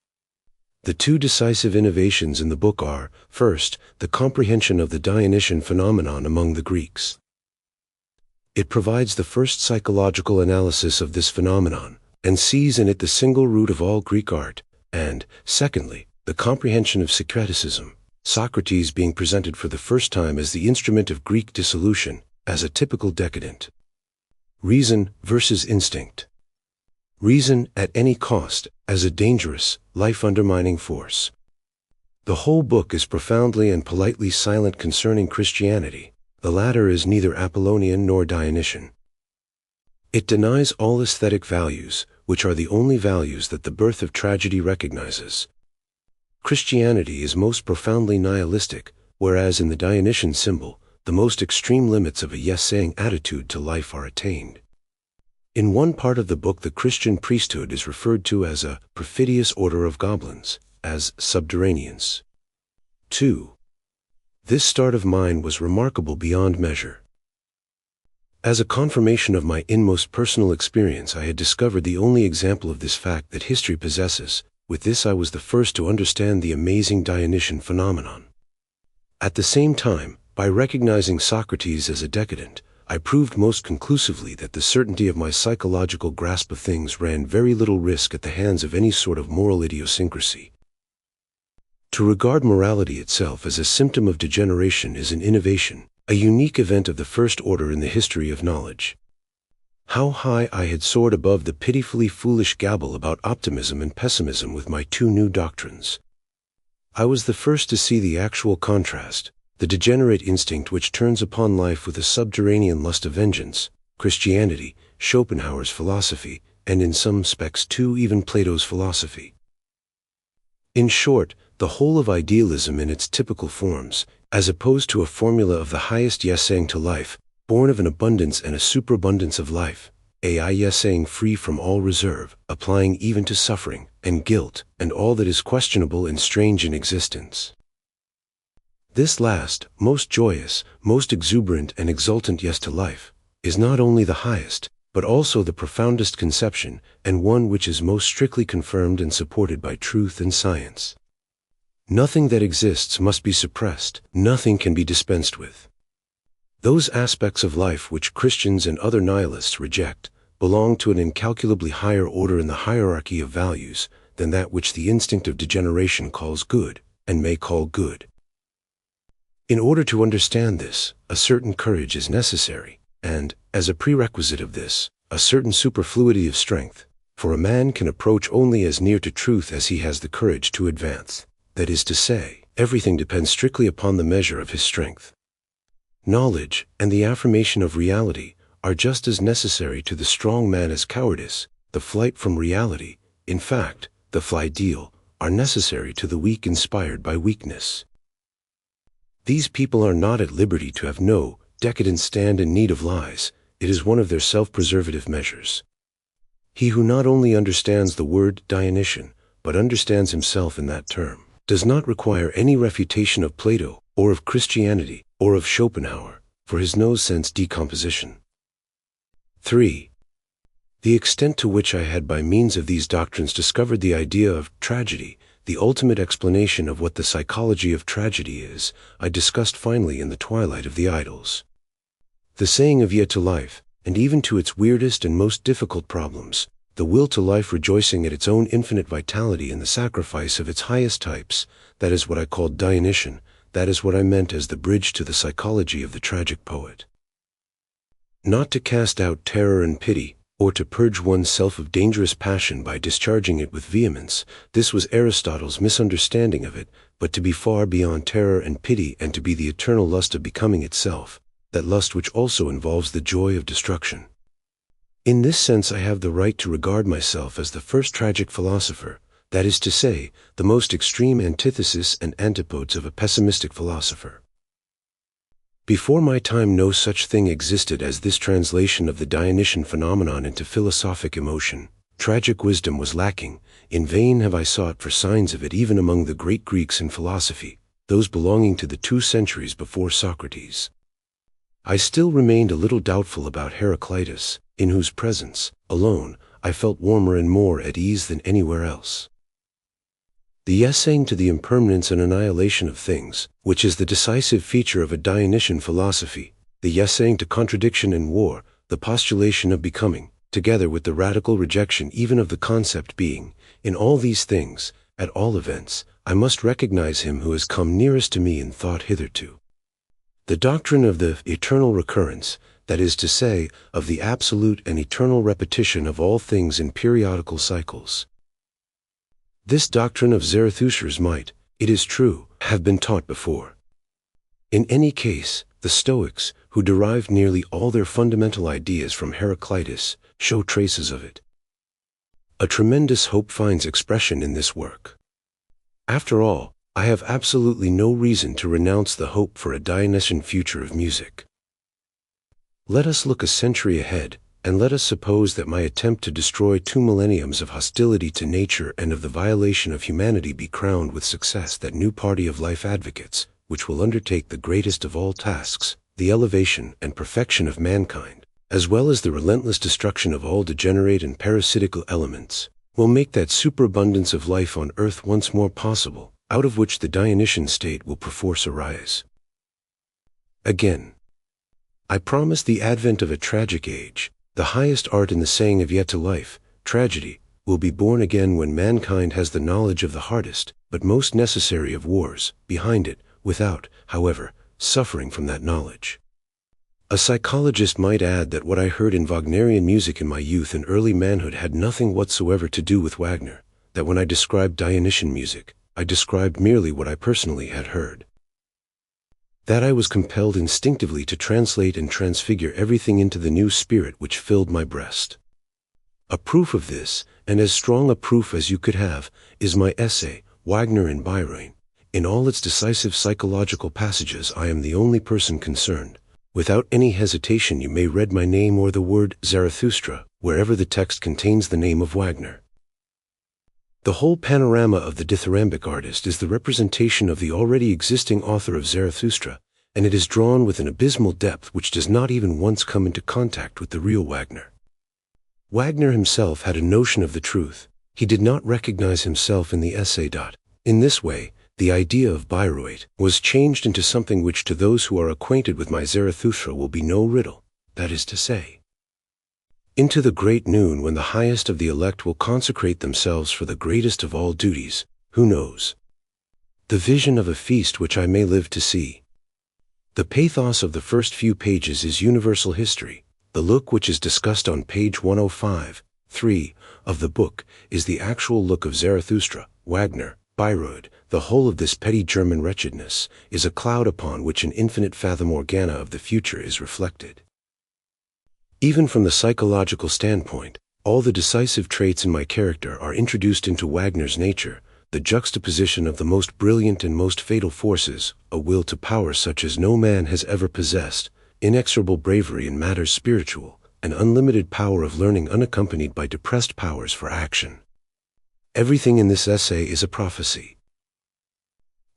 The two decisive innovations in the book are, first, the comprehension of the Dionysian phenomenon among the Greeks. It provides the first psychological analysis of this phenomenon, and sees in it the single root of all Greek art, and, secondly, the comprehension of Socraticism, Socrates being presented for the first time as the instrument of Greek dissolution, as a typical decadent. Reason versus instinct. Reason at any cost, as a dangerous, life-undermining force. The whole book is profoundly and politely silent concerning Christianity. The latter is neither Apollonian nor Dionysian. It denies all aesthetic values, which are the only values that the Birth of Tragedy recognizes. Christianity is most profoundly nihilistic, whereas in the Dionysian symbol, the most extreme limits of a yes-saying attitude to life are attained. In one part of the book the Christian priesthood is referred to as a perfidious order of goblins, as subterraneans. 2. This start of mine was remarkable beyond measure. As a confirmation of my inmost personal experience I had discovered the only example of this fact that history possesses. With this I was the first to understand the amazing Dionysian phenomenon. At the same time, by recognizing Socrates as a decadent, I proved most conclusively that the certainty of my psychological grasp of things ran very little risk at the hands of any sort of moral idiosyncrasy. To regard morality itself as a symptom of degeneration is an innovation, a unique event of the first order in the history of knowledge. How high I had soared above the pitifully foolish gabble about optimism and pessimism with my two new doctrines. I was the first to see the actual contrast, the degenerate instinct which turns upon life with a subterranean lust of vengeance, Christianity, Schopenhauer's philosophy, and in some respects too even Plato's philosophy. In short, the whole of idealism in its typical forms, as opposed to a formula of the highest yes-saying to life, born of an abundance and a superabundance of life, a yes-saying free from all reserve, applying even to suffering, and guilt, and all that is questionable and strange in existence. This last, most joyous, most exuberant and exultant yes to life, is not only the highest, but also the profoundest conception, and one which is most strictly confirmed and supported by truth and science. Nothing that exists must be suppressed, nothing can be dispensed with. Those aspects of life which Christians and other nihilists reject belong to an incalculably higher order in the hierarchy of values than that which the instinct of degeneration calls good, and may call good. In order to understand this, a certain courage is necessary, and, as a prerequisite of this, a certain superfluity of strength, for a man can approach only as near to truth as he has the courage to advance. That is to say, everything depends strictly upon the measure of his strength. Knowledge, and the affirmation of reality, are just as necessary to the strong man as cowardice, the flight from reality, in fact, the flight-deal, are necessary to the weak inspired by weakness. These people are not at liberty to have no decadent stand in need of lies. It is one of their self-preservative measures. He who not only understands the word Dionysian, but understands himself in that term, does not require any refutation of Plato, or of Christianity, or of Schopenhauer, for his knows sense decomposition. 3. The extent to which I had by means of these doctrines discovered the idea of tragedy, the ultimate explanation of what the psychology of tragedy is, I discussed finally in the twilight of the idols. The saying of yet to life, and even to its weirdest and most difficult problems, the will to life rejoicing at its own infinite vitality in the sacrifice of its highest types, that is what I called Dionysian, that is what I meant as the bridge to the psychology of the tragic poet. Not to cast out terror and pity, or to purge one's self of dangerous passion by discharging it with vehemence, this was Aristotle's misunderstanding of it, but to be far beyond terror and pity and to be the eternal lust of becoming itself, that lust which also involves the joy of destruction. In this sense I have the right to regard myself as the first tragic philosopher, that is to say, the most extreme antithesis and antipodes of a pessimistic philosopher. Before my time no such thing existed as this translation of the Dionysian phenomenon into philosophic emotion. Tragic wisdom was lacking. In vain have I sought for signs of it even among the great Greeks in philosophy, those belonging to the 2 centuries before Socrates. I still remained a little doubtful about Heraclitus, in whose presence, alone, I felt warmer and more at ease than anywhere else. The yes-saying to the impermanence and annihilation of things, which is the decisive feature of a Dionysian philosophy, the yes-saying to contradiction and war, the postulation of becoming, together with the radical rejection even of the concept being, in all these things, at all events, I must recognize him who has come nearest to me in thought hitherto. The doctrine of the eternal recurrence, that is to say, of the absolute and eternal repetition of all things in periodical cycles. This doctrine of Zarathustra's might, it is true, have been taught before. In any case, the Stoics, who derived nearly all their fundamental ideas from Heraclitus, show traces of it. A tremendous hope finds expression in this work. After all, I have absolutely no reason to renounce the hope for a Dionysian future of music. Let us look a century ahead, and let us suppose that my attempt to destroy 2 millenniums of hostility to nature and of the violation of humanity be crowned with success. That new party of life advocates, which will undertake the greatest of all tasks, the elevation and perfection of mankind, as well as the relentless destruction of all degenerate and parasitical elements, will make that superabundance of life on earth once more possible, out of which the Dionysian state will perforce arise. Again, I promise the advent of a tragic age. The highest art in the saying of yet to life, tragedy, will be born again when mankind has the knowledge of the hardest, but most necessary of wars, behind it, without, however, suffering from that knowledge. A psychologist might add that what I heard in Wagnerian music in my youth and early manhood had nothing whatsoever to do with Wagner, that when I described Dionysian music, I described merely what I personally had heard. That I was compelled instinctively to translate and transfigure everything into the new spirit which filled my breast. A proof of this, and as strong a proof as you could have, is my essay, Wagner in Bayreuth. In all its decisive psychological passages I am the only person concerned. Without any hesitation you may read my name or the word Zarathustra, wherever the text contains the name of Wagner. The whole panorama of the dithyrambic artist is the representation of the already existing author of Zarathustra, and it is drawn with an abysmal depth which does not even once come into contact with the real Wagner. Wagner himself had a notion of the truth. He did not recognize himself in the essay. In this way, the idea of Bayreuth was changed into something which to those who are acquainted with my Zarathustra will be no riddle, that is to say, into the great noon when the highest of the elect will consecrate themselves for the greatest of all duties, who knows? The vision of a feast which I may live to see. The pathos of the first few pages is universal history. The look which is discussed on page 105(3) of the book is the actual look of Zarathustra, Wagner, Bayreuth. The whole of this petty German wretchedness is a cloud upon which an infinite fathom organa of the future is reflected. Even from the psychological standpoint, all the decisive traits in my character are introduced into Wagner's nature, the juxtaposition of the most brilliant and most fatal forces, a will to power such as no man has ever possessed, inexorable bravery in matters spiritual, an unlimited power of learning unaccompanied by depressed powers for action. Everything in this essay is a prophecy.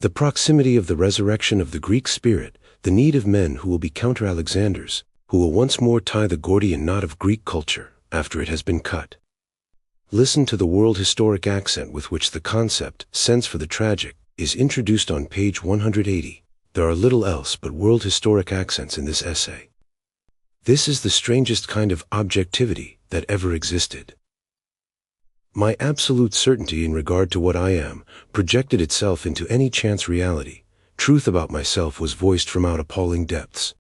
The proximity of the resurrection of the Greek spirit, the need of men who will be counter-Alexanders, who will once more tie the Gordian knot of Greek culture, after it has been cut. Listen to the world historic accent with which the concept, sense for the tragic, is introduced on page 180. There are little else but world historic accents in this essay. This is the strangest kind of objectivity that ever existed. My absolute certainty in regard to what I am projected itself into any chance reality. Truth about myself was voiced from out appalling depths.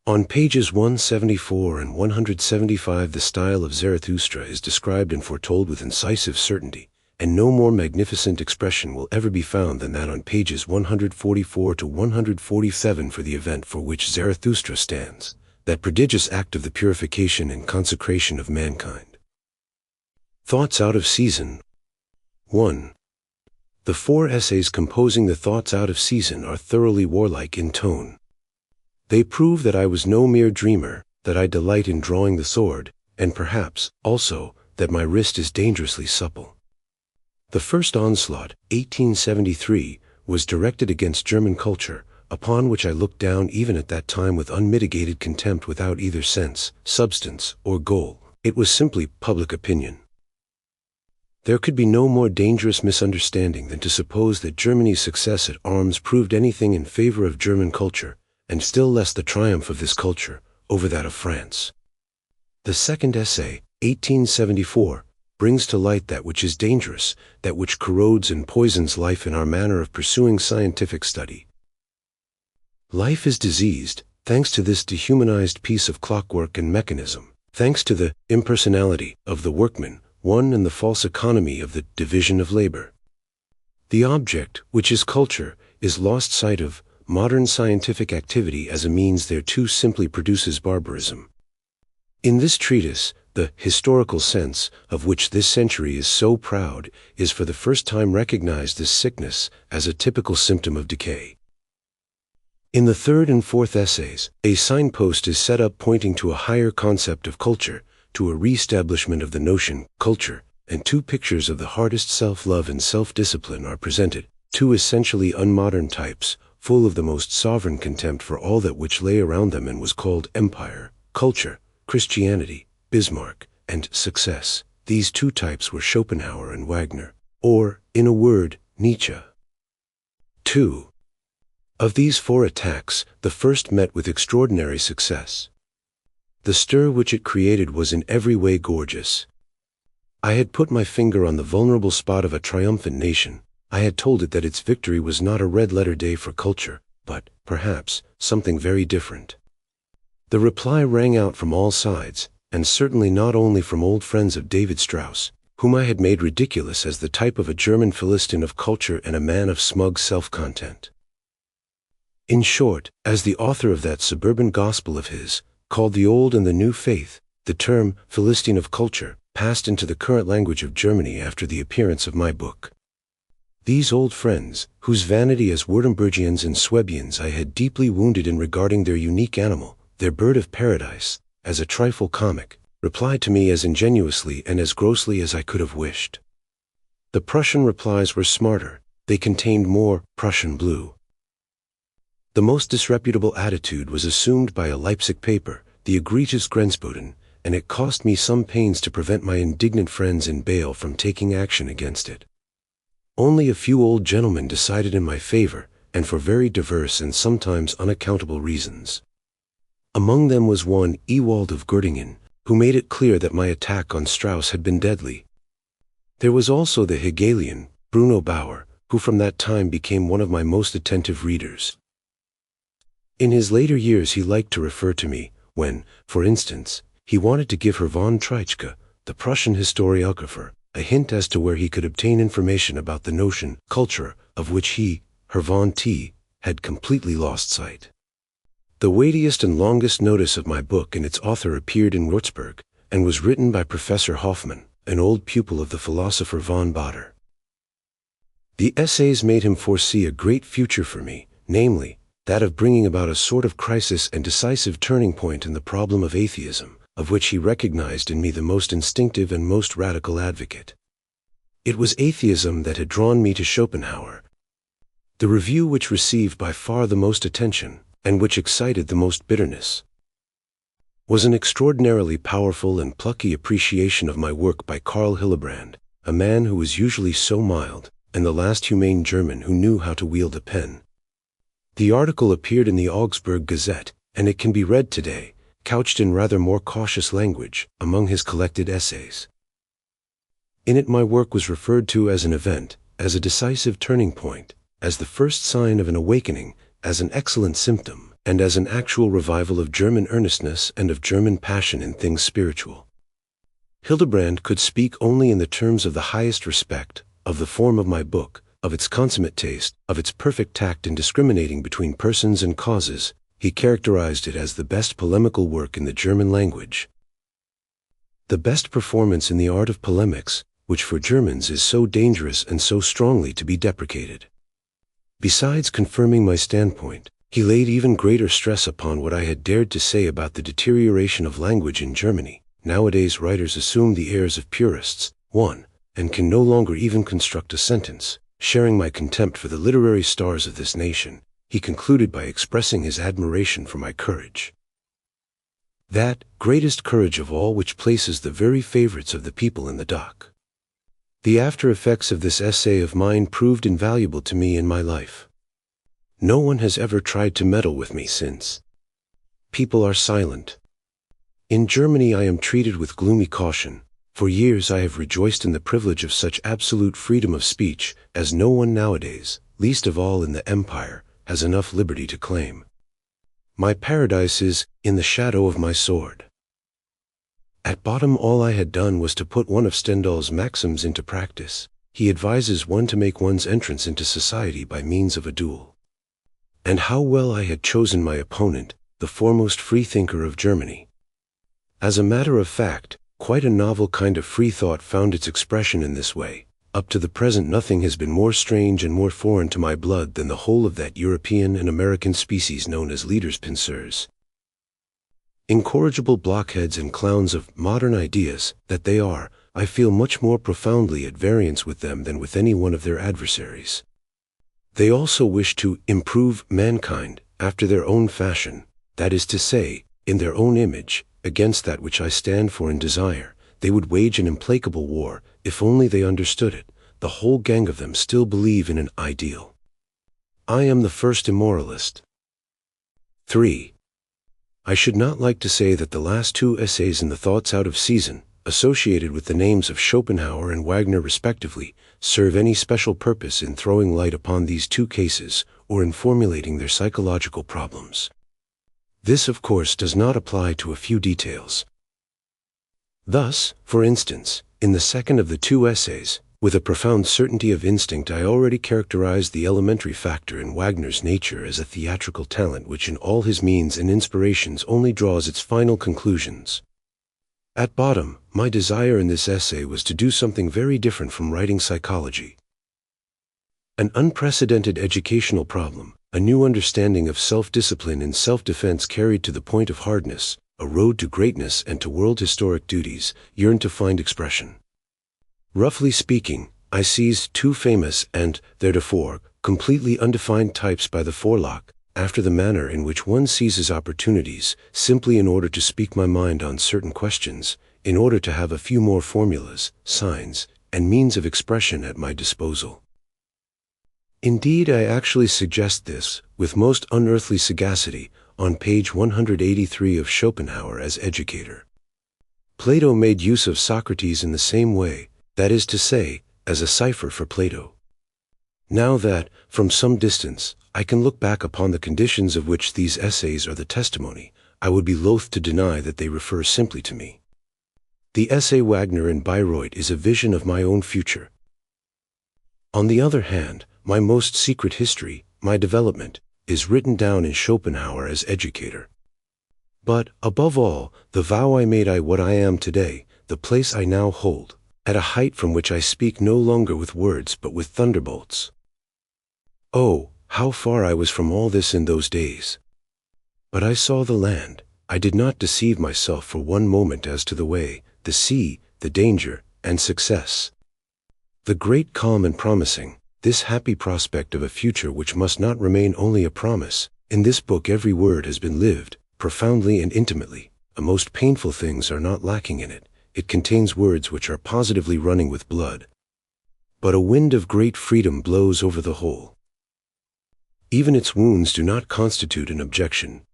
On pages 174 and 175 the style of Zarathustra is described and foretold with incisive certainty, and no more magnificent expression will ever be found than that on pages 144 to 147 for the event for which Zarathustra stands, that prodigious act of the purification and consecration of mankind. Thoughts out of season. 1. The 4 essays composing the Thoughts out of season are thoroughly warlike in tone. They prove that I was no mere dreamer, that I delight in drawing the sword, and perhaps, also, that my wrist is dangerously supple. The first onslaught, 1873, was directed against German culture, upon which I looked down even at that time with unmitigated contempt without either sense, substance, or goal. It was simply public opinion. There could be no more dangerous misunderstanding than to suppose that Germany's success at arms proved anything in favor of German culture, and still less the triumph of this culture over that of France. The second essay, 1874, brings to light that which is dangerous, that which corrodes and poisons life in our manner of pursuing scientific study. Life is diseased, thanks to this dehumanized piece of clockwork and mechanism, thanks to the impersonality of the workman, and the false economy of the division of labor. The object, which is culture, is lost sight of. Modern scientific activity as a means thereto simply produces barbarism. In this treatise, the historical sense, of which this century is so proud, is for the first time recognized as sickness, as a typical symptom of decay. In the third and fourth essays, a signpost is set up pointing to a higher concept of culture, to a re-establishment of the notion, culture, and 2 pictures of the hardest self-love and self-discipline are presented, 2 essentially unmodern types, full of the most sovereign contempt for all that which lay around them and was called empire, culture, Christianity, Bismarck, and success. These 2 types were Schopenhauer and Wagner, or, in a word, Nietzsche. 2. Of these 4 attacks, the first met with extraordinary success. The stir which it created was in every way gorgeous. I had put my finger on the vulnerable spot of a triumphant nation. I had told it that its victory was not a red-letter day for culture, but, perhaps, something very different. The reply rang out from all sides, and certainly not only from old friends of David Strauss, whom I had made ridiculous as the type of a German Philistine of culture and a man of smug self-content. In short, as the author of that suburban gospel of his, called The Old and the New Faith, the term Philistine of culture passed into the current language of Germany after the appearance of my book. These old friends, whose vanity as Württembergians and Swabians I had deeply wounded in regarding their unique animal, their bird of paradise, as a trifle comic, replied to me as ingenuously and as grossly as I could have wished. The Prussian replies were smarter, they contained more Prussian blue. The most disreputable attitude was assumed by a Leipzig paper, the egregious Grenzboden, and it cost me some pains to prevent my indignant friends in Bale from taking action against it. Only a few old gentlemen decided in my favor, and for very diverse and sometimes unaccountable reasons. Among them was one Ewald of Göttingen, who made it clear that my attack on Strauss had been deadly. There was also the Hegelian, Bruno Bauer, who from that time became one of my most attentive readers. In his later years he liked to refer to me, when, for instance, he wanted to give Herr von Treitschke, the Prussian historiographer, a hint as to where he could obtain information about the notion, culture, of which he, Herr von T., had completely lost sight. The weightiest and longest notice of my book and its author appeared in Würzburg, and was written by Professor Hoffmann, an old pupil of the philosopher von Baader. The essays made him foresee a great future for me, namely, that of bringing about a sort of crisis and decisive turning point in the problem of atheism, of which he recognized in me the most instinctive and most radical advocate. It was atheism that had drawn me to Schopenhauer. The review which received by far the most attention, and which excited the most bitterness, was an extraordinarily powerful and plucky appreciation of my work by Karl Hillebrand, a man who was usually so mild, and the last humane German who knew how to wield a pen. The article appeared in the Augsburg Gazette, and it can be read today, couched in rather more cautious language, among his collected essays. In it my work was referred to as an event, as a decisive turning point, as the first sign of an awakening, as an excellent symptom, and as an actual revival of German earnestness and of German passion in things spiritual. Hildebrand could speak only in the terms of the highest respect, of the form of my book, of its consummate taste, of its perfect tact in discriminating between persons and causes. He characterized it as the best polemical work in the German language. The best performance in the art of polemics, which for Germans is so dangerous and so strongly to be deprecated. Besides confirming my standpoint, he laid even greater stress upon what I had dared to say about the deterioration of language in Germany. Nowadays writers assume the airs of purists, 1, and can no longer even construct a sentence. Sharing my contempt for the literary stars of this nation, he concluded by expressing his admiration for my courage. That greatest courage of all which places the very favorites of the people in the dock. The after effects of this essay of mine proved invaluable to me in my life. No one has ever tried to meddle with me since. People are silent. In Germany I am treated with gloomy caution. For years I have rejoiced in the privilege of such absolute freedom of speech as no one nowadays, least of all in the Empire, has enough liberty to claim. My paradise is in the shadow of my sword. At bottom all I had done was to put one of Stendhal's maxims into practice. He advises one to make one's entrance into society by means of a duel. And how well I had chosen my opponent, the foremost freethinker of Germany. As a matter of fact, quite a novel kind of free thought found its expression in this way. Up to the present nothing has been more strange and more foreign to my blood than the whole of that European and American species known as leaders pinceurs. Incorrigible blockheads and clowns of modern ideas, that they are, I feel much more profoundly at variance with them than with any one of their adversaries. They also wish to improve mankind, after their own fashion, that is to say, in their own image, against that which I stand for and desire. They would wage an implacable war, if only they understood it. The whole gang of them still believe in an ideal. I am the first immoralist. 3. I should not like to say that the last two essays in the Thoughts Out of Season, associated with the names of Schopenhauer and Wagner respectively, serve any special purpose in throwing light upon these two cases, or in formulating their psychological problems. This, of course, does not apply to a few details. Thus, for instance, in the second of the two essays, with a profound certainty of instinct, I already characterized the elementary factor in Wagner's nature as a theatrical talent which in all his means and inspirations only draws its final conclusions. At bottom, my desire in this essay was to do something very different from writing psychology. An unprecedented educational problem, a new understanding of self-discipline and self-defense carried to the point of hardness, a road to greatness and to world-historic duties, yearned to find expression. Roughly speaking, I seized two famous and, theretofore, completely undefined types by the forelock, after the manner in which one seizes opportunities, simply in order to speak my mind on certain questions, in order to have a few more formulas, signs, and means of expression at my disposal. Indeed, I actually suggest this, with most unearthly sagacity, on page 183 of Schopenhauer as educator. Plato made use of Socrates in the same way, that is to say, as a cipher for Plato. Now that, from some distance, I can look back upon the conditions of which these essays are the testimony, I would be loath to deny that they refer simply to me. The essay Wagner and Bayreuth is a vision of my own future. On the other hand, my most secret history, my development, is written down in Schopenhauer as educator. But, above all, the vow I made, what I am today, the place I now hold, at a height from which I speak no longer with words but with thunderbolts. Oh, how far I was from all this in those days! But I saw the land. I did not deceive myself for one moment as to the way, the sea, the danger, and success. The great calm and promising, this happy prospect of a future which must not remain only a promise, in this book every word has been lived, profoundly and intimately. The most painful things are not lacking in it. It contains words which are positively running with blood. But a wind of great freedom blows over the whole. Even its wounds do not constitute an objection.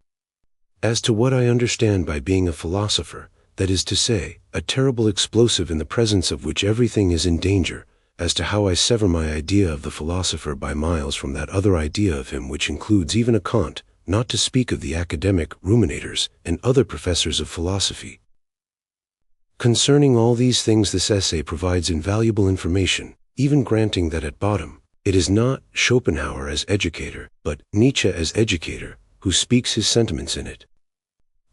As to what I understand by being a philosopher, that is to say, a terrible explosive in the presence of which everything is in danger, as to how I sever my idea of the philosopher by miles from that other idea of him which includes even a Kant, not to speak of the academic ruminators and other professors of philosophy. Concerning all these things this essay provides invaluable information, even granting that at bottom, it is not Schopenhauer as educator, but Nietzsche as educator, who speaks his sentiments in it.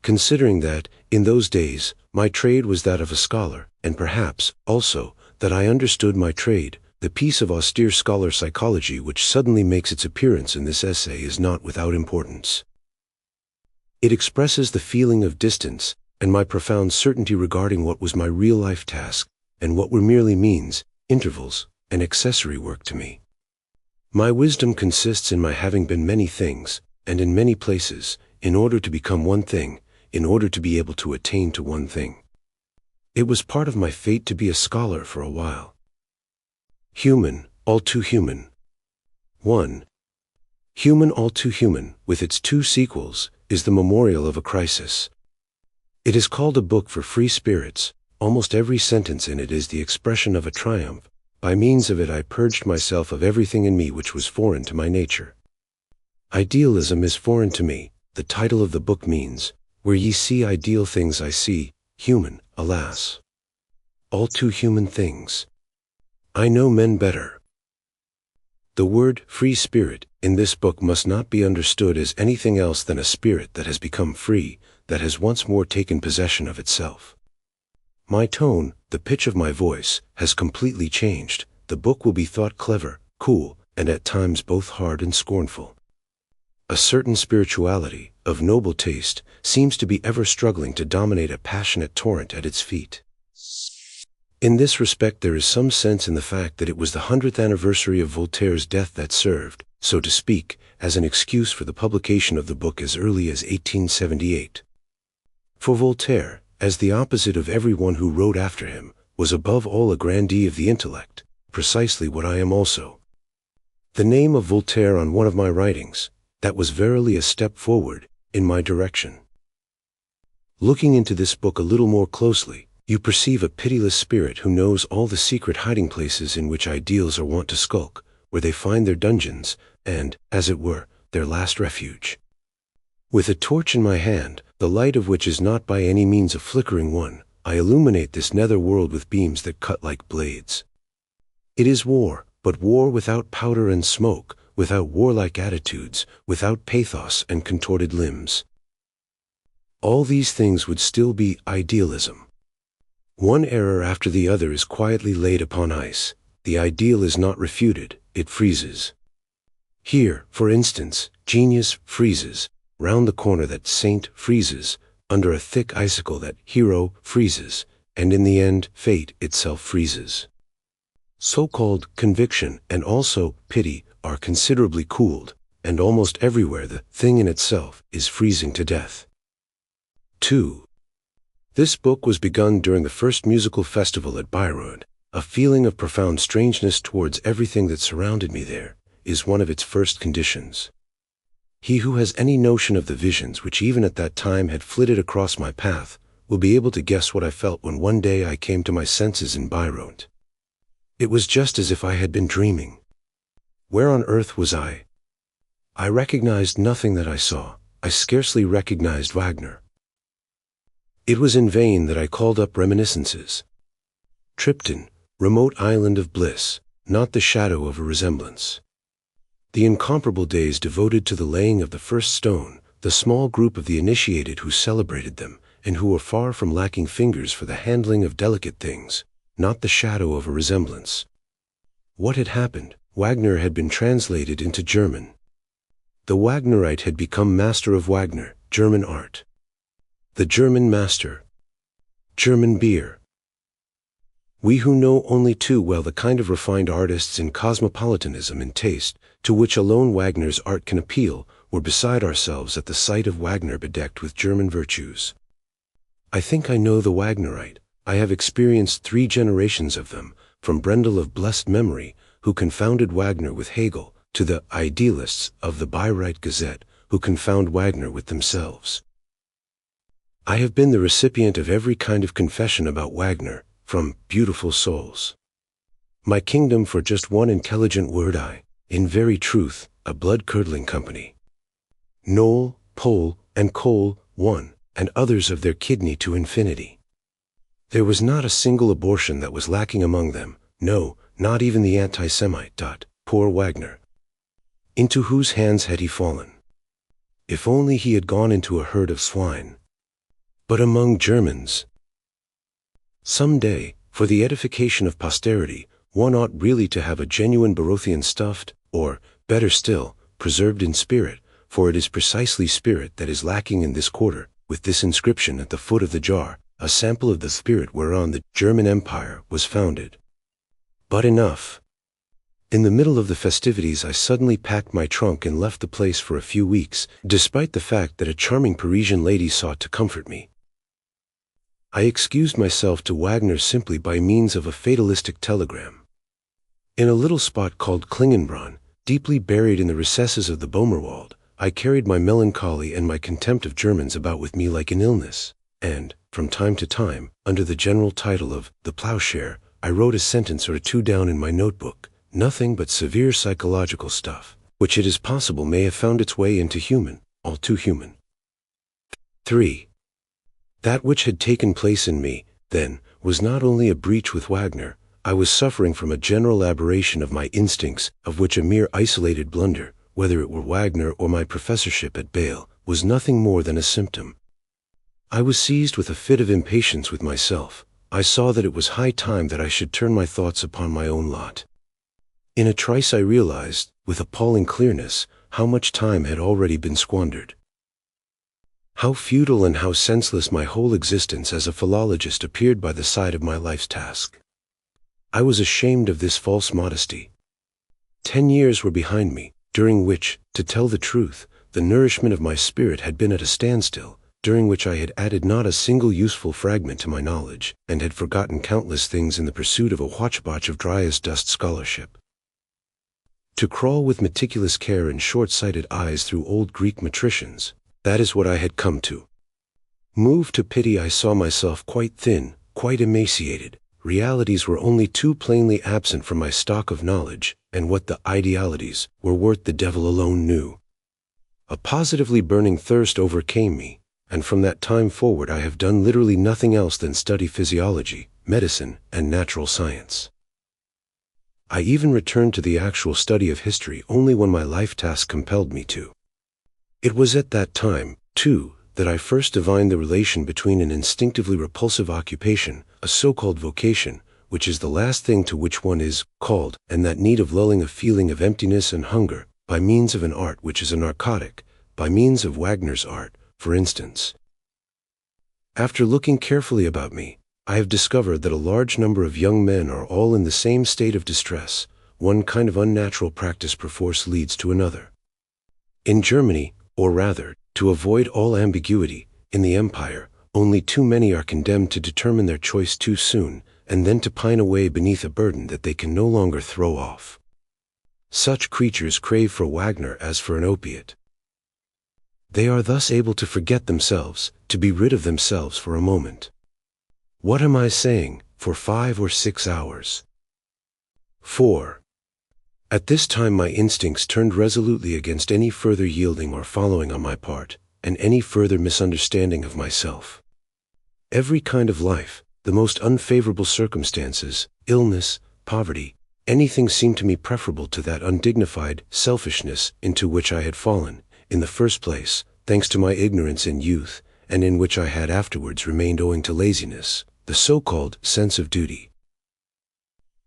Considering that, in those days, my trade was that of a scholar, and perhaps, also, that I understood my trade, the piece of austere scholar psychology which suddenly makes its appearance in this essay is not without importance. It expresses the feeling of distance, and my profound certainty regarding what was my real-life task, and what were merely means, intervals, and accessory work to me. My wisdom consists in my having been many things, and in many places, in order to become one thing, in order to be able to attain to one thing. It was part of my fate to be a scholar for a while. Human, all too human. 1. Human, all too human, with its two sequels, is the memorial of a crisis. It is called a book for free spirits. Almost every sentence in it is the expression of a triumph. By means of it I purged myself of everything in me which was foreign to my nature. Idealism is foreign to me, the title of the book means, where ye see ideal things I see, human, alas. All too human things. I know men better. The word free spirit in this book must not be understood as anything else than a spirit that has become free, that has once more taken possession of itself. My tone, the pitch of my voice, has completely changed. The book will be thought clever, cool, and at times both hard and scornful. A certain spirituality, of noble taste, seems to be ever struggling to dominate a passionate torrent at its feet. In this respect there is some sense in the fact that it was the 100th anniversary of Voltaire's death that served, so to speak, as an excuse for the publication of the book as early as 1878. For Voltaire, as the opposite of everyone who wrote after him, was above all a grandee of the intellect, precisely what I am also. The name of Voltaire on one of my writings, that was verily a step forward, in my direction. Looking into this book a little more closely, you perceive a pitiless spirit who knows all the secret hiding places in which ideals are wont to skulk, where they find their dungeons, and, as it were, their last refuge. With a torch in my hand, the light of which is not by any means a flickering one, I illuminate this nether world with beams that cut like blades. It is war, but war without powder and smoke, without warlike attitudes, without pathos and contorted limbs. All these things would still be idealism. One error after the other is quietly laid upon ice. The ideal is not refuted, it freezes. Here, for instance, genius freezes, round the corner that saint freezes, under a thick icicle that hero freezes, and in the end, fate itself freezes. So-called conviction and also pity are considerably cooled, and almost everywhere the thing in itself is freezing to death. 2. This book was begun during the first musical festival at Bayreuth. A feeling of profound strangeness towards everything that surrounded me there is one of its first conditions. He who has any notion of the visions which even at that time had flitted across my path will be able to guess what I felt when one day I came to my senses in Bayreuth. It was just as if I had been dreaming. Where on earth was I? I recognized nothing that I saw. I scarcely recognized Wagner. It was in vain that I called up reminiscences. Tripton, remote island of bliss, not the shadow of a resemblance. The incomparable days devoted to the laying of the first stone, the small group of the initiated who celebrated them, and who were far from lacking fingers for the handling of delicate things, not the shadow of a resemblance. What had happened? Wagner had been translated into German. The Wagnerite had become master of Wagner, German art. The German master. German beer. We who know only too well the kind of refined artists in cosmopolitanism and taste, to which alone Wagner's art can appeal, were beside ourselves at the sight of Wagner bedecked with German virtues. I think I know the Wagnerite. I have experienced 3 generations of them, from Brendel of blessed memory, who confounded Wagner with Hegel, to the idealists of the Bayreuth Gazette, who confound Wagner with themselves. I have been the recipient of every kind of confession about Wagner, from beautiful souls. My kingdom for just one intelligent word in very truth, a blood-curdling company. Knoll, Pole, and Cole, one, and others of their kidney to infinity. There was not a single abortion that was lacking among them, no, not even the anti-Semite. Poor Wagner. Into whose hands had he fallen? If only he had gone into a herd of swine. But among Germans. Some day, for the edification of posterity, one ought really to have a genuine Barothian stuffed, or, better still, preserved in spirit, for it is precisely spirit that is lacking in this quarter, with this inscription at the foot of the jar, a sample of the spirit whereon the German Empire was founded. But enough. In the middle of the festivities I suddenly packed my trunk and left the place for a few weeks, despite the fact that a charming Parisian lady sought to comfort me. I excused myself to Wagner simply by means of a fatalistic telegram. In a little spot called Klingenbrunn, deeply buried in the recesses of the Bomerwald, I carried my melancholy and my contempt of Germans about with me like an illness, and, from time to time, under the general title of The Plowshare, I wrote a sentence or 2 down in my notebook, nothing but severe psychological stuff, which it is possible may have found its way into human, all too human. 3. That which had taken place in me, then, was not only a breach with Wagner. I was suffering from a general aberration of my instincts, of which a mere isolated blunder, whether it were Wagner or my professorship at Bale, was nothing more than a symptom. I was seized with a fit of impatience with myself. I saw that it was high time that I should turn my thoughts upon my own lot. In a trice I realized, with appalling clearness, how much time had already been squandered. How futile and how senseless my whole existence as a philologist appeared by the side of my life's task. I was ashamed of this false modesty. 10 years were behind me, during which, to tell the truth, the nourishment of my spirit had been at a standstill, during which I had added not a single useful fragment to my knowledge, and had forgotten countless things in the pursuit of a hotchpotch of dry-as-dust scholarship. To crawl with meticulous care and short-sighted eyes through old Greek metricians, that is what I had come to. Moved to pity, I saw myself quite thin, quite emaciated. Realities were only too plainly absent from my stock of knowledge, and what the idealities were worth the devil alone knew. A positively burning thirst overcame me, and from that time forward I have done literally nothing else than study physiology, medicine, and natural science. I even returned to the actual study of history only when my life task compelled me to. It was at that time, too, that I first divined the relation between an instinctively repulsive occupation, a so-called vocation, which is the last thing to which one is called, and that need of lulling a feeling of emptiness and hunger, by means of an art which is a narcotic, by means of Wagner's art, for instance. After looking carefully about me, I have discovered that a large number of young men are all in the same state of distress. One kind of unnatural practice perforce leads to another. In Germany, or rather, to avoid all ambiguity, in the Empire, only too many are condemned to determine their choice too soon, and then to pine away beneath a burden that they can no longer throw off. Such creatures crave for Wagner as for an opiate. They are thus able to forget themselves, to be rid of themselves for a moment. What am I saying, for 5 or 6 hours? 4. At this time my instincts turned resolutely against any further yielding or following on my part, and any further misunderstanding of myself. Every kind of life, the most unfavorable circumstances, illness, poverty, anything seemed to me preferable to that undignified selfishness into which I had fallen, in the first place, thanks to my ignorance in youth, and in which I had afterwards remained owing to laziness, the so-called sense of duty.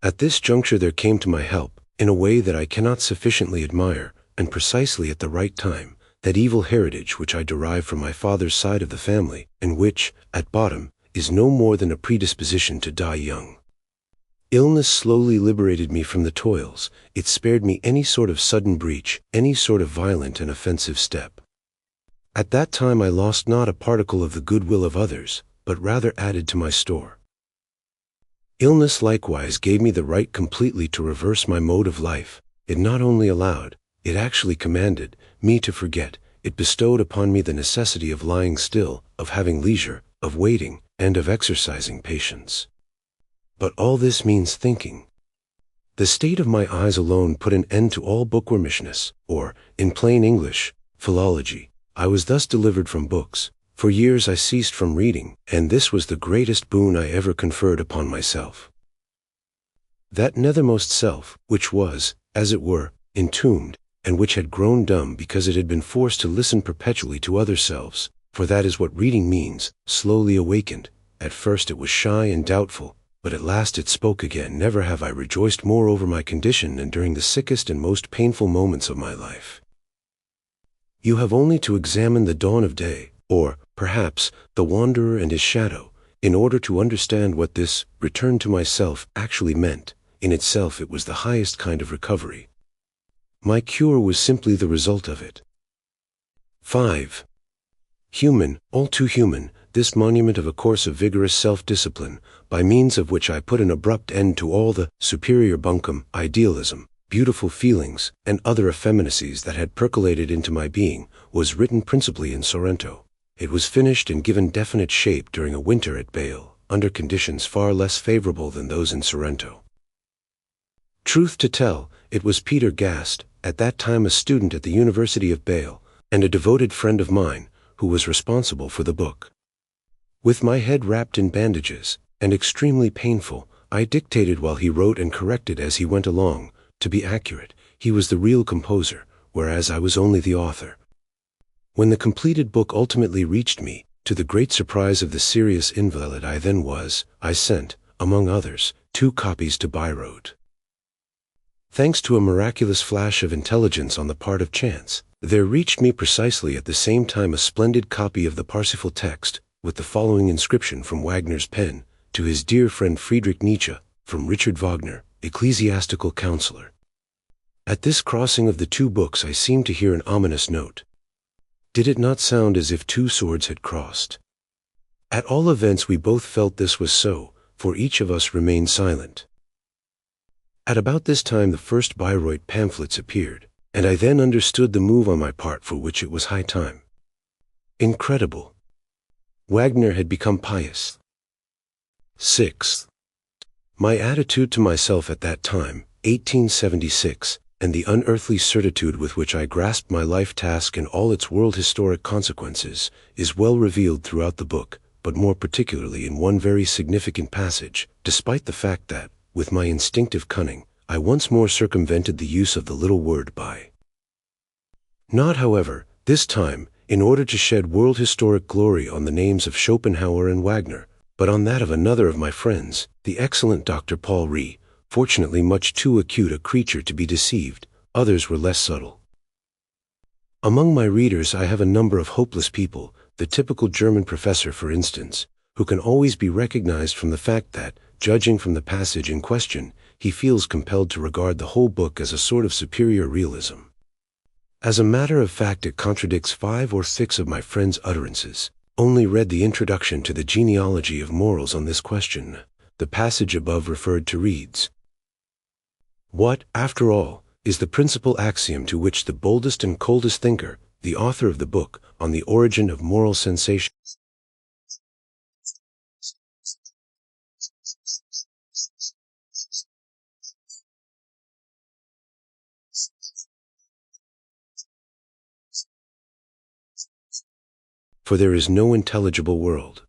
At this juncture there came to my help, in a way that I cannot sufficiently admire, and precisely at the right time, that evil heritage which I derive from my father's side of the family, and which, at bottom, is no more than a predisposition to die young. Illness slowly liberated me from the toils. It spared me any sort of sudden breach, any sort of violent and offensive step. At that time I lost not a particle of the goodwill of others, but rather added to my store. Illness likewise gave me the right completely to reverse my mode of life. It not only allowed, it actually commanded, me to forget. It bestowed upon me the necessity of lying still, of having leisure, of waiting, and of exercising patience. But all this means thinking. The state of my eyes alone put an end to all bookwormishness, or, in plain English, philology. I was thus delivered from books. For years I ceased from reading, and this was the greatest boon I ever conferred upon myself. That nethermost self, which was, as it were, entombed, and which had grown dumb because it had been forced to listen perpetually to other selves, for that is what reading means, slowly awakened. At first it was shy and doubtful, but at last it spoke again. Never have I rejoiced more over my condition than during the sickest and most painful moments of my life. You have only to examine the dawn of day, or, perhaps, the wanderer and his shadow, in order to understand what this return to myself actually meant. In itself it was the highest kind of recovery. My cure was simply the result of it. 5. Human, all too human, this monument of a course of vigorous self-discipline, by means of which I put an abrupt end to all the superior bunkum, idealism, beautiful feelings, and other effeminacies that had percolated into my being, was written principally in Sorrento. It was finished and given definite shape during a winter at Bâle, under conditions far less favorable than those in Sorrento. Truth to tell, it was Peter Gast, at that time a student at the University of Bâle, and a devoted friend of mine, who was responsible for the book. With my head wrapped in bandages, and extremely painful, I dictated while he wrote and corrected as he went along. To be accurate, he was the real composer, whereas I was only the author. When the completed book ultimately reached me, to the great surprise of the serious invalid I then was, I sent, among others, 2 copies to Bayreuth. Thanks to a miraculous flash of intelligence on the part of chance, there reached me precisely at the same time a splendid copy of the Parsifal text, with the following inscription from Wagner's pen, to his dear friend Friedrich Nietzsche, from Richard Wagner, ecclesiastical counselor. At this crossing of the 2 books I seemed to hear an ominous note. Did it not sound as if 2 swords had crossed? At all events we both felt this was so, for each of us remained silent. At about this time the first Bayreuth pamphlets appeared, and I then understood the move on my part for which it was high time. Incredible. Wagner had become pious. 6. My attitude to myself at that time, 1876, and the unearthly certitude with which I grasp my life task and all its world-historic consequences is well revealed throughout the book, but more particularly in one very significant passage, despite the fact that, with my instinctive cunning, I once more circumvented the use of the little word by. Not, however, this time, in order to shed world-historic glory on the names of Schopenhauer and Wagner, but on that of another of my friends, the excellent Dr. Paul Rée, fortunately much too acute a creature to be deceived. Others were less subtle. Among my readers I have a number of hopeless people, the typical German professor for instance, who can always be recognized from the fact that, judging from the passage in question, he feels compelled to regard the whole book as a sort of superior realism. As a matter of fact, it contradicts 5 or 6 of my friends' utterances. Only read the introduction to the genealogy of morals on this question. The passage above referred to reads, "What, after all, is the principal axiom to which the boldest and coldest thinker, the author of the book on the origin of moral sensations, for there is no intelligible world."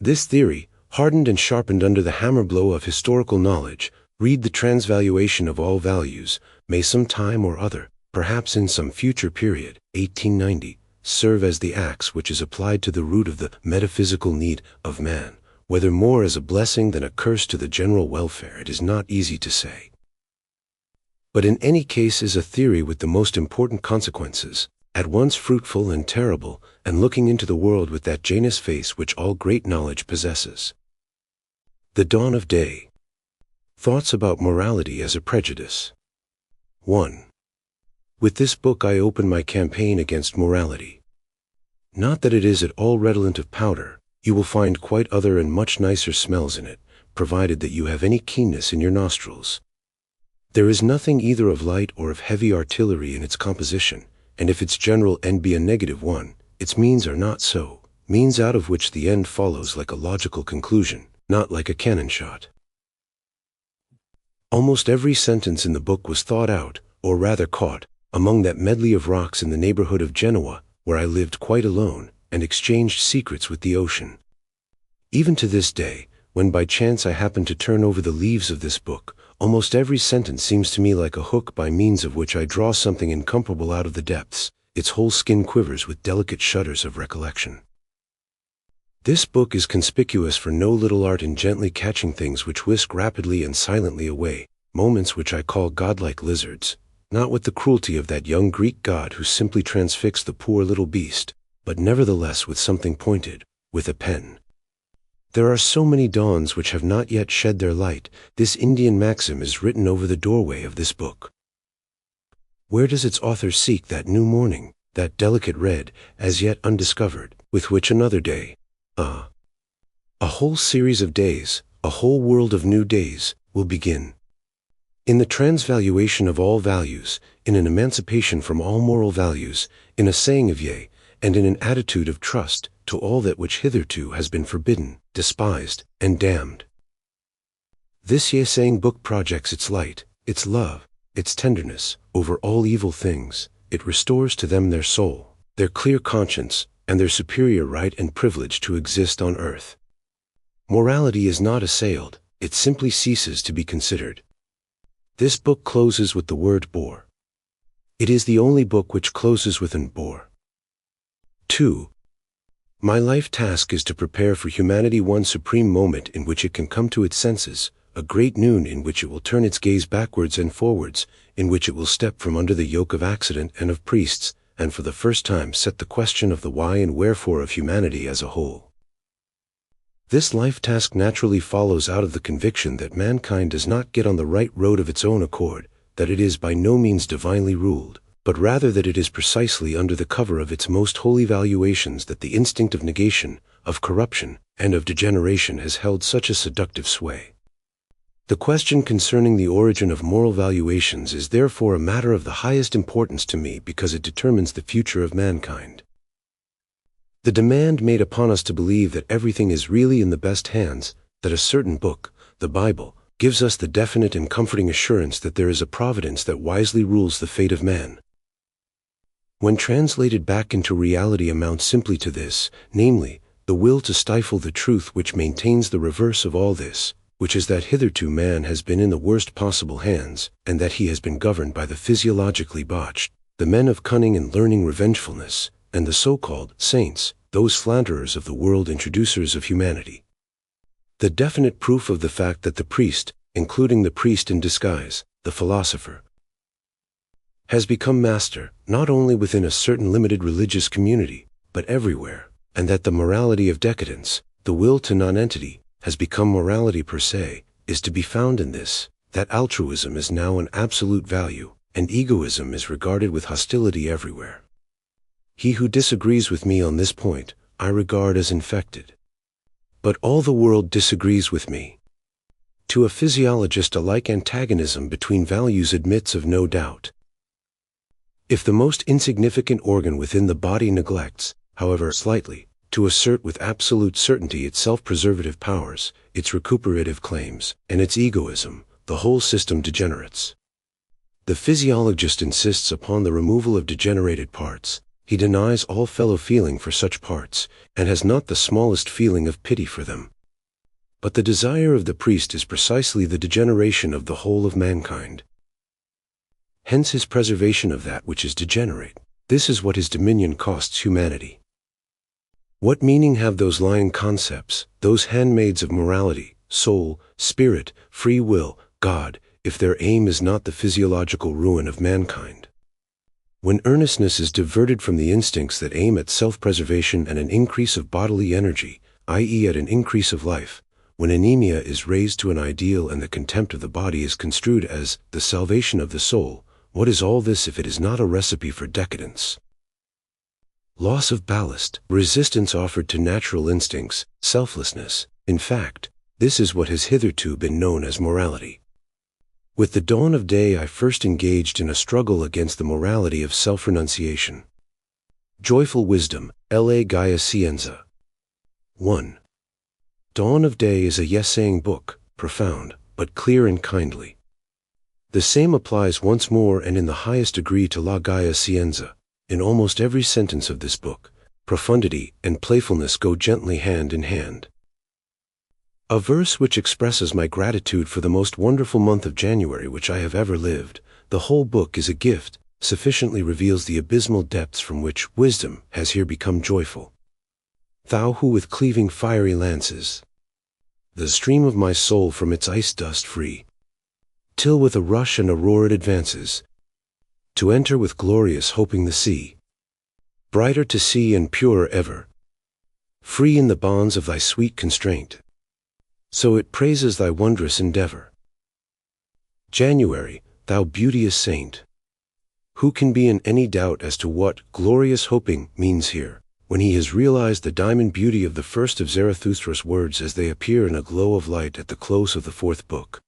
This theory, hardened and sharpened under the hammer blow of historical knowledge, read the transvaluation of all values, may some time or other, perhaps in some future period, 1890, serve as the axe which is applied to the root of the metaphysical need of man. Whether more as a blessing than a curse to the general welfare, it is not easy to say. But in any case is a theory with the most important consequences, at once fruitful and terrible, and looking into the world with that Janus face which all great knowledge possesses. The Dawn of Day. Thoughts about morality as a prejudice. 1. With this book I open my campaign against morality. Not that it is at all redolent of powder. You will find quite other and much nicer smells in it, provided that you have any keenness in your nostrils. There is nothing either of light or of heavy artillery in its composition, and if its general end be a negative one, its means are not so, means out of which the end follows like a logical conclusion, not like a cannon shot. Almost every sentence in the book was thought out, or rather caught, among that medley of rocks in the neighborhood of Genoa, where I lived quite alone, and exchanged secrets with the ocean. Even to this day, when by chance I happen to turn over the leaves of this book, almost every sentence seems to me like a hook by means of which I draw something incomparable out of the depths. Its whole skin quivers with delicate shudders of recollection. This book is conspicuous for no little art in gently catching things which whisk rapidly and silently away, moments which I call godlike lizards, not with the cruelty of that young Greek god who simply transfixed the poor little beast, but nevertheless with something pointed, with a pen. There are so many dawns which have not yet shed their light. This Indian maxim is written over the doorway of this book. Where does its author seek that new morning, that delicate red, as yet undiscovered, with which another day, a whole series of days, a whole world of new days, will begin? In the transvaluation of all values, in an emancipation from all moral values, in a saying of yea, and in an attitude of trust to all that which hitherto has been forbidden, despised, and damned. This yea-saying book projects its light, its love, its tenderness, over all evil things. It restores to them their soul, their clear conscience, and their superior right and privilege to exist on earth. Morality is not assailed, it simply ceases to be considered. This book closes with the word bore. It is the only book which closes with an bore. 2. My life task is to prepare for humanity one supreme moment in which it can come to its senses, a great noon in which it will turn its gaze backwards and forwards, in which it will step from under the yoke of accident and of priests, and for the first time set the question of the why and wherefore of humanity as a whole. This life task naturally follows out of the conviction that mankind does not get on the right road of its own accord, that it is by no means divinely ruled, but rather that it is precisely under the cover of its most holy valuations that the instinct of negation, of corruption, and of degeneration has held such a seductive sway. The question concerning the origin of moral valuations is therefore a matter of the highest importance to me because it determines the future of mankind. The demand made upon us to believe that everything is really in the best hands, that a certain book, the Bible, gives us the definite and comforting assurance that there is a providence that wisely rules the fate of man. When translated back into reality, amounts simply to this, namely, the will to stifle the truth which maintains the reverse of all this, which is that hitherto man has been in the worst possible hands, and that he has been governed by the physiologically botched, the men of cunning and learning revengefulness, and the so-called saints, those flatterers of the world, introducers of humanity. The definite proof of the fact that the priest, including the priest in disguise, the philosopher, has become master, not only within a certain limited religious community, but everywhere, and that the morality of decadence, the will to nonentity, has become morality per se, is to be found in this, that altruism is now an absolute value, and egoism is regarded with hostility everywhere. He who disagrees with me on this point, I regard as infected. But all the world disagrees with me. To a physiologist, a like antagonism between values admits of no doubt. If the most insignificant organ within the body neglects, however slightly, to assert with absolute certainty its self-preservative powers, its recuperative claims, and its egoism, the whole system degenerates. The physiologist insists upon the removal of degenerated parts. He denies all fellow feeling for such parts, and has not the smallest feeling of pity for them. But the desire of the priest is precisely the degeneration of the whole of mankind. Hence his preservation of that which is degenerate. This is what his dominion costs humanity. What meaning have those lying concepts, those handmaids of morality, soul, spirit, free will, God, if their aim is not the physiological ruin of mankind? When earnestness is diverted from the instincts that aim at self-preservation and an increase of bodily energy, i.e. at an increase of life, when anemia is raised to an ideal and the contempt of the body is construed as the salvation of the soul, what is all this if it is not a recipe for decadence? Loss of ballast, resistance offered to natural instincts, selflessness. In fact, this is what has hitherto been known as morality. With the dawn of day I first engaged in a struggle against the morality of self-renunciation. Joyful Wisdom, L.A. Gaia Scienza. 1. Dawn of Day is a yes-saying book, profound, but clear and kindly. The same applies once more and in the highest degree to La Gaia Scienza. In almost every sentence of this book, profundity and playfulness go gently hand in hand. A verse which expresses my gratitude for the most wonderful month of January which I have ever lived. The whole book is a gift, sufficiently reveals the abysmal depths from which wisdom has here become joyful. Thou who with cleaving fiery lances, the stream of my soul from its ice dust free, till with a rush and a roar it advances, to enter with glorious hoping the sea, brighter to see and purer ever, free in the bonds of thy sweet constraint. So it praises thy wondrous endeavor. January, thou beauteous saint. Who can be in any doubt as to what glorious hoping means here, when he has realized the diamond beauty of the first of Zarathustra's words as they appear in a glow of light at the close of the fourth book?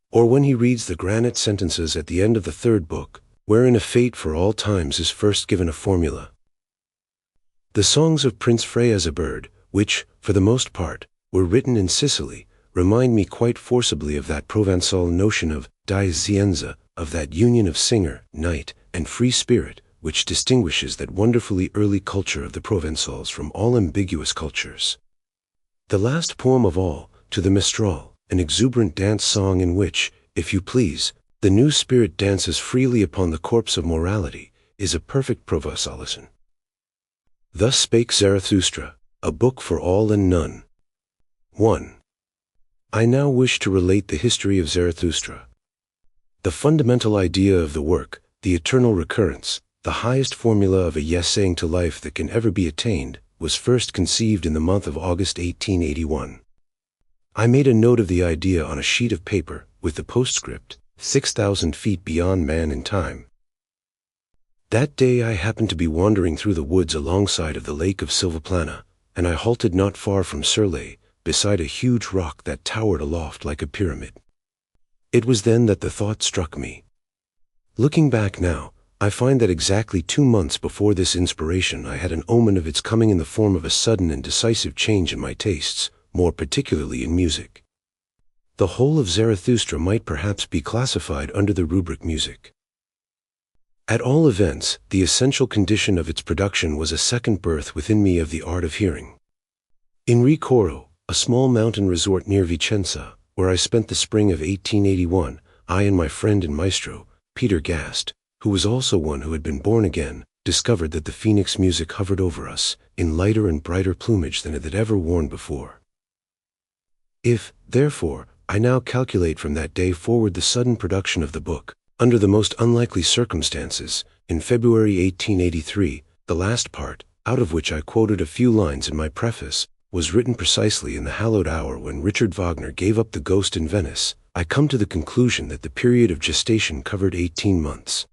Or when he reads the granite sentences at the end of the third book, wherein a fate for all times is first given a formula? The songs of Prince Freya's-a-Bird, which, for the most part, were written in Sicily, remind me quite forcibly of that Provençal notion of die Scienza, of that union of singer, knight, and free spirit, which distinguishes that wonderfully early culture of the Provençals from all ambiguous cultures. The last poem of all, to the Mistral, an exuberant dance song in which, if you please, the new spirit dances freely upon the corpse of morality, is a perfect Provençalism. Thus spake Zarathustra, a book for all and none. 1. I now wish to relate the history of Zarathustra. The fundamental idea of the work, the eternal recurrence, the highest formula of a yes-saying to life that can ever be attained, was first conceived in the month of August 1881. I made a note of the idea on a sheet of paper, with the postscript, 6,000 feet beyond man in time. That day I happened to be wandering through the woods alongside of the lake of Silvaplana, and I halted not far from Surley, beside a huge rock that towered aloft like a pyramid. It was then that the thought struck me. Looking back now, I find that exactly 2 months before this inspiration I had an omen of its coming in the form of a sudden and decisive change in my tastes, more particularly in music. the whole of Zarathustra might perhaps be classified under the rubric music. At all events, the essential condition of its production was a second birth within me of the art of hearing. In Ricoro, a small mountain resort near Vicenza, where I spent the spring of 1881, I and my friend and maestro, Peter Gast, who was also one who had been born again, discovered that the phoenix music hovered over us, in lighter and brighter plumage than it had ever worn before. If, therefore, I now calculate from that day forward the sudden production of the book, under the most unlikely circumstances, in February 1883, the last part, out of which I quoted a few lines in my preface, was written precisely in the hallowed hour when Richard Wagner gave up the Ghost in Venice, I come to the conclusion that the period of gestation covered 18 months.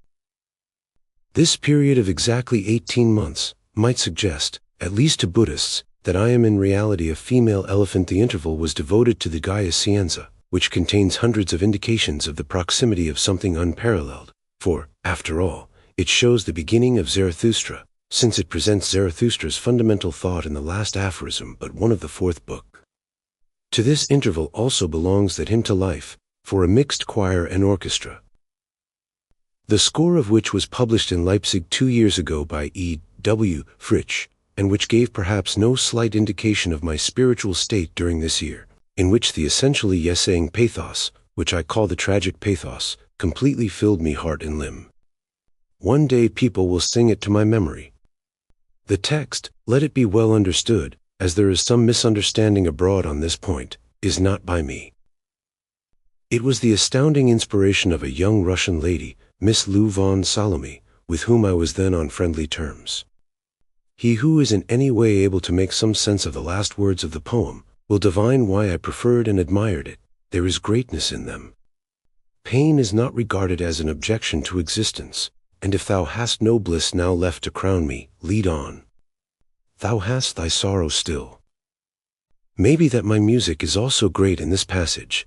This period of exactly 18 months might suggest, at least to Buddhists, that I am in reality a female elephant. The interval was devoted to the Gaia Scienza, which contains hundreds of indications of the proximity of something unparalleled, for, after all, it shows the beginning of Zarathustra, since it presents Zarathustra's fundamental thought in the last aphorism but one of the fourth book. To this interval also belongs that hymn to life, for a mixed choir and orchestra, the score of which was published in Leipzig 2 years ago by E. W. Fritsch, and which gave perhaps no slight indication of my spiritual state during this year, in which the essentially essaying pathos, which I call the tragic pathos, completely filled me heart and limb. One day people will sing it to my memory. The text, let it be well understood, as there is some misunderstanding abroad on this point, is not by me. It was the astounding inspiration of a young Russian lady, Miss Lou von Salome, with whom I was then on friendly terms. He who is in any way able to make some sense of the last words of the poem will divine why I preferred and admired it. There is greatness in them. Pain is not regarded as an objection to existence, and if thou hast no bliss now left to crown me, lead on. Thou hast thy sorrow still. Maybe that my music is also great in this passage.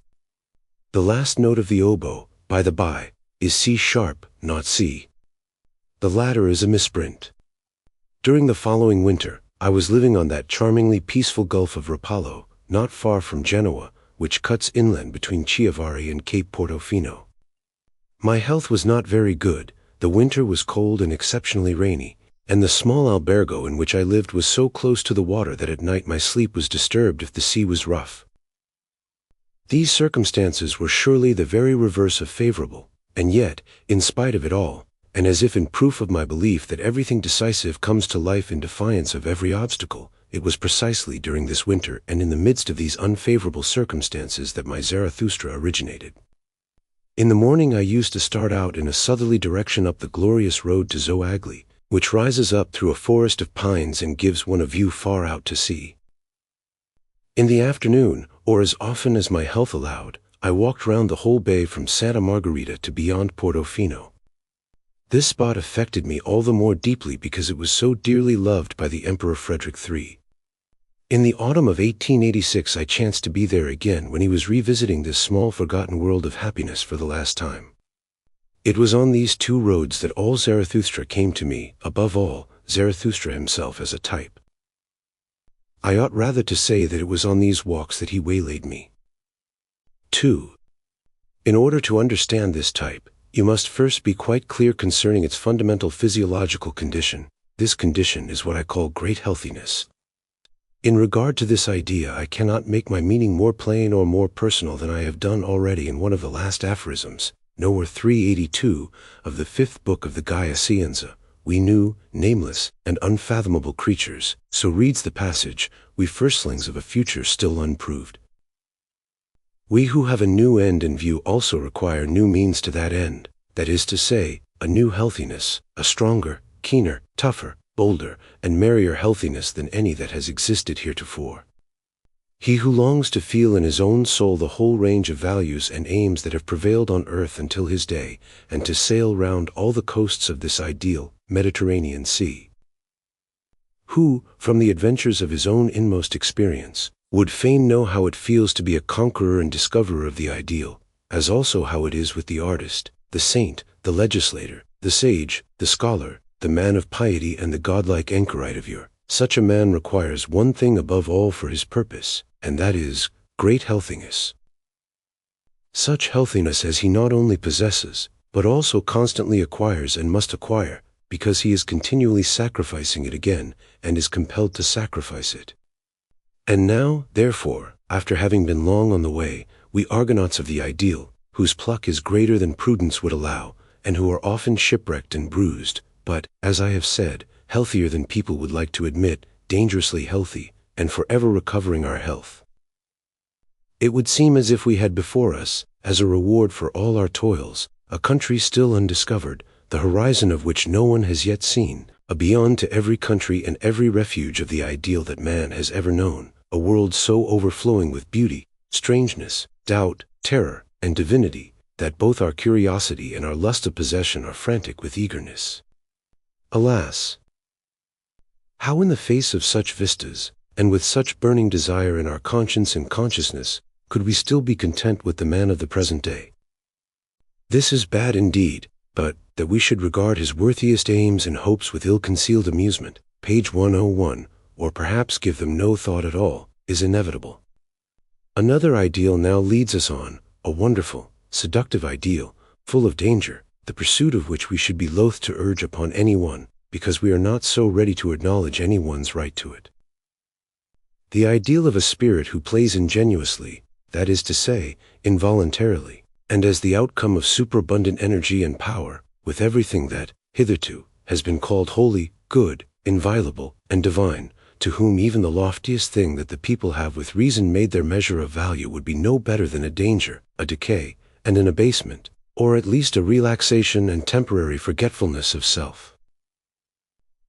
The last note of the oboe, by the by, is C sharp, not C. The latter is a misprint. During the following winter, I was living on that charmingly peaceful Gulf of Rapallo, not far from Genoa, which cuts inland between Chiavari and Cape Portofino. My health was not very good, the winter was cold and exceptionally rainy, and the small albergo in which I lived was so close to the water that at night my sleep was disturbed if the sea was rough. These circumstances were surely the very reverse of favorable, and yet, in spite of it all, and as if in proof of my belief that everything decisive comes to life in defiance of every obstacle, it was precisely during this winter and in the midst of these unfavorable circumstances that my Zarathustra originated. In the morning I used to start out in a southerly direction up the glorious road to Zoagli, which rises up through a forest of pines and gives one a view far out to sea. In the afternoon, or as often as my health allowed, I walked round the whole bay from Santa Margherita to beyond Portofino. This spot affected me all the more deeply because it was so dearly loved by the Emperor Friedrich III. In the autumn of 1886 I chanced to be there again when he was revisiting this small forgotten world of happiness for the last time. It was on these two roads that all Zarathustra came to me, above all, Zarathustra himself as a type. I ought rather to say that it was on these walks that he waylaid me. 2. In order to understand this type, you must first be quite clear concerning its fundamental physiological condition. This condition is what I call great healthiness. In regard to this idea, I cannot make my meaning more plain or more personal than I have done already in one of the last aphorisms, Nowhere 382, of the 5th book of the Gaia Scienza. We new, nameless, and unfathomable creatures, so reads the passage, we firstlings of a future still unproved. We who have a new end in view also require new means to that end, that is to say, a new healthiness, a stronger, keener, tougher, bolder, and merrier healthiness than any that has existed heretofore. He who longs to feel in his own soul the whole range of values and aims that have prevailed on earth until his day, and to sail round all the coasts of this ideal Mediterranean Sea. Who, from the adventures of his own inmost experience, would fain know how it feels to be a conqueror and discoverer of the ideal, as also how it is with the artist, the saint, the legislator, the sage, the scholar, the man of piety and the godlike anchorite of yore. Such a man requires one thing above all for his purpose, and that is great healthiness. Such healthiness as he not only possesses, but also constantly acquires and must acquire, because he is continually sacrificing it again, and is compelled to sacrifice it. And now, therefore, after having been long on the way, we Argonauts of the ideal, whose pluck is greater than prudence would allow, and who are often shipwrecked and bruised, but, as I have said, healthier than people would like to admit, dangerously healthy, and forever recovering our health. It would seem as if we had before us, as a reward for all our toils, a country still undiscovered, the horizon of which no one has yet seen, a beyond to every country and every refuge of the ideal that man has ever known, a world so overflowing with beauty, strangeness, doubt, terror, and divinity, that both our curiosity and our lust of possession are frantic with eagerness. Alas! How in the face of such vistas, and with such burning desire in our conscience and consciousness, could we still be content with the man of the present day? This is bad indeed, but that we should regard his worthiest aims and hopes with ill-concealed amusement, page 101, or perhaps give them no thought at all, is inevitable. Another ideal now leads us on, a wonderful, seductive ideal, full of danger, the pursuit of which we should be loath to urge upon anyone, because we are not so ready to acknowledge anyone's right to it. The ideal of a spirit who plays ingenuously, that is to say, involuntarily, and as the outcome of superabundant energy and power, with everything that, hitherto, has been called holy, good, inviolable, and divine, to whom even the loftiest thing that the people have with reason made their measure of value would be no better than a danger, a decay, and an abasement, or at least a relaxation and temporary forgetfulness of self.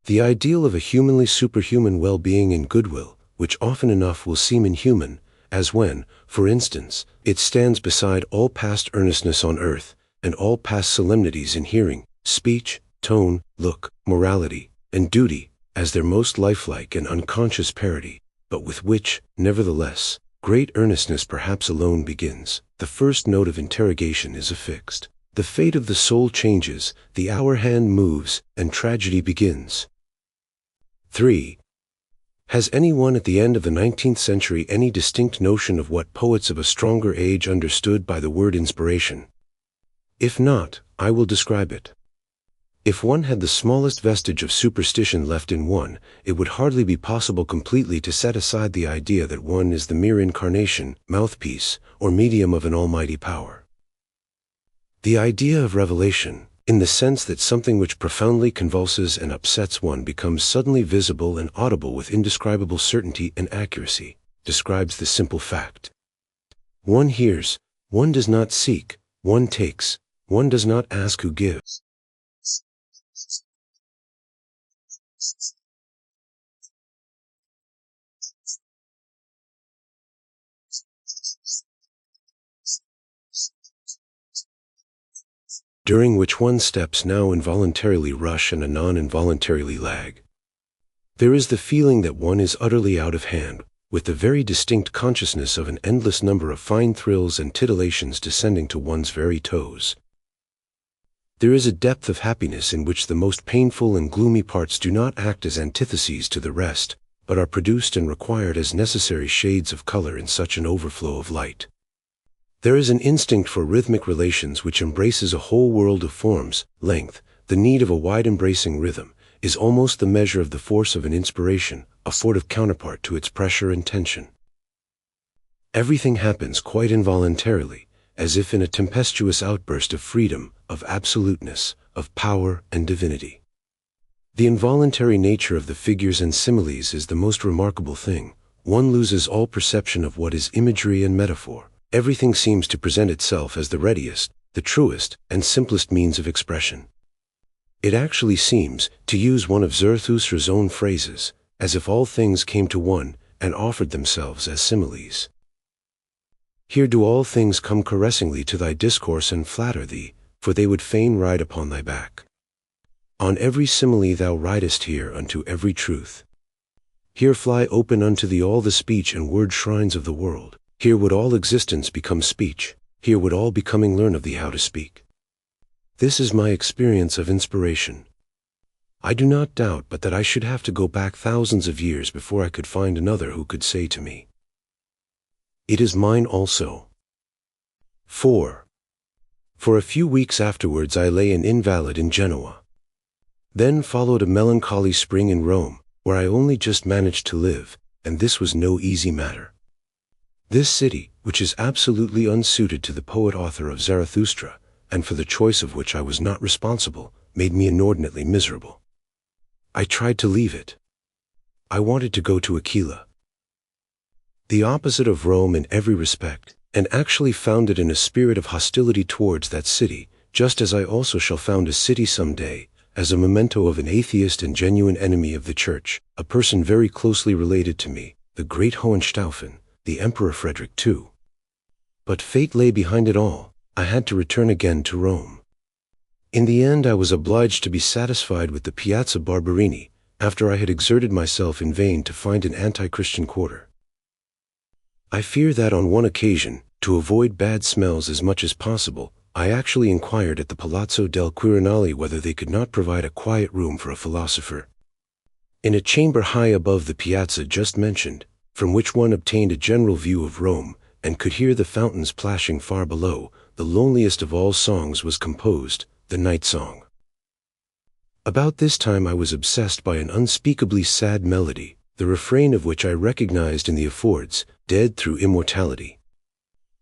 The ideal of a humanly superhuman well-being and goodwill, which often enough will seem inhuman, as when, for instance, it stands beside all past earnestness on earth, and all past solemnities in hearing, speech, tone, look, morality, and duty, as their most lifelike and unconscious parody, but with which, nevertheless, great earnestness perhaps alone begins. The first note of interrogation is affixed. The fate of the soul changes, the hour hand moves, and tragedy begins. 3. Has anyone at the end of the 19th century any distinct notion of what poets of a stronger age understood by the word inspiration? If not, I will describe it. If one had the smallest vestige of superstition left in one, it would hardly be possible completely to set aside the idea that one is the mere incarnation, mouthpiece, or medium of an almighty power. The idea of revelation, in the sense that something which profoundly convulses and upsets one becomes suddenly visible and audible with indescribable certainty and accuracy, describes the simple fact. One hears, one does not seek, one takes, one does not ask who gives. During which one's steps now involuntarily rush and anon involuntarily lag. There is the feeling that one is utterly out of hand, with the very distinct consciousness of an endless number of fine thrills and titillations descending to one's very toes. There is a depth of happiness in which the most painful and gloomy parts do not act as antitheses to the rest, but are produced and required as necessary shades of color in such an overflow of light. There is an instinct for rhythmic relations which embraces a whole world of forms, length. The need of a wide-embracing rhythm is almost the measure of the force of an inspiration, a furtive counterpart to its pressure and tension. Everything happens quite involuntarily, as if in a tempestuous outburst of freedom, of absoluteness, of power and divinity. The involuntary nature of the figures and similes is the most remarkable thing. One loses all perception of what is imagery and metaphor. Everything seems to present itself as the readiest, the truest, and simplest means of expression. It actually seems, to use one of Zarathustra's own phrases, as if all things came to one and offered themselves as similes. Here do all things come caressingly to thy discourse and flatter thee, for they would fain ride upon thy back. On every simile thou ridest here unto every truth. Here fly open unto thee all the speech and word shrines of the world. Here would all existence become speech. Here would all becoming learn of thee how to speak. This is my experience of inspiration. I do not doubt but that I should have to go back thousands of years before I could find another who could say to me, "It is mine also." 4. For a few weeks afterwards I lay an invalid in Genoa. Then followed a melancholy spring in Rome, where I only just managed to live, and this was no easy matter. This city, which is absolutely unsuited to the poet-author of Zarathustra, and for the choice of which I was not responsible, made me inordinately miserable. I tried to leave it. I wanted to go to Aquila, the opposite of Rome in every respect, and actually found it in a spirit of hostility towards that city, just as I also shall found a city some day, as a memento of an atheist and genuine enemy of the Church, a person very closely related to me, the great Hohenstaufen, the Emperor Friedrich II. But fate lay behind it all. I had to return again to Rome. In the end I was obliged to be satisfied with the Piazza Barberini, after I had exerted myself in vain to find an anti-Christian quarter. I fear that on one occasion, to avoid bad smells as much as possible, I actually inquired at the Palazzo del Quirinale whether they could not provide a quiet room for a philosopher. In a chamber high above the piazza just mentioned, from which one obtained a general view of Rome, and could hear the fountains plashing far below, the loneliest of all songs was composed, the Night Song. About this time I was obsessed by an unspeakably sad melody, the refrain of which I recognized in the Affords, dead through immortality.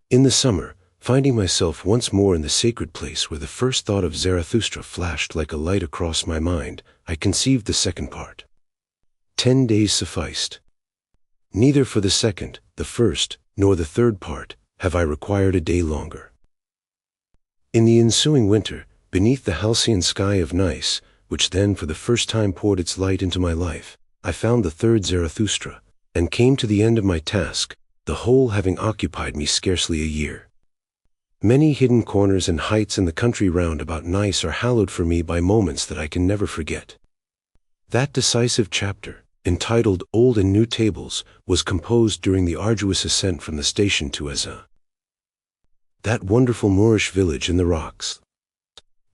In the summer, finding myself once more in the sacred place where the first thought of Zarathustra flashed like a light across my mind, I conceived the second part. 10 days sufficed. Neither for the second, the first, nor the third part, have I required a day longer. In the ensuing winter, beneath the halcyon sky of Nice, which then for the first time poured its light into my life, I found the third Zarathustra, and came to the end of my task, the whole having occupied me scarcely a year. Many hidden corners and heights in the country round about Nice are hallowed for me by moments that I can never forget. That decisive chapter, entitled Old and New Tables, was composed during the arduous ascent from the station to Agen, that wonderful Moorish village in the rocks.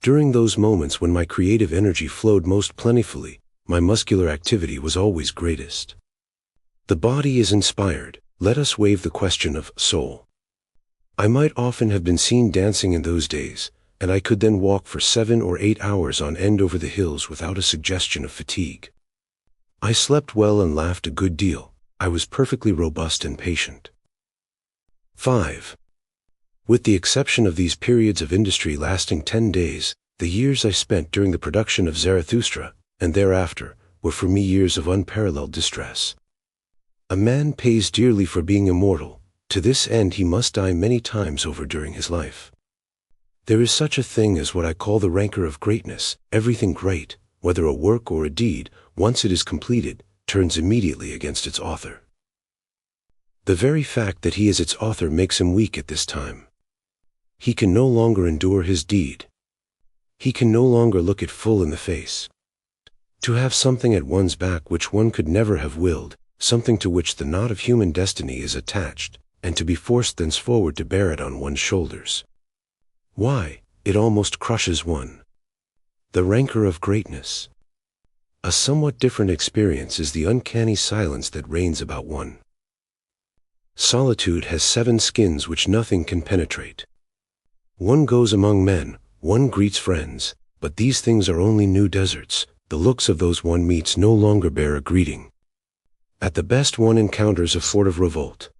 During those moments when my creative energy flowed most plentifully, my muscular activity was always greatest. The body is inspired. Let us waive the question of soul. I might often have been seen dancing in those days, and I could then walk for 7 or 8 hours on end over the hills without a suggestion of fatigue. I slept well and laughed a good deal. I was perfectly robust and patient. 5. With the exception of these periods of industry lasting 10 days, the years I spent during the production of Zarathustra, and thereafter, were for me years of unparalleled distress. A man pays dearly for being immortal. To this end he must die many times over during his life. There is such a thing as what I call the rancor of greatness. Everything great, whether a work or a deed, once it is completed, turns immediately against its author. The very fact that he is its author makes him weak at this time. He can no longer endure his deed. He can no longer look it full in the face. To have something at one's back which one could never have willed, something to which the knot of human destiny is attached, and to be forced thenceforward to bear it on one's shoulders. Why, it almost crushes one. The rancor of greatness. A somewhat different experience is the uncanny silence that reigns about one. Solitude has 7 skins which nothing can penetrate. One goes among men, one greets friends, but these things are only new deserts. The looks of those one meets no longer bear a greeting. At the best one encounters a sort of revolt.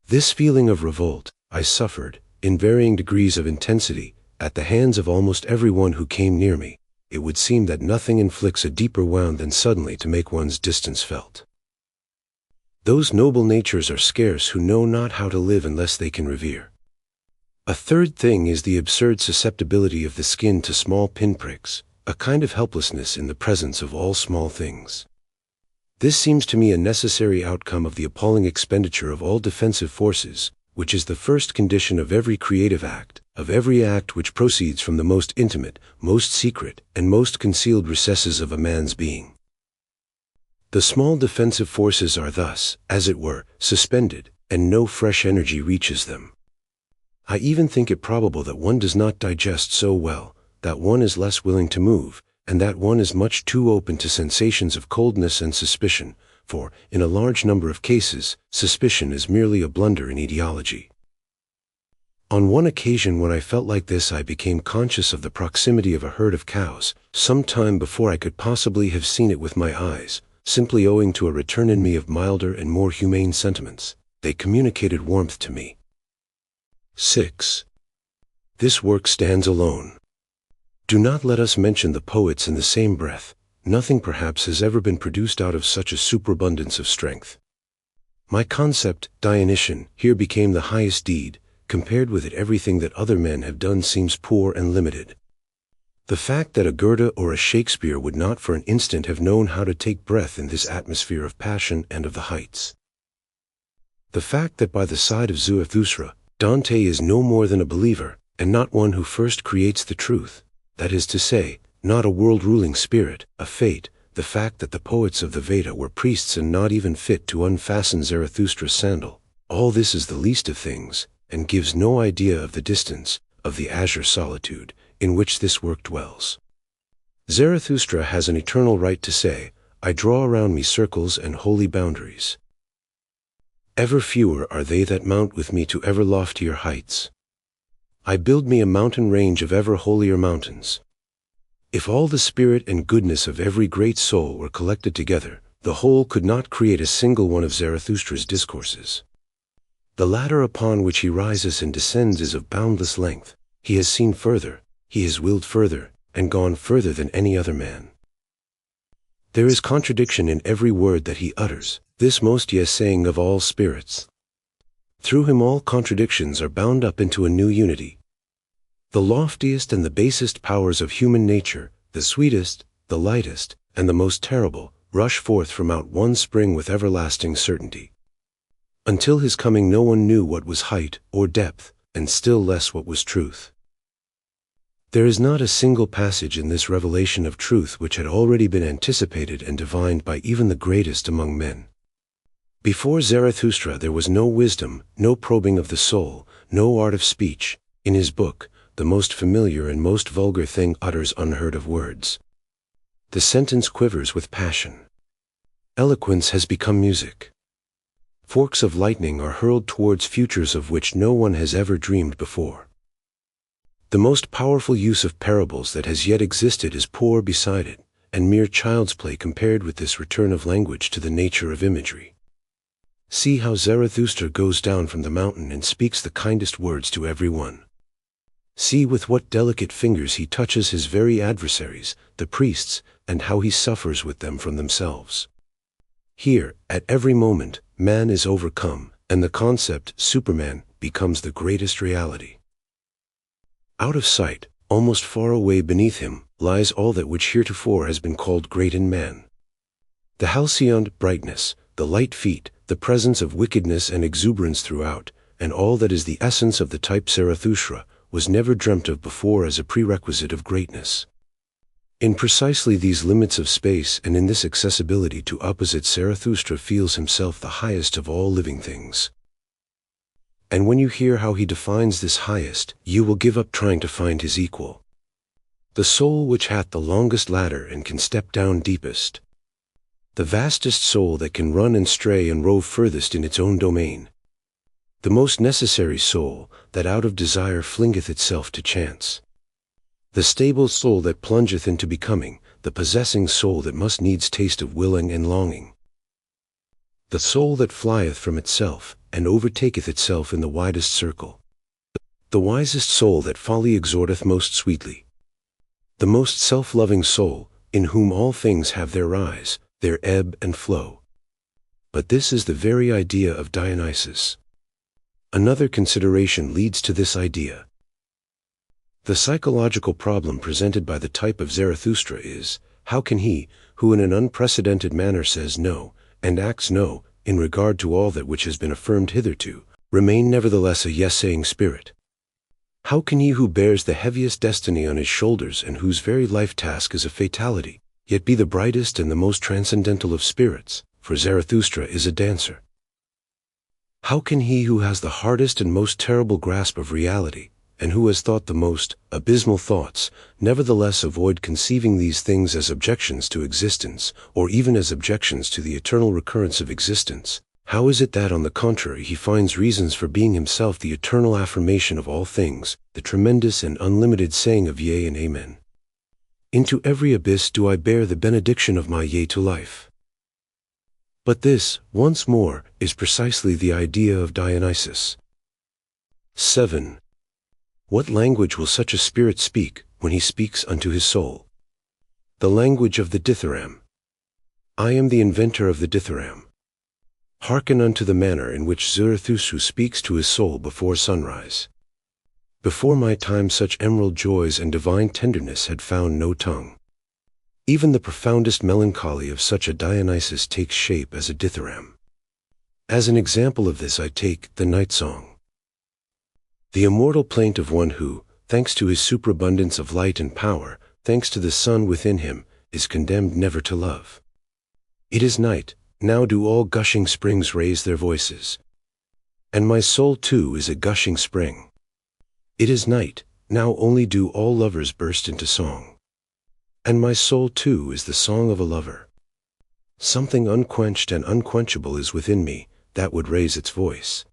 This feeling of revolt, I suffered, in varying degrees of intensity, at the hands of almost everyone who came near me. It would seem that nothing inflicts a deeper wound than suddenly to make one's distance felt. Those noble natures are scarce who know not how to live unless they can revere. A third thing is the absurd susceptibility of the skin to small pinpricks, a kind of helplessness in the presence of all small things. This seems to me a necessary outcome of the appalling expenditure of all defensive forces, which is the first condition of every creative act, of every act which proceeds from the most intimate, most secret, and most concealed recesses of a man's being. The small defensive forces are thus, as it were, suspended, and no fresh energy reaches them. I even think it probable that one does not digest so well, that one is less willing to move, and that one is much too open to sensations of coldness and suspicion, for, in a large number of cases, suspicion is merely a blunder in etiology. On one occasion when I felt like this, I became conscious of the proximity of a herd of cows, some time before I could possibly have seen it with my eyes, simply owing to a return in me of milder and more humane sentiments. They communicated warmth to me. 6. This work stands alone. Do not let us mention the poets in the same breath. Nothing perhaps has ever been produced out of such a superabundance of strength. My concept, Dionysian, here became the highest deed. Compared with it, everything that other men have done seems poor and limited. The fact that a Goethe or a Shakespeare would not for an instant have known how to take breath in this atmosphere of passion and of the heights. The fact that by the side of Zarathustra, Dante is no more than a believer, and not one who first creates the truth, that is to say, not a world-ruling spirit, a fate. The fact that the poets of the Veda were priests and not even fit to unfasten Zarathustra's sandal, all this is the least of things, and gives no idea of the distance, of the azure solitude, in which this work dwells. Zarathustra has an eternal right to say, I draw around me circles and holy boundaries. Ever fewer are they that mount with me to ever loftier heights. I build me a mountain range of ever holier mountains. If all the spirit and goodness of every great soul were collected together, the whole could not create a single one of Zarathustra's discourses. The ladder upon which he rises and descends is of boundless length. He has seen further, he has willed further, and gone further than any other man. There is contradiction in every word that he utters, this most yes-saying of all spirits. Through him all contradictions are bound up into a new unity. The loftiest and the basest powers of human nature, the sweetest, the lightest, and the most terrible, rush forth from out one spring with everlasting certainty. Until his coming no one knew what was height or depth, and still less what was truth. There is not a single passage in this revelation of truth which had already been anticipated and divined by even the greatest among men. Before Zarathustra there was no wisdom, no probing of the soul, no art of speech. In his book, the most familiar and most vulgar thing utters unheard of words. The sentence quivers with passion. Eloquence has become music. Forks of lightning are hurled towards futures of which no one has ever dreamed before. The most powerful use of parables that has yet existed is poor beside it, and mere child's play compared with this return of language to the nature of imagery. See how Zarathustra goes down from the mountain and speaks the kindest words to every one. See with what delicate fingers he touches his very adversaries, the priests, and how he suffers with them from themselves. Here, at every moment, man is overcome, and the concept, Superman, becomes the greatest reality. Out of sight, almost far away beneath him, lies all that which heretofore has been called great in man. The halcyon brightness, the light feet, the presence of wickedness and exuberance throughout, and all that is the essence of the type Zarathustra, was never dreamt of before as a prerequisite of greatness. In precisely these limits of space and in this accessibility to opposites, Zarathustra feels himself the highest of all living things. And when you hear how he defines this highest, you will give up trying to find his equal. The soul which hath the longest ladder and can step down deepest. The vastest soul that can run and stray and rove furthest in its own domain. The most necessary soul, that out of desire flingeth itself to chance. The stable soul that plungeth into becoming, the possessing soul that must needs taste of willing and longing. The soul that flieth from itself, and overtaketh itself in the widest circle. The wisest soul that folly exhorteth most sweetly. The most self-loving soul, in whom all things have their rise, their ebb and flow. But this is the very idea of Dionysus. Another consideration leads to this idea. The psychological problem presented by the type of Zarathustra is, how can he, who in an unprecedented manner says no, and acts no, in regard to all that which has been affirmed hitherto, remain nevertheless a yes-saying spirit? How can he who bears the heaviest destiny on his shoulders and whose very life task is a fatality, yet be the brightest and the most transcendental of spirits, for Zarathustra is a dancer? How can he who has the hardest and most terrible grasp of reality, and who has thought the most abysmal thoughts, nevertheless avoid conceiving these things as objections to existence, or even as objections to the eternal recurrence of existence? How is it that, on the contrary, he finds reasons for being himself the eternal affirmation of all things, the tremendous and unlimited saying of yea and amen? Into every abyss do I bear the benediction of my yea to life. But this, once more, is precisely the idea of Dionysus. 7. What language will such a spirit speak, when he speaks unto his soul? The language of the dithyramb. I am the inventor of the dithyramb. Hearken unto the manner in which Zarathustra speaks to his soul before sunrise. Before my time such emerald joys and divine tenderness had found no tongue. Even the profoundest melancholy of such a Dionysus takes shape as a dithyramb. As an example of this I take the night song. The immortal plaint of one who, thanks to his superabundance of light and power, thanks to the sun within him, is condemned never to love. It is night, now do all gushing springs raise their voices. And my soul too is a gushing spring. It is night, now only do all lovers burst into song. And my soul too is the song of a lover. Something unquenched and unquenchable is within me, that would raise its voice.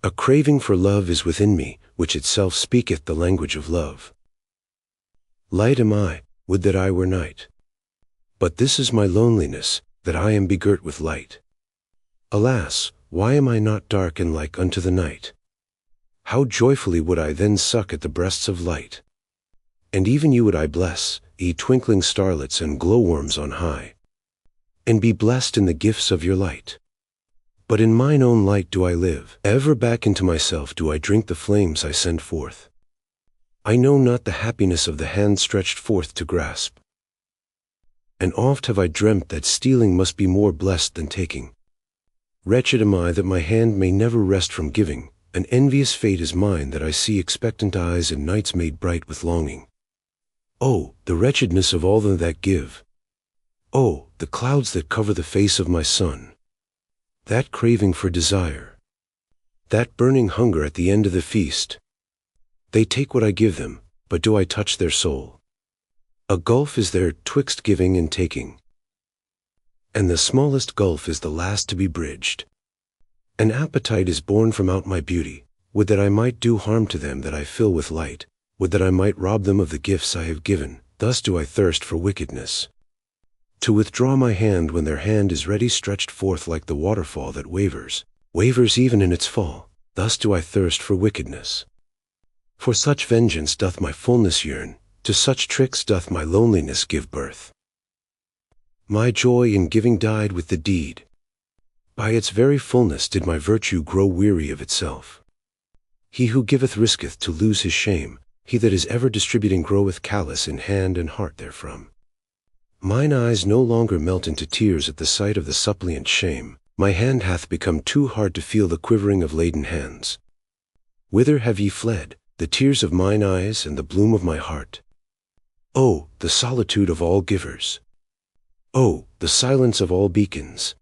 A craving for love is within me, which itself speaketh the language of love. Light am I, would that I were night. But this is my loneliness, that I am begirt with light. Alas, why am I not dark and like unto the night? How joyfully would I then suck at the breasts of light! And even you would I bless, ye twinkling starlets and glowworms on high, and be blessed in the gifts of your light. But in mine own light do I live, ever back into myself do I drink the flames I send forth. I know not the happiness of the hand stretched forth to grasp. And oft have I dreamt that stealing must be more blessed than taking. Wretched am I that my hand may never rest from giving, an envious fate is mine that I see expectant eyes and nights made bright with longing. Oh, the wretchedness of all them that give! Oh, the clouds that cover the face of my sun! That craving for desire! That burning hunger at the end of the feast! They take what I give them, but do I touch their soul? A gulf is there twixt giving and taking, and the smallest gulf is the last to be bridged. An appetite is born from out my beauty, would that I might do harm to them that I fill with light, would that I might rob them of the gifts I have given, thus do I thirst for wickedness. To withdraw my hand when their hand is ready stretched forth like the waterfall that wavers even in its fall, thus do I thirst for wickedness. For such vengeance doth my fullness yearn, to such tricks doth my loneliness give birth. My joy in giving died with the deed. By its very fullness did my virtue grow weary of itself. He who giveth risketh to lose his shame, he that is ever distributing groweth callous in hand and heart therefrom. Mine eyes no longer melt into tears at the sight of the suppliant shame, my hand hath become too hard to feel the quivering of laden hands. Whither have ye fled, the tears of mine eyes and the bloom of my heart? Oh, the solitude of all givers! Oh, the silence of all beacons!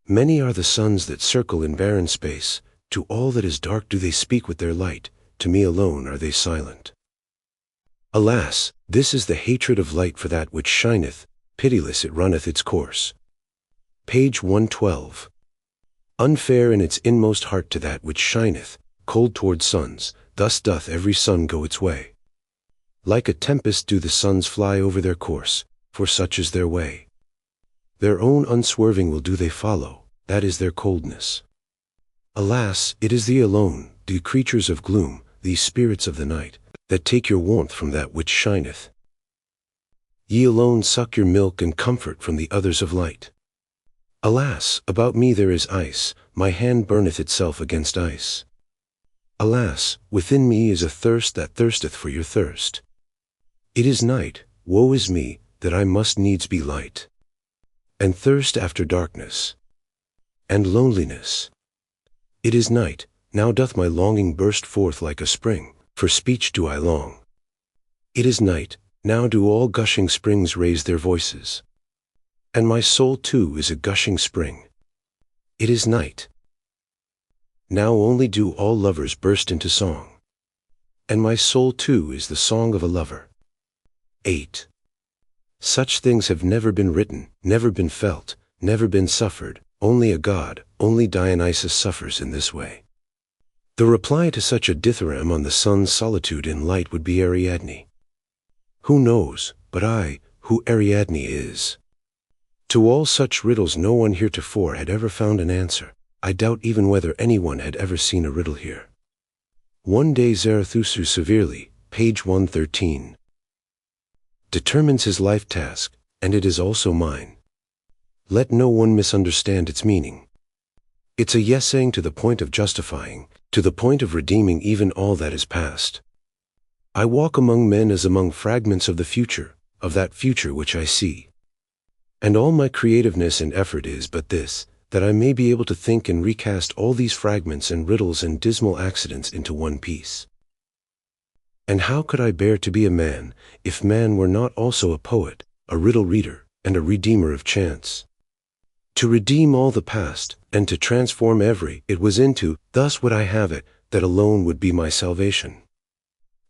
Many are the suns that circle in barren space, to all that is dark do they speak with their light, to me alone are they silent. Alas, this is the hatred of light for that which shineth, pitiless it runneth its course. Page 112. Unfair in its inmost heart to that which shineth, cold toward suns, thus doth every sun go its way. Like a tempest do the suns fly over their course, for such is their way. Their own unswerving will do they follow, that is their coldness. Alas, it is thee alone, thee creatures of gloom, these spirits of the night, that take your warmth from that which shineth. Ye alone suck your milk and comfort from the others of light. Alas, about me there is ice, my hand burneth itself against ice. Alas, within me is a thirst that thirsteth for your thirst. It is night, woe is me, that I must needs be light, and thirst after darkness, and loneliness. It is night, now doth my longing burst forth like a spring, for speech do I long. It is night, now do all gushing springs raise their voices, and my soul too is a gushing spring. It is night. Now only do all lovers burst into song, and my soul too is the song of a lover. 8. Such things have never been written, never been felt, never been suffered, Only a god, only Dionysus suffers in this way. The reply to such a dithyramb on the sun's solitude in light would be Ariadne. Who knows, but I, who Ariadne is? To all such riddles no one heretofore had ever found an answer. I doubt even whether anyone had ever seen a riddle here. One day Zarathustra severely, page 113, determines his life task, and it is also mine. Let no one misunderstand its meaning. It's a yes-saying to the point of justifying, to the point of redeeming even all that is past. I walk among men as among fragments of the future, of that future which I see. And all my creativeness and effort is but this, that I may be able to think and recast all these fragments and riddles and dismal accidents into one piece. And how could I bear to be a man, if man were not also a poet, a riddle reader, and a redeemer of chance? To redeem all the past, and to transform every it was into, thus would I have it, that alone would be my salvation.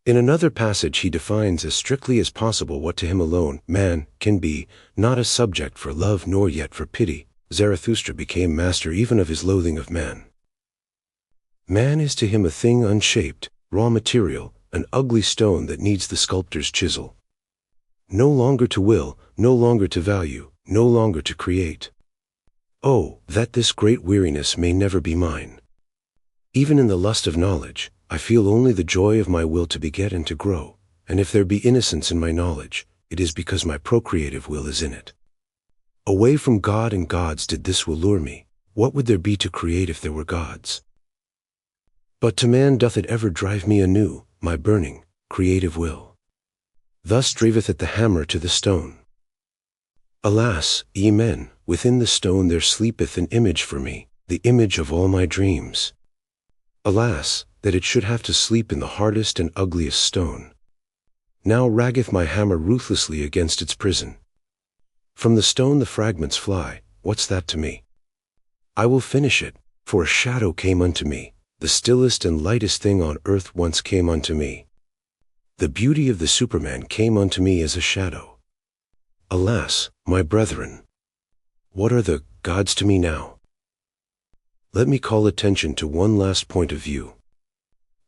In another passage he defines as strictly as possible what to him alone, man, can be, not a subject for love nor yet for pity. Zarathustra became master even of his loathing of man. Man is to him a thing unshaped, raw material, an ugly stone that needs the sculptor's chisel. No longer to will, no longer to value, no longer to create. Oh, that this great weariness may never be mine. Even in the lust of knowledge, I feel only the joy of my will to beget and to grow, and if there be innocence in my knowledge, it is because my procreative will is in it. Away from God and gods did this will lure me. What would there be to create if there were gods? But to man doth it ever drive me anew, my burning, creative will. Thus driveth it the hammer to the stone. Alas, ye men, within the stone there sleepeth an image for me, the image of all my dreams. Alas, that it should have to sleep in the hardest and ugliest stone. Now raggeth my hammer ruthlessly against its prison. From the stone the fragments fly, what's that to me? I will finish it, for a shadow came unto me, the stillest and lightest thing on earth once came unto me. The beauty of the Superman came unto me as a shadow. Alas, my brethren, what are the gods to me now? Let me call attention to one last point of view.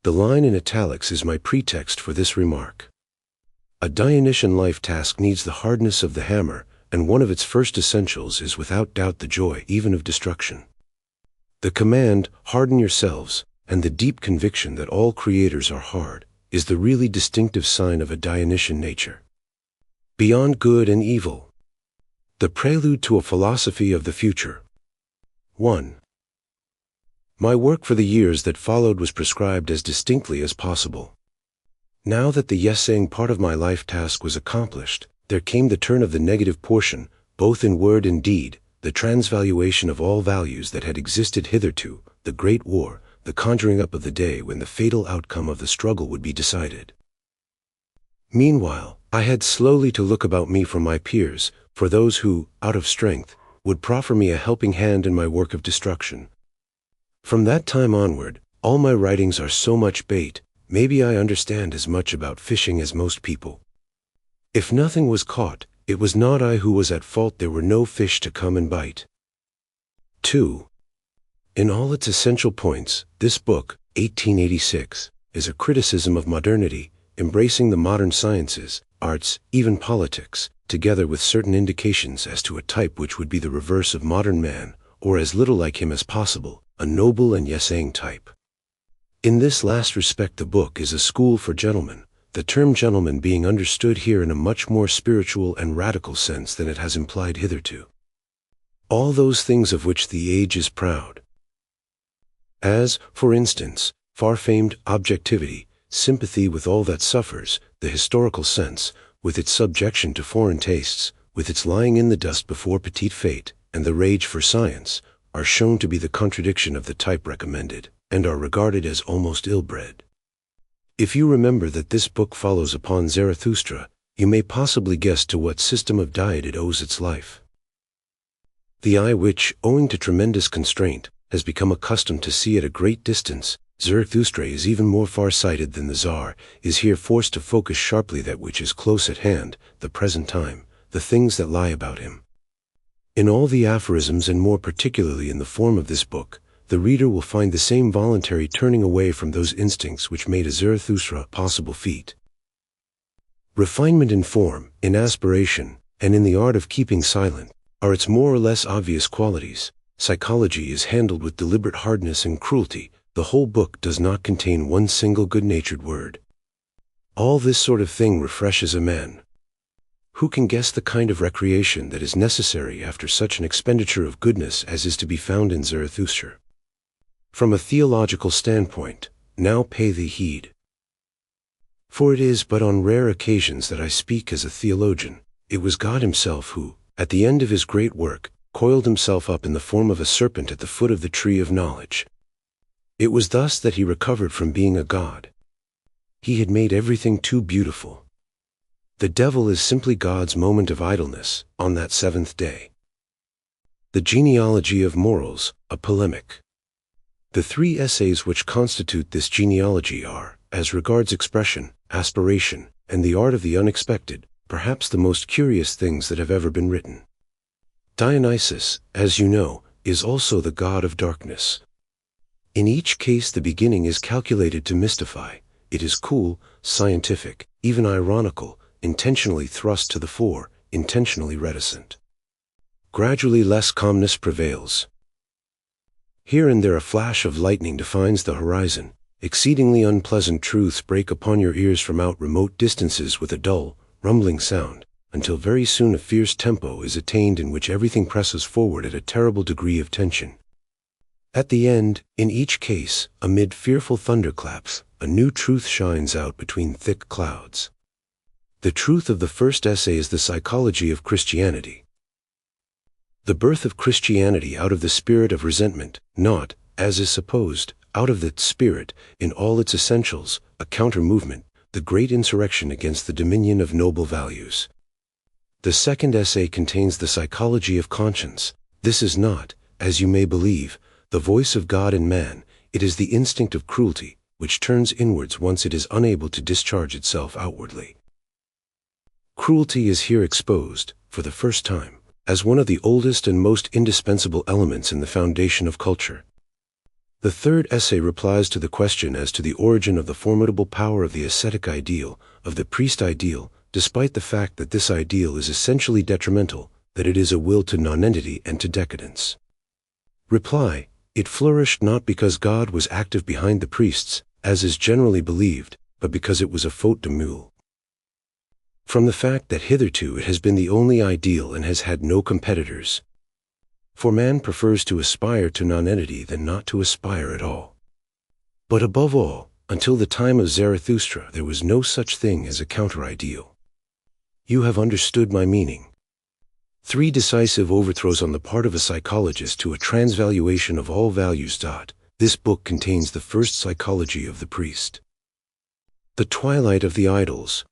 The line in italics is my pretext for this remark. A Dionysian life task needs the hardness of the hammer, and one of its first essentials is without doubt the joy even of destruction. The command, harden yourselves, and the deep conviction that all creators are hard, is the really distinctive sign of a Dionysian nature. Beyond good and evil. The prelude to a philosophy of the future. 1. My work for the years that followed was prescribed as distinctly as possible. Now that the yes-saying part of my life task was accomplished, there came the turn of the negative portion, both in word and deed, the transvaluation of all values that had existed hitherto, the great war, the conjuring up of the day when the fatal outcome of the struggle would be decided. Meanwhile, I had slowly to look about me for my peers, for those who, out of strength, would proffer me a helping hand in my work of destruction. From that time onward, all my writings are so much bait, maybe I understand as much about fishing as most people. If nothing was caught, it was not I who was at fault, there were no fish to come and bite. 2. In all its essential points, this book, 1886, is a criticism of modernity, embracing the modern sciences, arts, even politics, together with certain indications as to a type which would be the reverse of modern man, or as little like him as possible, a noble and yes-saying type. In this last respect the book is a school for gentlemen, the term gentleman being understood here in a much more spiritual and radical sense than it has implied hitherto. All those things of which the age is proud. As, for instance, far-famed objectivity, sympathy with all that suffers, the historical sense, with its subjection to foreign tastes, with its lying in the dust before petite fate, and the rage for science, are shown to be the contradiction of the type recommended, and are regarded as almost ill-bred. If you remember that this book follows upon Zarathustra, you may possibly guess to what system of diet it owes its life. The eye which, owing to tremendous constraint, has become accustomed to see at a great distance, Zarathustra is even more far-sighted than the Tsar, is here forced to focus sharply that which is close at hand, the present time, the things that lie about him. In all the aphorisms, and more particularly in the form of this book, the reader will find the same voluntary turning away from those instincts which made a Zarathustra a possible feat. Refinement in form, in aspiration, and in the art of keeping silent are its more or less obvious qualities. Psychology is handled with deliberate hardness and cruelty. The whole book does not contain one single good-natured word. All this sort of thing refreshes a man. Who can guess the kind of recreation that is necessary after such an expenditure of goodness as is to be found in Zarathustra? From a theological standpoint, now pay thee heed. For it is but on rare occasions that I speak as a theologian. It was God himself who, at the end of his great work, coiled himself up in the form of a serpent at the foot of the tree of knowledge. It was thus that he recovered from being a god. He had made everything too beautiful. The devil is simply God's moment of idleness on that seventh day. The genealogy of morals, a polemic. The three essays which constitute this genealogy are, as regards expression, aspiration, and the art of the unexpected, perhaps the most curious things that have ever been written. Dionysus, as you know, is also the god of darkness. In each case the beginning is calculated to mystify. It is cool, scientific, even ironical, intentionally thrust to the fore, intentionally reticent. Gradually less calmness prevails. Here and there a flash of lightning defines the horizon. Exceedingly unpleasant truths break upon your ears from out remote distances with a dull, rumbling sound, until very soon a fierce tempo is attained in which everything presses forward at a terrible degree of tension. At the end, in each case, amid fearful thunderclaps, a new truth shines out between thick clouds. The truth of the first essay is the psychology of Christianity. The birth of Christianity out of the spirit of resentment, not, as is supposed, out of that spirit, in all its essentials, a counter-movement, the great insurrection against the dominion of noble values. The second essay contains the psychology of conscience. This is not, as you may believe, the voice of God in man. It is the instinct of cruelty, which turns inwards once it is unable to discharge itself outwardly. Cruelty is here exposed, for the first time, as one of the oldest and most indispensable elements in the foundation of culture. The third essay replies to the question as to the origin of the formidable power of the ascetic ideal, of the priest ideal, despite the fact that this ideal is essentially detrimental, that it is a will to nonentity and to decadence. Reply: it flourished not because God was active behind the priests, as is generally believed, but because it was a faute de mieux. From the fact that hitherto it has been the only ideal and has had no competitors. For man prefers to aspire to nonentity than not to aspire at all. But above all, until the time of Zarathustra there was no such thing as a counter-ideal. You have understood my meaning. 3 decisive overthrows on the part of a psychologist to a transvaluation of all values. This book contains the first psychology of the priest. The twilight of the idols.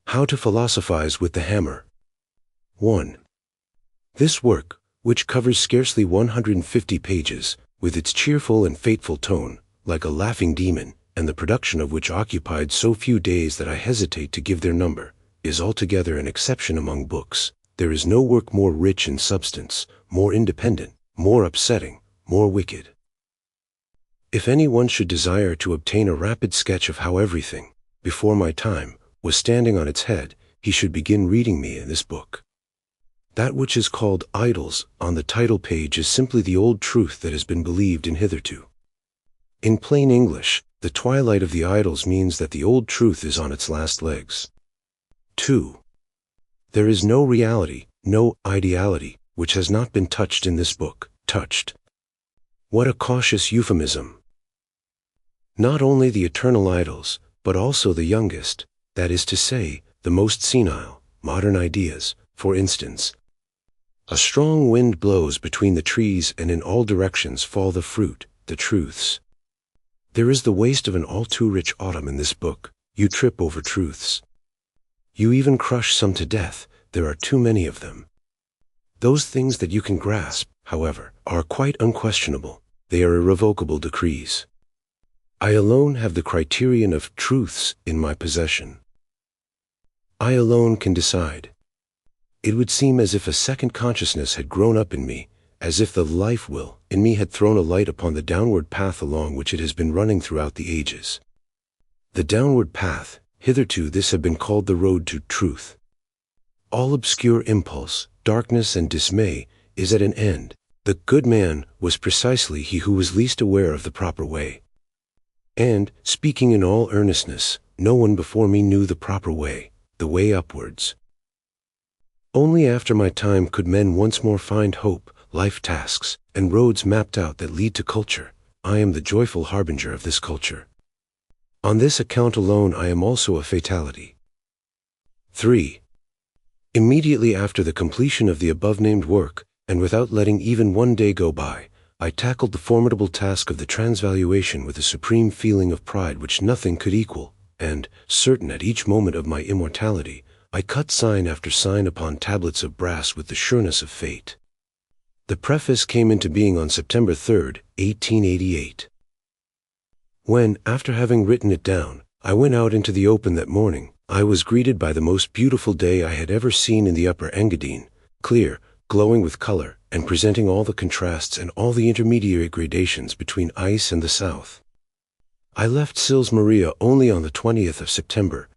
How to philosophize with the hammer. 1. This work, which covers scarcely 150 pages, with its cheerful and fateful tone, like a laughing demon, and the production of which occupied so few days that I hesitate to give their number, is altogether an exception among books. There is no work more rich in substance, more independent, more upsetting, more wicked. If any one should desire to obtain a rapid sketch of how everything, before my time, was standing on its head, he should begin reading me in this book. That which is called idols on the title page is simply the old truth that has been believed in hitherto. In plain English, the twilight of the idols means that the old truth is on its last legs. 2. There is no reality, no ideality, which has not been touched in this book. Touched. What a cautious euphemism. Not only the eternal idols, but also the youngest, that is to say, the most senile, modern ideas. For instance, a strong wind blows between the trees and in all directions fall the fruit, the truths. There is the waste of an all too rich autumn in this book. You trip over truths. You even crush some to death. There are too many of them. Those things that you can grasp, however, are quite unquestionable. They are irrevocable decrees. I alone have the criterion of truths in my possession. I alone can decide. It would seem as if a second consciousness had grown up in me, as if the life will in me had thrown a light upon the downward path along which it has been running throughout the ages. The downward path, hitherto this had been called the road to truth. All obscure impulse, darkness, and dismay is at an end. The good man was precisely he who was least aware of the proper way. And, speaking in all earnestness, no one before me knew the proper way, the way upwards. Only after my time could men once more find hope, life tasks, and roads mapped out that lead to culture. I am the joyful harbinger of this culture. On this account alone I am also a fatality. 3. Immediately after the completion of the above-named work, and without letting even one day go by, I tackled the formidable task of the transvaluation with a supreme feeling of pride which nothing could equal, and, certain at each moment of my immortality, I cut sign after sign upon tablets of brass with the sureness of fate. The preface came into being on September 3, 1888. When, after having written it down, I went out into the open that morning, I was greeted by the most beautiful day I had ever seen in the Upper Engadine, clear, glowing with color, and presenting all the contrasts and all the intermediary gradations between ice and the south. I left Sils Maria only on the 20th of September.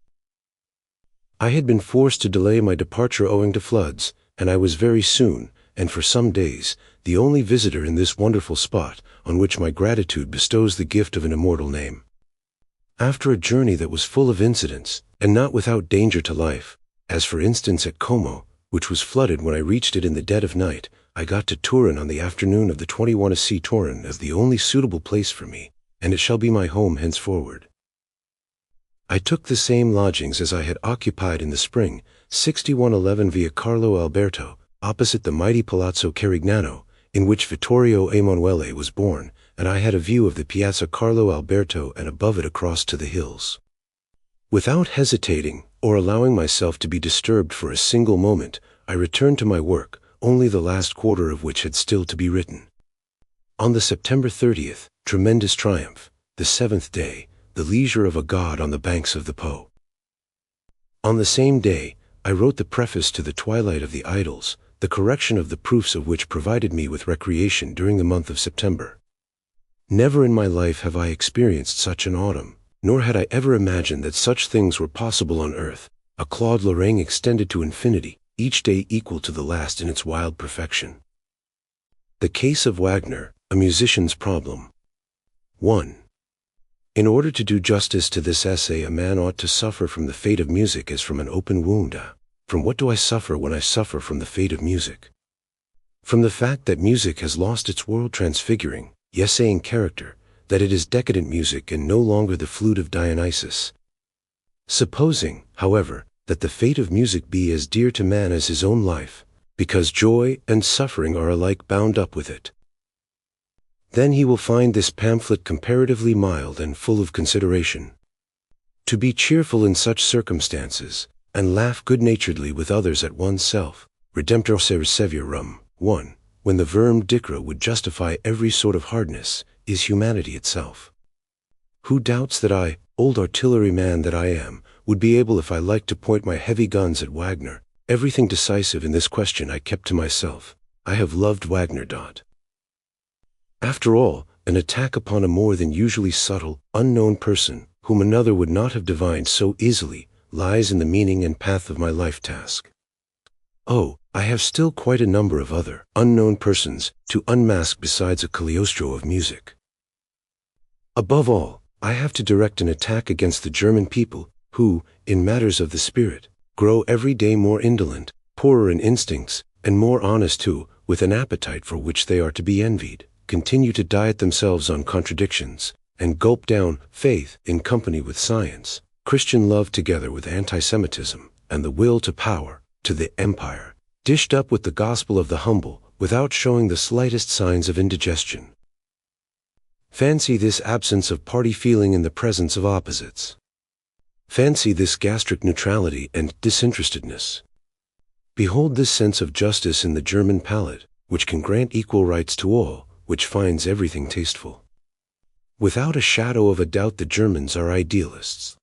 I had been forced to delay my departure owing to floods, and I was very soon, and for some days, the only visitor in this wonderful spot, on which my gratitude bestows the gift of an immortal name. After a journey that was full of incidents, and not without danger to life, as for instance at Como, which was flooded when I reached it in the dead of night, I got to Turin on the afternoon of the 21st Turin as the only suitable place for me, and it shall be my home henceforward. I took the same lodgings as I had occupied in the spring, 6111 Via Carlo Alberto, opposite the mighty Palazzo Carignano, in which Vittorio Emanuele was born, and I had a view of the Piazza Carlo Alberto and above it across to the hills. Without hesitating, or allowing myself to be disturbed for a single moment, I returned to my work, only the last quarter of which had still to be written. On the September 30th, tremendous triumph, the 7th day, the leisure of a god on the banks of the Po. On the same day, I wrote the preface to the Twilight of the Idols, the correction of the proofs of which provided me with recreation during the month of September. Never in my life have I experienced such an autumn, nor had I ever imagined that such things were possible on earth, a Claude Lorraine extended to infinity, each day equal to the last in its wild perfection. The case of Wagner, a musician's problem. 1. In order to do justice to this essay, a man ought to suffer from the fate of music as from an open wound. From what do I suffer when I suffer from the fate of music? From the fact that music has lost its world-transfiguring, yes-saying character, that it is decadent music and no longer the flute of Dionysus. Supposing, however, that the fate of music be as dear to man as his own life, because joy and suffering are alike bound up with it, then he will find this pamphlet comparatively mild and full of consideration. To be cheerful in such circumstances, and laugh good-naturedly with others at oneself, Redemptor Severum, 1, when the verm dicra would justify every sort of hardness, is humanity itself. Who doubts that I, old artilleryman that I am, would be able if I liked to point my heavy guns at Wagner? Everything decisive in this question I kept to myself. I have loved Wagner. After all, an attack upon a more than usually subtle, unknown person, whom another would not have divined so easily, lies in the meaning and path of my life task. Oh, I have still quite a number of other, unknown persons, to unmask besides a Cagliostro of music. Above all, I have to direct an attack against the German people, who, in matters of the spirit, grow every day more indolent, poorer in instincts, and more honest too, with an appetite for which they are to be envied, continue to diet themselves on contradictions, and gulp down faith in company with science, Christian love together with anti-Semitism, and the will to power, to the empire, dished up with the gospel of the humble, without showing the slightest signs of indigestion. Fancy this absence of party feeling in the presence of opposites. Fancy this gastric neutrality and disinterestedness. Behold this sense of justice in the German palate, which can grant equal rights to all, which finds everything tasteful. Without a shadow of a doubt the Germans are idealists.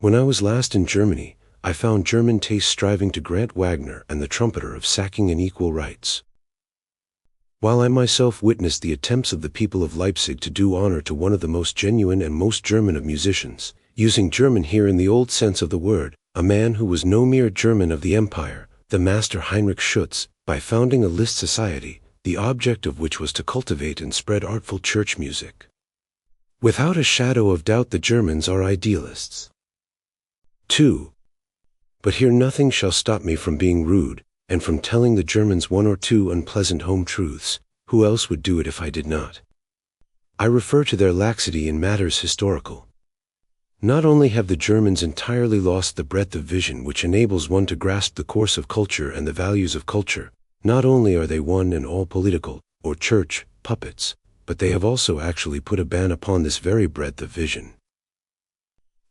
When I was last in Germany, I found German taste striving to grant Wagner and the trumpeter of sacking and equal rights. While I myself witnessed the attempts of the people of Leipzig to do honor to one of the most genuine and most German of musicians, using German here in the old sense of the word, a man who was no mere German of the empire, the master Heinrich Schütz, by founding a Liszt society, the object of which was to cultivate and spread artful church music. Without a shadow of doubt the Germans are idealists. 2. But here nothing shall stop me from being rude, and from telling the Germans one or two unpleasant home truths. Who else would do it if I did not? I refer to their laxity in matters historical. Not only have the Germans entirely lost the breadth of vision which enables one to grasp the course of culture and the values of culture, not only are they one and all political, or church, puppets, but they have also actually put a ban upon this very breadth of vision.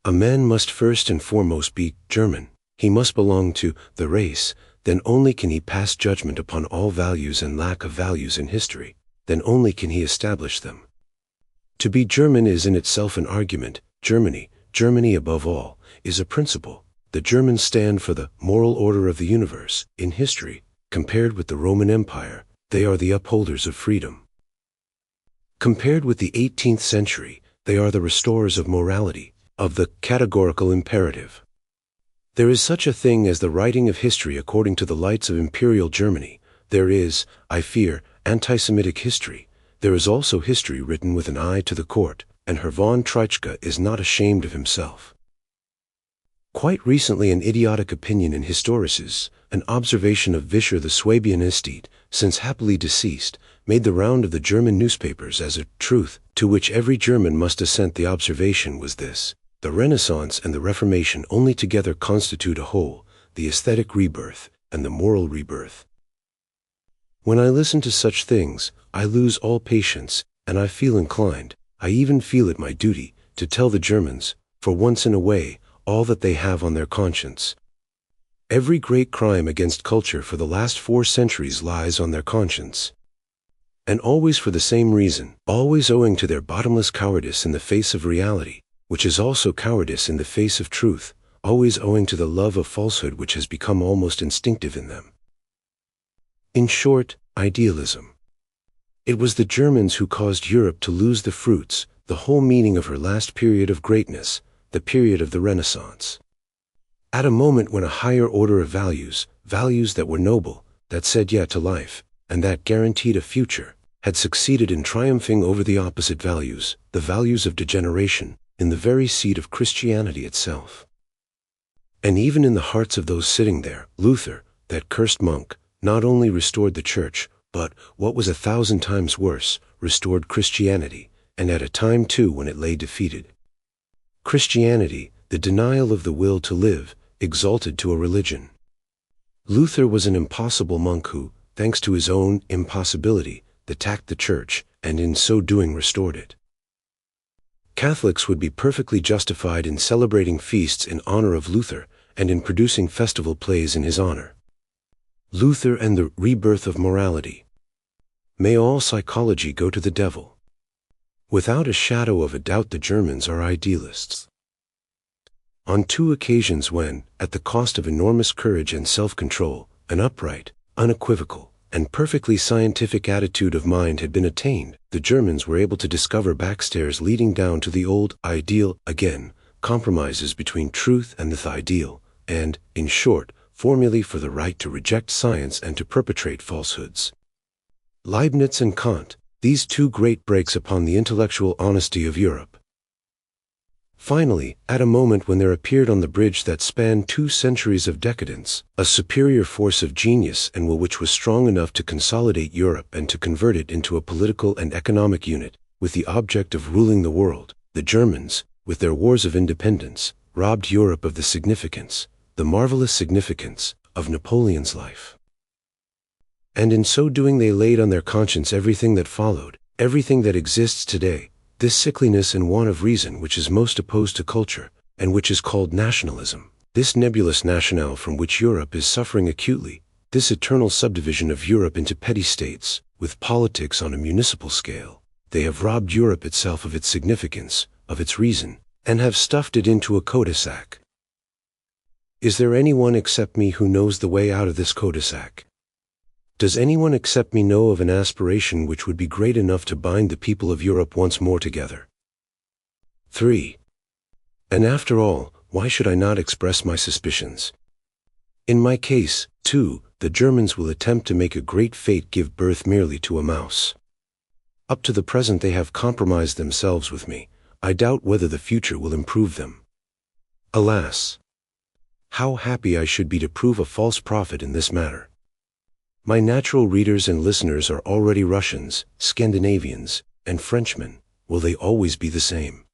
A man must first and foremost be German. He must belong to the race. Then only can he pass judgment upon all values and lack of values in history. Then only can he establish them. To be German is in itself an argument. Germany above all, is a principle. The Germans stand for the moral order of the universe. In history, compared with the Roman Empire, they are the upholders of freedom. Compared with the 18th century, they are the restorers of morality, of the categorical imperative. There is such a thing as the writing of history according to the lights of Imperial Germany. There is, I fear, anti-Semitic history. There is also history written with an eye to the court, and Herr von Treitschke is not ashamed of himself. Quite recently an idiotic opinion in Historicis, an observation of Vischer the Swabian aesthete, since happily deceased, made the round of the German newspapers as a truth, to which every German must assent. The observation was this: the Renaissance and the Reformation only together constitute a whole, the aesthetic rebirth and the moral rebirth. When I listen to such things, I lose all patience, and I feel inclined, I even feel it my duty, to tell the Germans, for once in a way, all that they have on their conscience. Every great crime against culture for the last 4 centuries lies on their conscience. And always for the same reason, always owing to their bottomless cowardice in the face of reality, which is also cowardice in the face of truth, always owing to the love of falsehood which has become almost instinctive in them. In short, idealism. It was the Germans who caused Europe to lose the fruits, the whole meaning of her last period of greatness, the period of the Renaissance. At a moment when a higher order of values that were noble, that said yet to life, and that guaranteed a future, had succeeded in triumphing over the opposite values, the values of degeneration, in the very seat of Christianity itself. And even in the hearts of those sitting there, Luther, that cursed monk, not only restored the church, but, what was 1,000 times worse, restored Christianity, and at a time too when it lay defeated. Christianity, the denial of the will to live, exalted to a religion. Luther was an impossible monk who, thanks to his own impossibility, attacked the church, and in so doing restored it. Catholics would be perfectly justified in celebrating feasts in honor of Luther, and in producing festival plays in his honor. Luther and the rebirth of morality. May all psychology go to the devil. Without a shadow of a doubt the Germans are idealists. On 2 occasions when, at the cost of enormous courage and self-control, an upright, unequivocal, and perfectly scientific attitude of mind had been attained, the Germans were able to discover backstairs leading down to the old ideal again, compromises between truth and the ideal, and, in short, formulae for the right to reject science and to perpetrate falsehoods. Leibniz and Kant, these 2 great breaks upon the intellectual honesty of Europe. Finally, at a moment when there appeared on the bridge that spanned 2 centuries of decadence, a superior force of genius and will which was strong enough to consolidate Europe and to convert it into a political and economic unit, with the object of ruling the world, the Germans, with their wars of independence, robbed Europe of the significance, the marvelous significance, of Napoleon's life. And in so doing they laid on their conscience everything that followed, everything that exists today, this sickliness and want of reason which is most opposed to culture, and which is called nationalism, this nebulous national from which Europe is suffering acutely, this eternal subdivision of Europe into petty states, with politics on a municipal scale. They have robbed Europe itself of its significance, of its reason, and have stuffed it into a cul-de-sac. Is there anyone except me who knows the way out of this cul-de-sac? Does anyone except me know of an aspiration which would be great enough to bind the people of Europe once more together? 3. And after all, why should I not express my suspicions? In my case, too, the Germans will attempt to make a great fate give birth merely to a mouse. Up to the present they have compromised themselves with me. I doubt whether the future will improve them. Alas! How happy I should be to prove a false prophet in this matter. My natural readers and listeners are already Russians, Scandinavians, and Frenchmen. Will they always be the same?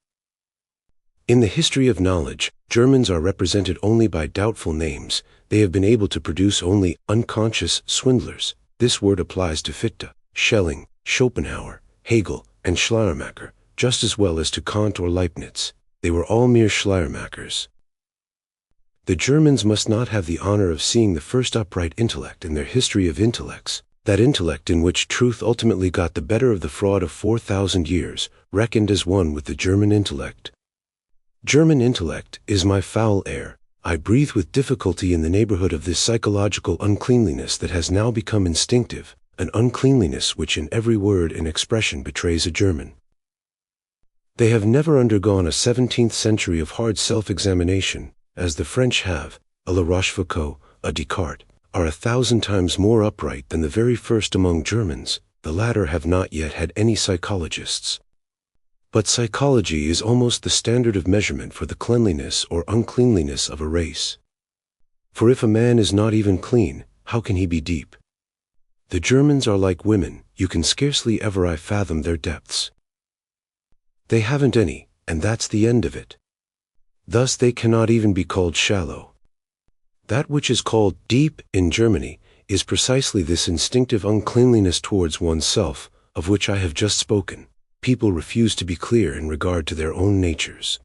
In the history of knowledge, Germans are represented only by doubtful names. They have been able to produce only unconscious swindlers. This word applies to Fichte, Schelling, Schopenhauer, Hegel, and Schleiermacher, just as well as to Kant or Leibniz. They were all mere Schleiermachers. The Germans must not have the honor of seeing the first upright intellect in their history of intellects, that intellect in which truth ultimately got the better of the fraud of 4,000 years, reckoned as one with the German intellect. German intellect is my foul air. I breathe with difficulty in the neighborhood of this psychological uncleanliness that has now become instinctive, an uncleanliness which in every word and expression betrays a German. They have never undergone a 17th century of hard self-examination, as the French have. A La Rochefoucauld, a Descartes, are 1,000 times more upright than the very first among Germans. The latter have not yet had any psychologists. But psychology is almost the standard of measurement for the cleanliness or uncleanliness of a race. For if a man is not even clean, how can he be deep? The Germans are like women, you can scarcely ever fathom their depths. They haven't any, and that's the end of it. Thus they cannot even be called shallow. That which is called deep in Germany is precisely this instinctive uncleanliness towards oneself, of which I have just spoken. People refuse to be clear in regard to their own natures.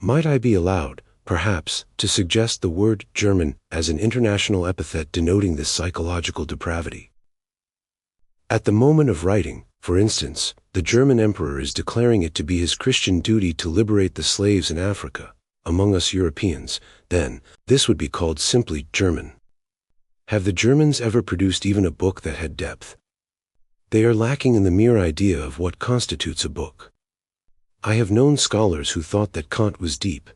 Might I be allowed, perhaps, to suggest the word German as an international epithet denoting this psychological depravity? At the moment of writing, for instance, the German emperor is declaring it to be his Christian duty to liberate the slaves in Africa. Among us Europeans, then, this would be called simply German. Have the Germans ever produced even a book that had depth? They are lacking in the mere idea of what constitutes a book. I have known scholars who thought that Kant was deep.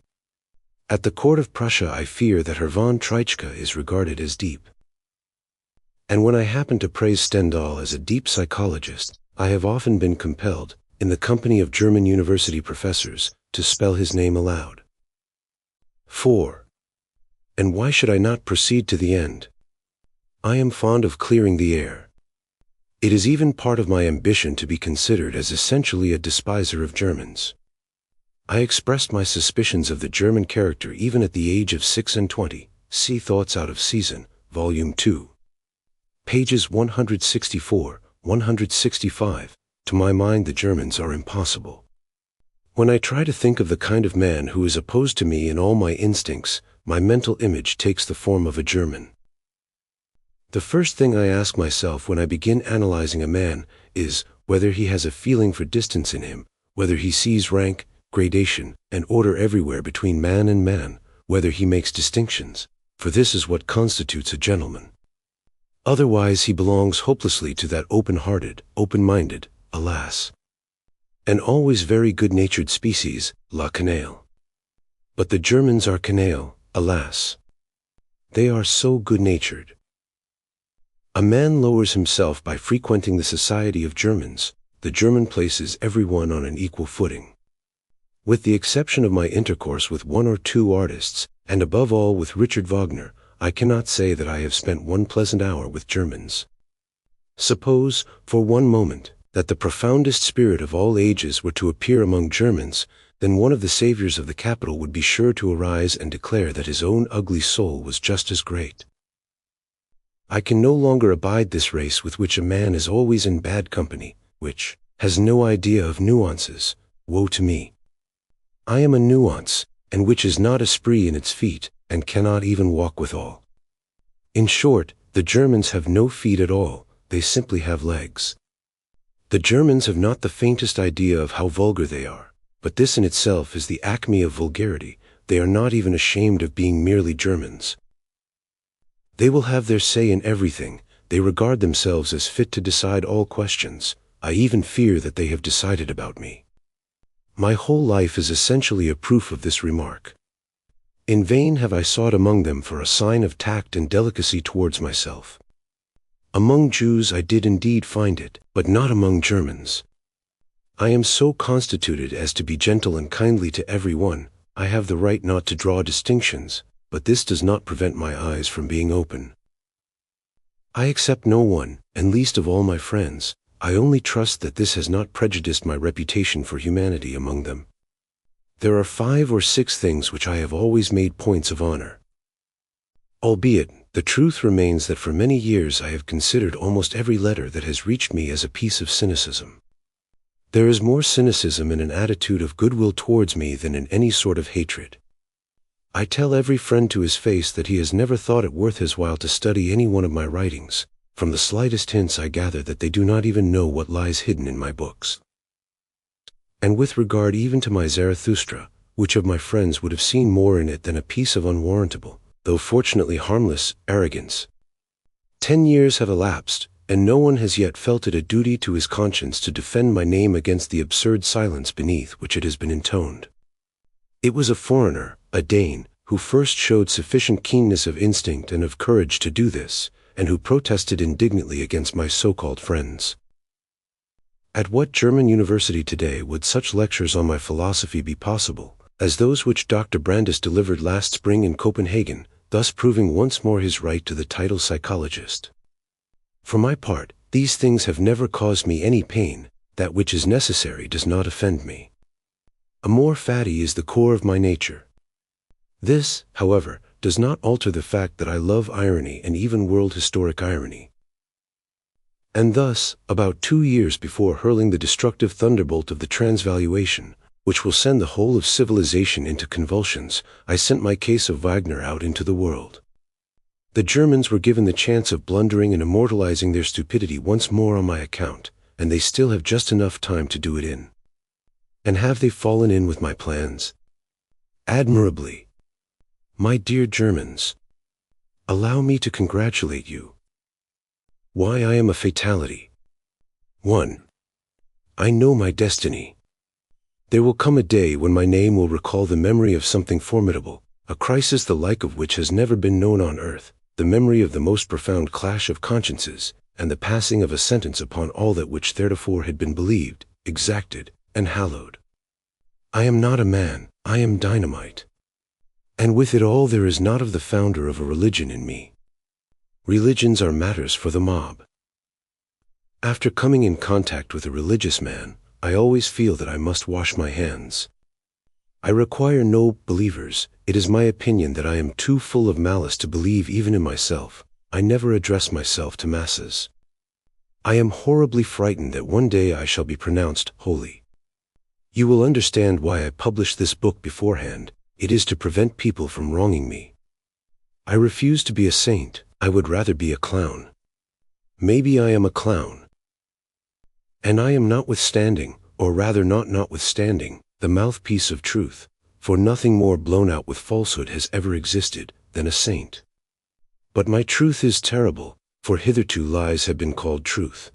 At the court of Prussia I fear that Herr von Treitschke is regarded as deep. And when I happen to praise Stendhal as a deep psychologist, I have often been compelled, in the company of German university professors, to spell his name aloud. 4. And why should I not proceed to the end? I am fond of clearing the air. It is even part of my ambition to be considered as essentially a despiser of Germans. I expressed my suspicions of the German character even at the age of 26. See Thoughts Out of Season, Volume 2. Pages 164, 165. To my mind the Germans are impossible. When I try to think of the kind of man who is opposed to me in all my instincts, my mental image takes the form of a German. The first thing I ask myself when I begin analyzing a man is whether he has a feeling for distance in him, whether he sees rank, gradation, and order everywhere between man and man, whether he makes distinctions, for this is what constitutes a gentleman. Otherwise he belongs hopelessly to that open-hearted, open-minded, alas, and always very good-natured species, la canaille. But the Germans are canaille, alas. They are so good-natured. A man lowers himself by frequenting the society of Germans. The German places everyone on an equal footing. With the exception of my intercourse with one or two artists, and above all with Richard Wagner, I cannot say that I have spent one pleasant hour with Germans. Suppose, for one moment, that the profoundest spirit of all ages were to appear among Germans, then one of the saviors of the capital would be sure to arise and declare that his own ugly soul was just as great. I can no longer abide this race with which a man is always in bad company, which has no idea of nuances. Woe to me! I am a nuance, and which is not esprit in its feet, and cannot even walk withal. In short, the Germans have no feet at all, they simply have legs. The Germans have not the faintest idea of how vulgar they are, but this in itself is the acme of vulgarity, they are not even ashamed of being merely Germans. They will have their say in everything. They regard themselves as fit to decide all questions. I even fear that they have decided about me. My whole life is essentially a proof of this remark. In vain have I sought among them for a sign of tact and delicacy towards myself. Among Jews I did indeed find it, but not among Germans. I am so constituted as to be gentle and kindly to every one. I have the right not to draw distinctions, but this does not prevent my eyes from being open. I accept no one, and least of all my friends. I only trust that this has not prejudiced my reputation for humanity among them. There are 5 or 6 things which I have always made points of honor. Albeit, the truth remains that for many years I have considered almost every letter that has reached me as a piece of cynicism. There is more cynicism in an attitude of goodwill towards me than in any sort of hatred. I tell every friend to his face that he has never thought it worth his while to study any one of my writings. From the slightest hints I gather that they do not even know what lies hidden in my books. And with regard even to my Zarathustra, which of my friends would have seen more in it than a piece of unwarrantable, though fortunately harmless, arrogance? 10 years have elapsed, and no one has yet felt it a duty to his conscience to defend my name against the absurd silence beneath which it has been intoned. It was a foreigner, a Dane, who first showed sufficient keenness of instinct and of courage to do this, and who protested indignantly against my so-called friends. At what German university today would such lectures on my philosophy be possible, as those which Dr. Brandes delivered last spring in Copenhagen, thus proving once more his right to the title psychologist? For my part, these things have never caused me any pain. That which is necessary does not offend me. Amor fati is the core of my nature. This, however, does not alter the fact that I love irony and even world-historic irony. And thus, about 2 years before hurling the destructive thunderbolt of the transvaluation, which will send the whole of civilization into convulsions, I sent my case of Wagner out into the world. The Germans were given the chance of blundering and immortalizing their stupidity once more on my account, and they still have just enough time to do it in. And have they fallen in with my plans? Admirably. My dear Germans, allow me to congratulate you. Why I am a fatality. 1. I know my destiny. There will come a day when my name will recall the memory of something formidable, a crisis the like of which has never been known on earth, the memory of the most profound clash of consciences, and the passing of a sentence upon all that which theretofore had been believed, exacted, and hallowed. I am not a man, I am dynamite. And with it all there is not of the founder of a religion in me. Religions are matters for the mob. After coming in contact with a religious man, I always feel that I must wash my hands. I require no believers. It is my opinion that I am too full of malice to believe even in myself. I never address myself to masses. I am horribly frightened that one day I shall be pronounced holy. You will understand why I published this book beforehand. It is to prevent people from wronging me. I refuse to be a saint. I would rather be a clown. Maybe I am a clown. And I am notwithstanding, or rather not notwithstanding, the mouthpiece of truth, for nothing more blown out with falsehood has ever existed than a saint. But my truth is terrible, for hitherto lies have been called truth.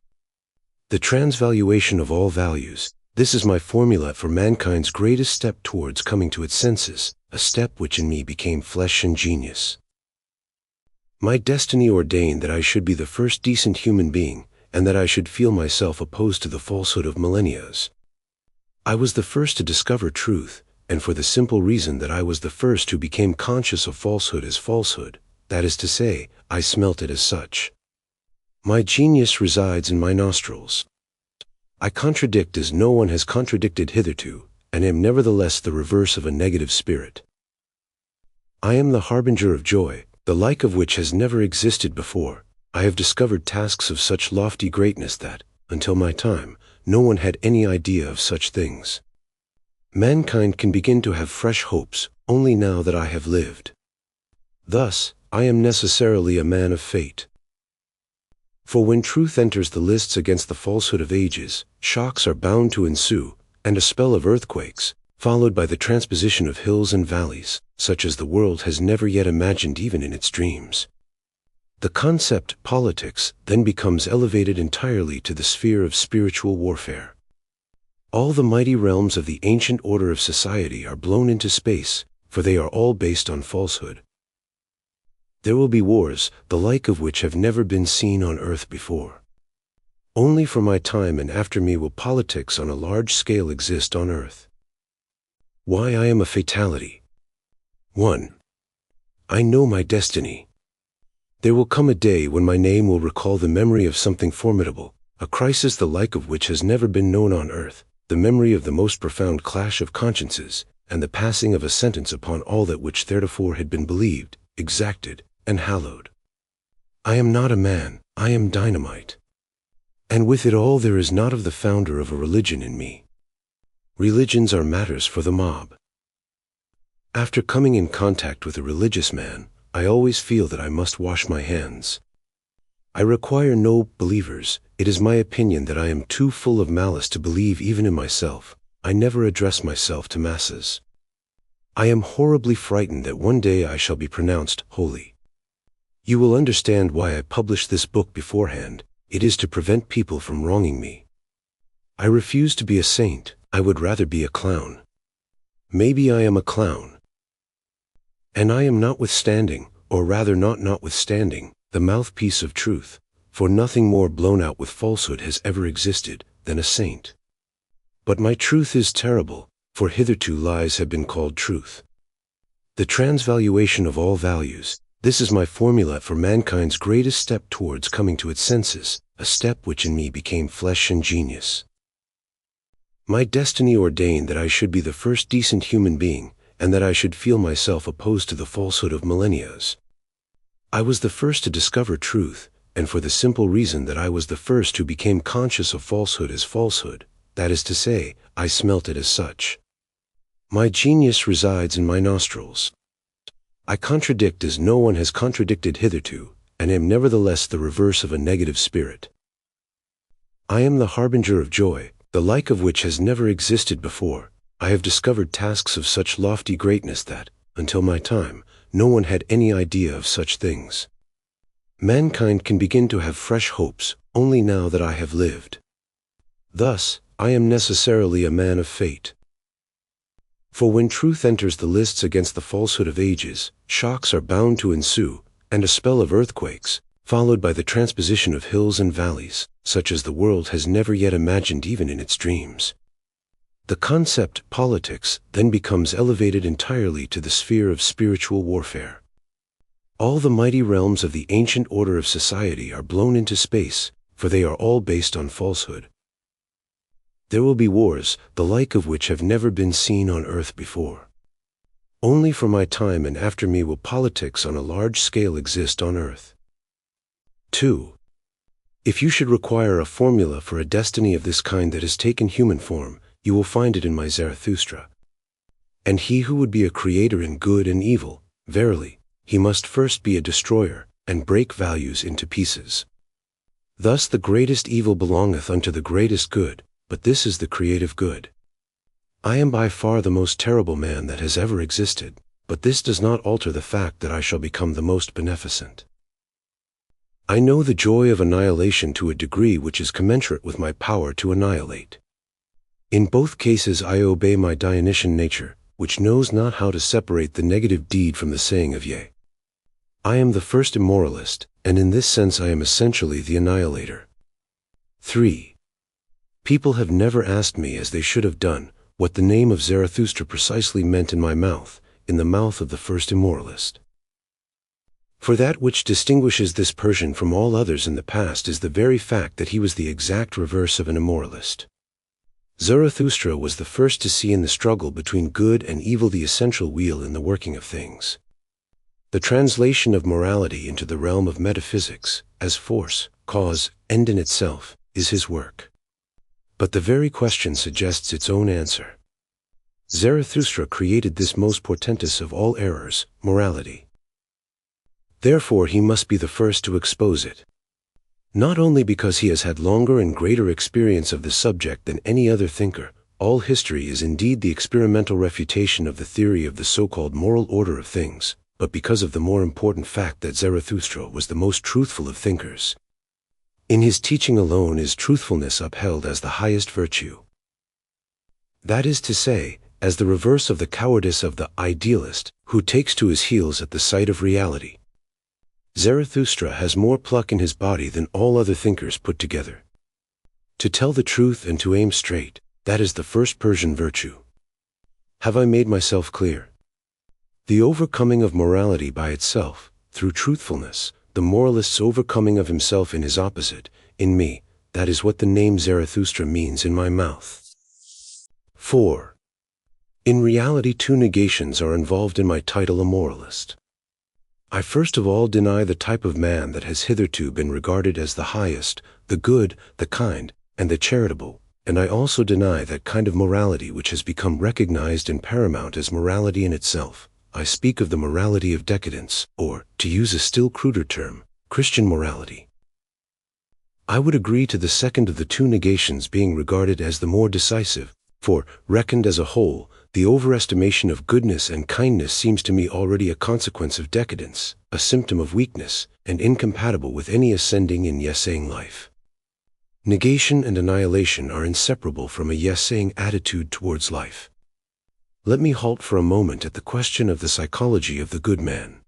The transvaluation of all values, this is my formula for mankind's greatest step towards coming to its senses, a step which in me became flesh and genius. My destiny ordained that I should be the first decent human being, and that I should feel myself opposed to the falsehood of millennias. I was the first to discover truth, and for the simple reason that I was the first who became conscious of falsehood as falsehood, that is to say, I smelt it as such. My genius resides in my nostrils. I contradict as no one has contradicted hitherto, and am nevertheless the reverse of a negative spirit. I am the harbinger of joy, the like of which has never existed before. I have discovered tasks of such lofty greatness that, until my time, no one had any idea of such things. Mankind can begin to have fresh hopes only now that I have lived. Thus, I am necessarily a man of fate. For when truth enters the lists against the falsehood of ages, shocks are bound to ensue, and a spell of earthquakes, followed by the transposition of hills and valleys, such as the world has never yet imagined even in its dreams. The concept politics then becomes elevated entirely to the sphere of spiritual warfare. All the mighty realms of the ancient order of society are blown into space, for they are all based on falsehood. There will be wars, the like of which have never been seen on earth before. Only for my time and after me will politics on a large scale exist on earth. Why I am a fatality. 1. I know my destiny. There will come a day when my name will recall the memory of something formidable, a crisis the like of which has never been known on earth, the memory of the most profound clash of consciences, and the passing of a sentence upon all that which theretofore had been believed, exacted, and hallowed. I am not a man, I am dynamite. And with it all there is not of the founder of a religion in me. Religions are matters for the mob. After coming in contact with a religious man, I always feel that I must wash my hands. I require no believers. It is my opinion that I am too full of malice to believe even in myself. I never address myself to masses. I am horribly frightened that one day I shall be pronounced holy. You will understand why I publish this book beforehand. It is to prevent people from wronging me. I refuse to be a saint. I would rather be a clown. Maybe I am a clown. And I am notwithstanding, or rather not notwithstanding, the mouthpiece of truth, for nothing more blown out with falsehood has ever existed than a saint. But my truth is terrible, for hitherto lies have been called truth. The transvaluation of all values, this is my formula for mankind's greatest step towards coming to its senses, a step which in me became flesh and genius. My destiny ordained that I should be the first decent human being, and that I should feel myself opposed to the falsehood of millennias. I was the first to discover truth, and for the simple reason that I was the first who became conscious of falsehood as falsehood, that is to say, I smelt it as such. My genius resides in my nostrils. I contradict as no one has contradicted hitherto, and am nevertheless the reverse of a negative spirit. I am the harbinger of joy, the like of which has never existed before. I have discovered tasks of such lofty greatness that, until my time, no one had any idea of such things. Mankind can begin to have fresh hopes only now that I have lived. Thus, I am necessarily a man of fate. For when truth enters the lists against the falsehood of ages, shocks are bound to ensue, and a spell of earthquakes, followed by the transposition of hills and valleys, such as the world has never yet imagined even in its dreams. The concept politics then becomes elevated entirely to the sphere of spiritual warfare. All the mighty realms of the ancient order of society are blown into space, for they are all based on falsehood. There will be wars, the like of which have never been seen on earth before. Only for my time and after me will politics on a large scale exist on earth. 2. If you should require a formula for a destiny of this kind that has taken human form, you will find it in my Zarathustra. And he who would be a creator in good and evil, verily, he must first be a destroyer, and break values into pieces. Thus the greatest evil belongeth unto the greatest good, but this is the creative good. I am by far the most terrible man that has ever existed, but this does not alter the fact that I shall become the most beneficent. I know the joy of annihilation to a degree which is commensurate with my power to annihilate. In both cases I obey my Dionysian nature, which knows not how to separate the negative deed from the saying of yea. I am the first immoralist, and in this sense I am essentially the annihilator. 3. People have never asked me, as they should have done, what the name of Zarathustra precisely meant in my mouth, in the mouth of the first immoralist. For that which distinguishes this Persian from all others in the past is the very fact that he was the exact reverse of an immoralist. Zarathustra was the first to see in the struggle between good and evil the essential wheel in the working of things. The translation of morality into the realm of metaphysics, as force, cause, end in itself, is his work. But the very question suggests its own answer. Zarathustra created this most portentous of all errors, morality. Therefore he must be the first to expose it. Not only because he has had longer and greater experience of the subject than any other thinker, all history is indeed the experimental refutation of the theory of the so-called moral order of things, but because of the more important fact that Zarathustra was the most truthful of thinkers. In his teaching alone is truthfulness upheld as the highest virtue. That is to say, as the reverse of the cowardice of the idealist, who takes to his heels at the sight of reality. Zarathustra has more pluck in his body than all other thinkers put together. To tell the truth and to aim straight, that is the first Persian virtue. Have I made myself clear? The overcoming of morality by itself, through truthfulness, the moralist's overcoming of himself in his opposite, in me, that is what the name Zarathustra means in my mouth. 4. In reality, two negations are involved in my title, a moralist. I first of all deny the type of man that has hitherto been regarded as the highest, the good, the kind, and the charitable, and I also deny that kind of morality which has become recognized and paramount as morality in itself. I speak of the morality of decadence, or, to use a still cruder term, Christian morality. I would agree to the second of the two negations being regarded as the more decisive, for, reckoned as a whole, the overestimation of goodness and kindness seems to me already a consequence of decadence, a symptom of weakness, and incompatible with any ascending and yes-saying life. Negation and annihilation are inseparable from a yes-saying attitude towards life. Let me halt for a moment at the question of the psychology of the good man.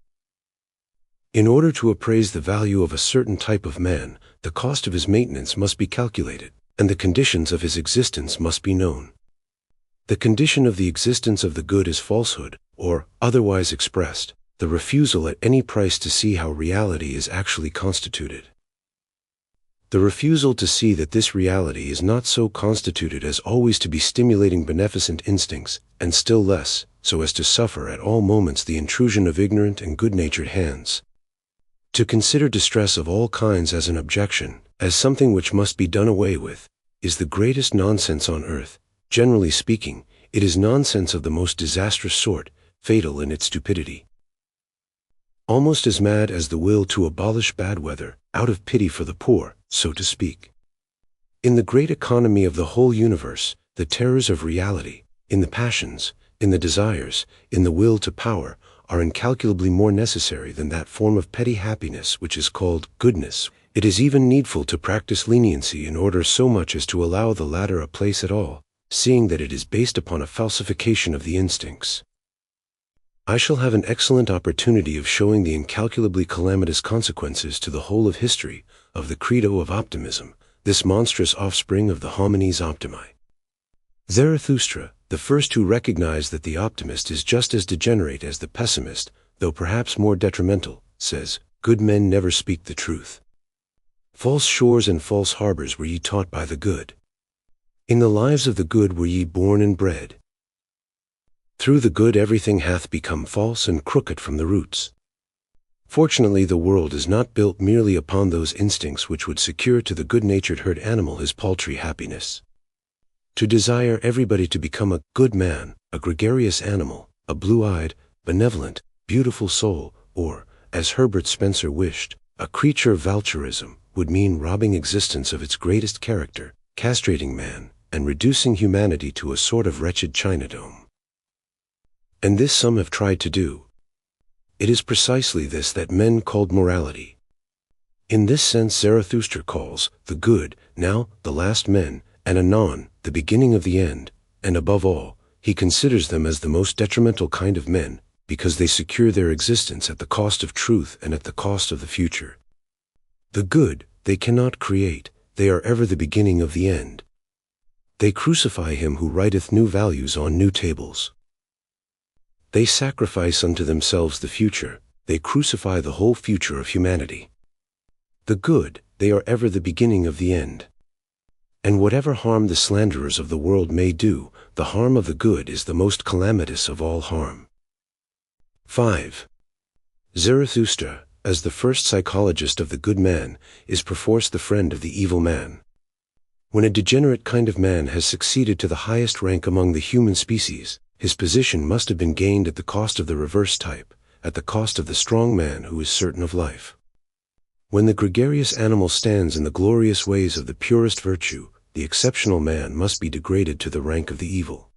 In order to appraise the value of a certain type of man, the cost of his maintenance must be calculated, and the conditions of his existence must be known. The condition of the existence of the good is falsehood, or, otherwise expressed, the refusal at any price to see how reality is actually constituted. The refusal to see that this reality is not so constituted as always to be stimulating beneficent instincts, and still less, so as to suffer at all moments the intrusion of ignorant and good-natured hands. To consider distress of all kinds as an objection, as something which must be done away with, is the greatest nonsense on earth. Generally speaking, it is nonsense of the most disastrous sort, fatal in its stupidity. Almost as mad as the will to abolish bad weather, out of pity for the poor, so to speak. In the great economy of the whole universe, the terrors of reality, in the passions, in the desires, in the will to power, are incalculably more necessary than that form of petty happiness which is called goodness. It is even needful to practice leniency in order so much as to allow the latter a place at all, seeing that it is based upon a falsification of the instincts. I shall have an excellent opportunity of showing the incalculably calamitous consequences to the whole of history of the credo of optimism, this monstrous offspring of the homines optimi. Zarathustra, the first who recognized that the optimist is just as degenerate as the pessimist, though perhaps more detrimental, says, "Good men never speak the truth. False shores and false harbors were ye taught by the good. In the lives of the good were ye born and bred. Through the good everything hath become false and crooked from the roots." Fortunately, the world is not built merely upon those instincts which would secure to the good-natured herd animal his paltry happiness. To desire everybody to become a good man, a gregarious animal, a blue-eyed, benevolent, beautiful soul, or, as Herbert Spencer wished, a creature of vulturism, would mean robbing existence of its greatest character, castrating man, and reducing humanity to a sort of wretched China dome. And this some have tried to do. It is precisely this that men called morality. In this sense Zarathustra calls the good now the last men, and anon the beginning of the end, and above all, he considers them as the most detrimental kind of men, because they secure their existence at the cost of truth and at the cost of the future. The good they cannot create, they are ever the beginning of the end. They crucify him who writeth new values on new tables. They sacrifice unto themselves the future, they crucify the whole future of humanity. The good, they are ever the beginning of the end. And whatever harm the slanderers of the world may do, the harm of the good is the most calamitous of all harm. 5. Zarathustra, as the first psychologist of the good man, is perforce the friend of the evil man. When a degenerate kind of man has succeeded to the highest rank among the human species, his position must have been gained at the cost of the reverse type, at the cost of the strong man who is certain of life. When the gregarious animal stands in the glorious ways of the purest virtue, the exceptional man must be degraded to the rank of the evil.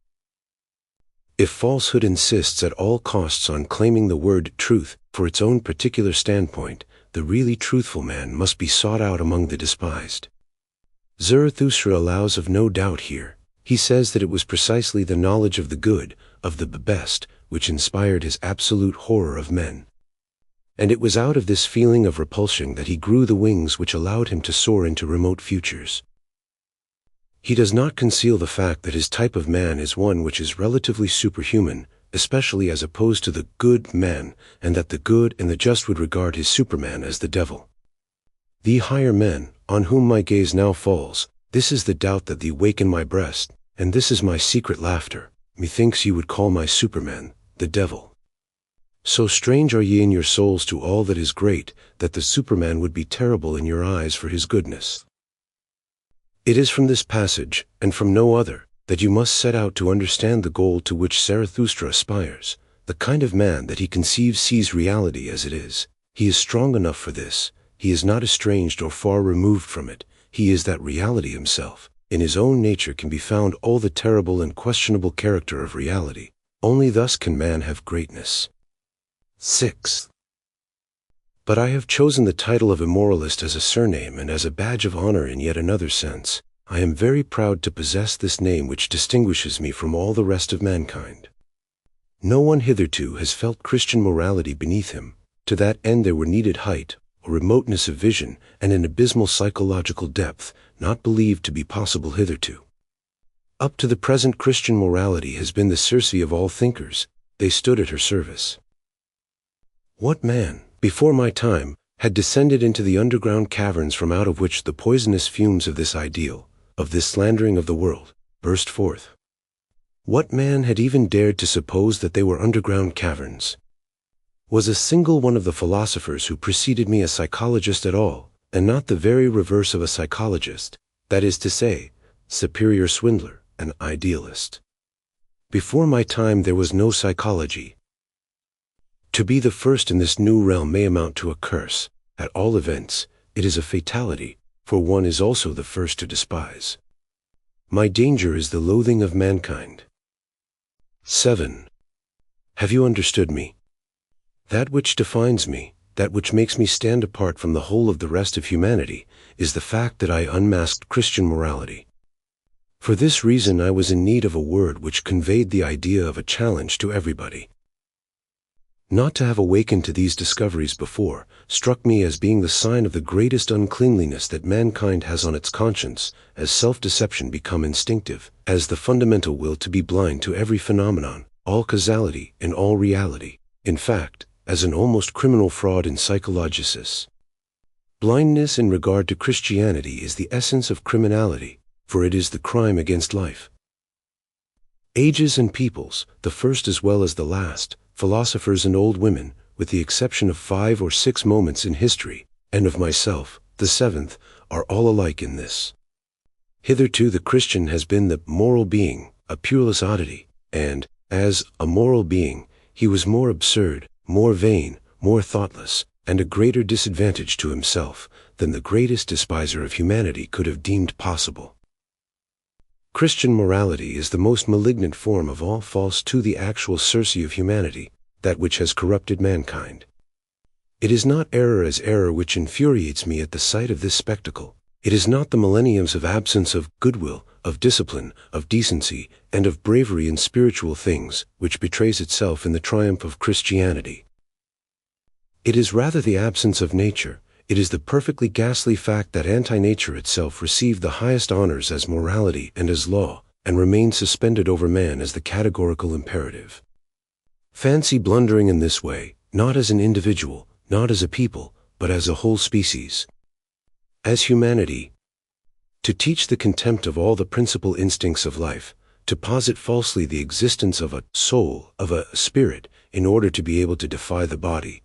If falsehood insists at all costs on claiming the word truth for its own particular standpoint, the really truthful man must be sought out among the despised. Zarathustra allows of no doubt here. He says that it was precisely the knowledge of the good, of the best, which inspired his absolute horror of men. And it was out of this feeling of repulsion that he grew the wings which allowed him to soar into remote futures. He does not conceal the fact that his type of man is one which is relatively superhuman, especially as opposed to the good man, and that the good and the just would regard his Superman as the devil. The higher men, on whom my gaze now falls, this is the doubt that thee wake in my breast, and this is my secret laughter. Methinks you would call my Superman the devil. So strange are ye in your souls to all that is great, that the Superman would be terrible in your eyes for his goodness. It is from this passage, and from no other, that you must set out to understand the goal to which Zarathustra aspires. The kind of man that he conceives sees reality as it is. He is strong enough for this. He is not estranged or far removed from it. He is that reality himself. In his own nature can be found all the terrible and questionable character of reality. Only thus can man have greatness. 6. But I have chosen the title of immoralist as a surname and as a badge of honor in yet another sense. I am very proud to possess this name which distinguishes me from all the rest of mankind. No one hitherto has felt Christian morality beneath him. To that end there were needed height, a remoteness of vision, and an abysmal psychological depth, not believed to be possible hitherto. Up to the present, Christian morality has been the Circe of all thinkers. They stood at her service. What man, before my time, had descended into the underground caverns from out of which the poisonous fumes of this ideal, of this slandering of the world, burst forth? What man had even dared to suppose that they were underground caverns? Was a single one of the philosophers who preceded me a psychologist at all, and not the very reverse of a psychologist, that is to say, superior swindler, an idealist? Before my time there was no psychology. To be the first in this new realm may amount to a curse. At all events, it is a fatality, for one is also the first to despise. My danger is the loathing of mankind. 7. Have you understood me? That which defines me, that which makes me stand apart from the whole of the rest of humanity, is the fact that I unmasked Christian morality. For this reason I was in need of a word which conveyed the idea of a challenge to everybody. Not to have awakened to these discoveries before struck me as being the sign of the greatest uncleanliness that mankind has on its conscience, as self-deception become instinctive, as the fundamental will to be blind to every phenomenon, all causality and all reality, in fact, as an almost criminal fraud in psychologicis. Blindness in regard to Christianity is the essence of criminality, for it is the crime against life. Ages and peoples, the first as well as the last, philosophers and old women, with the exception of 5 or 6 moments in history, and of myself, the 7th, are all alike in this. Hitherto the Christian has been the moral being, a pureless oddity, and, as a moral being, he was more absurd, more vain, more thoughtless, and a greater disadvantage to himself than the greatest despiser of humanity could have deemed possible. Christian morality is the most malignant form of all false to the actual Circe of humanity, that which has corrupted mankind. It is not error as error which infuriates me at the sight of this spectacle. It is not the millenniums of absence of goodwill, of discipline, of decency, and of bravery in spiritual things, which betrays itself in the triumph of Christianity. It is rather the absence of nature. It is the perfectly ghastly fact that anti-nature itself received the highest honors as morality and as law, and remained suspended over man as the categorical imperative. Fancy blundering in this way, not as an individual, not as a people, but as a whole species. As humanity. To teach the contempt of all the principal instincts of life, to posit falsely the existence of a soul, of a spirit, in order to be able to defy the body.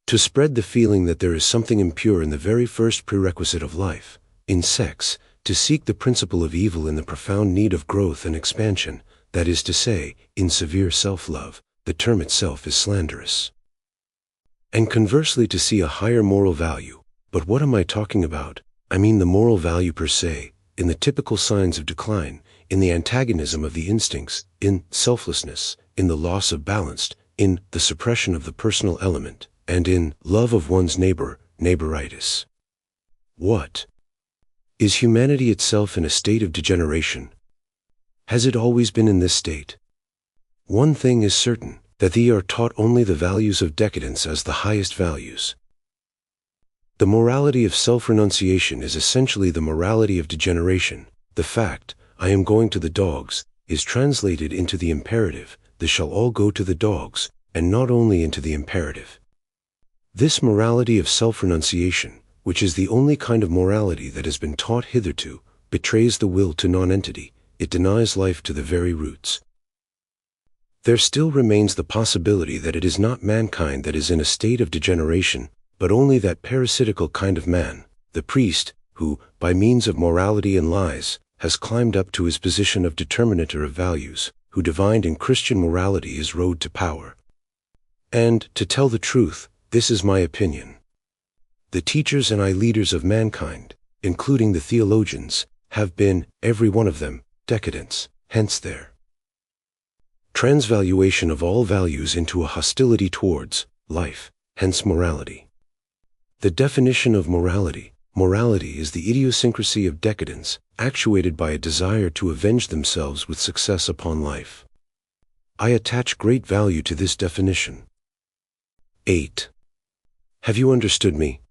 To spread the feeling that there is something impure in the very first prerequisite of life, in sex, to seek the principle of evil in the profound need of growth and expansion, that is to say, in severe self-love, the term itself is slanderous. And conversely to see a higher moral value, but what am I talking about? I mean the moral value per se, in the typical signs of decline, in the antagonism of the instincts, in selflessness, in the loss of balance, in the suppression of the personal element, and in love of one's neighbor, neighboritis. What? Is humanity itself in a state of degeneration? Has it always been in this state? One thing is certain, that they are taught only the values of decadence as the highest values. The morality of self-renunciation is essentially the morality of degeneration. The fact, "I am going to the dogs," is translated into the imperative, "They shall all go to the dogs," and not only into the imperative. This morality of self-renunciation, which is the only kind of morality that has been taught hitherto, betrays the will to non-entity. It denies life to the very roots. There still remains the possibility that it is not mankind that is in a state of degeneration, but only that parasitical kind of man, the priest, who, by means of morality and lies, has climbed up to his position of determinator of values, who divined in Christian morality his road to power. And, to tell the truth, this is my opinion. The teachers and leaders of mankind, including the theologians, have been, every one of them, decadents, hence their transvaluation of all values into a hostility towards life, hence morality. The definition of morality. Morality is the idiosyncrasy of decadence, actuated by a desire to avenge themselves with success upon life. I attach great value to this definition. 8. Have you understood me?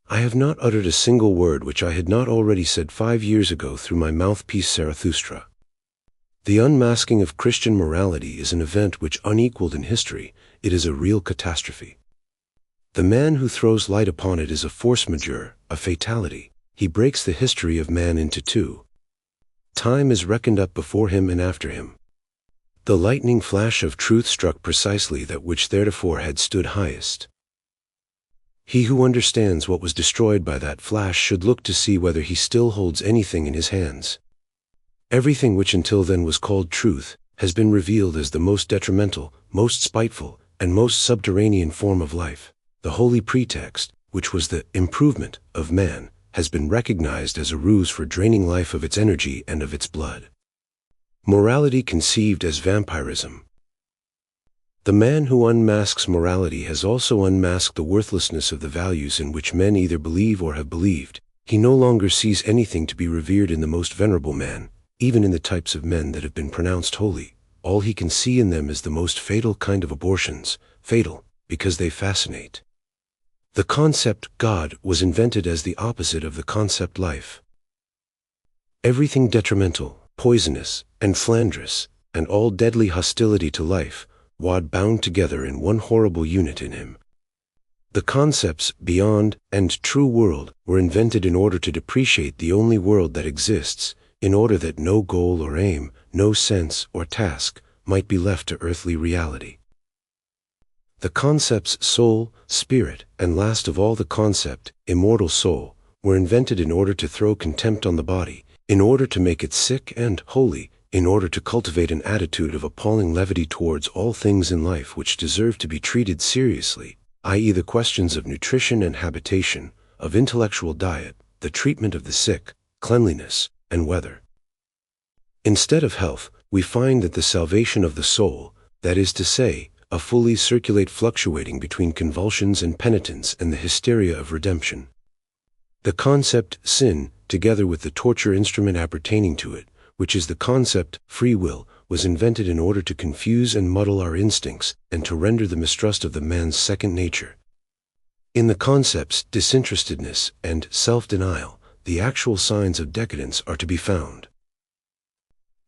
I have not uttered a single word which I had not already said 5 years ago through my mouthpiece Zarathustra. The unmasking of Christian morality is an event which, unequaled in history, it is a real catastrophe. The man who throws light upon it is a force majeure, a fatality. He breaks the history of man into two. Time is reckoned up before him and after him. The lightning flash of truth struck precisely that which theretofore had stood highest. He who understands what was destroyed by that flash should look to see whether he still holds anything in his hands. Everything which until then was called truth has been revealed as the most detrimental, most spiteful, and most subterranean form of life. The holy pretext, which was the improvement of man, has been recognized as a ruse for draining life of its energy and of its blood. Morality conceived as vampirism. The man who unmasks morality has also unmasked the worthlessness of the values in which men either believe or have believed. He no longer sees anything to be revered in the most venerable man, even in the types of men that have been pronounced holy. All he can see in them is the most fatal kind of abortions, fatal, because they fascinate. The concept God was invented as the opposite of the concept life. Everything detrimental, poisonous, and slanderous, and all deadly hostility to life, wad bound together in one horrible unit in him. The concepts beyond and true world were invented in order to depreciate the only world that exists, in order that no goal or aim, no sense or task, might be left to earthly reality. The concepts soul, spirit, and last of all the concept, immortal soul, were invented in order to throw contempt on the body, in order to make it sick and holy, in order to cultivate an attitude of appalling levity towards all things in life which deserve to be treated seriously, i.e. the questions of nutrition and habitation, of intellectual diet, the treatment of the sick, cleanliness, and weather. Instead of health, we find that the salvation of the soul, that is to say, a fully circulate fluctuating between convulsions and penitence and the hysteria of redemption. The concept sin, together with the torture instrument appertaining to it, which is the concept free will, was invented in order to confuse and muddle our instincts and to render the mistrust of the man's second nature. In the concepts disinterestedness and self-denial, the actual signs of decadence are to be found.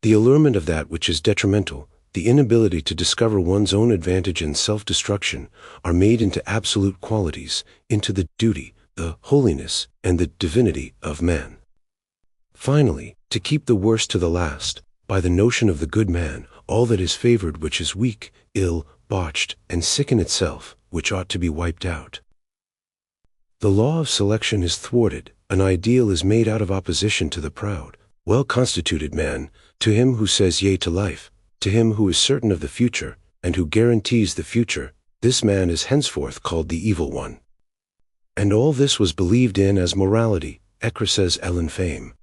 The allurement of that which is detrimental, the inability to discover one's own advantage and self-destruction, are made into absolute qualities, into the duty, the holiness, and the divinity of man. Finally, to keep the worst to the last, by the notion of the good man, all that is favored which is weak, ill, botched, and sick in itself, which ought to be wiped out. The law of selection is thwarted, an ideal is made out of opposition to the proud, well-constituted man, to him who says yea to life, to him who is certain of the future, and who guarantees the future. This man is henceforth called the evil one. And all this was believed in as morality, ecce Ellen fame.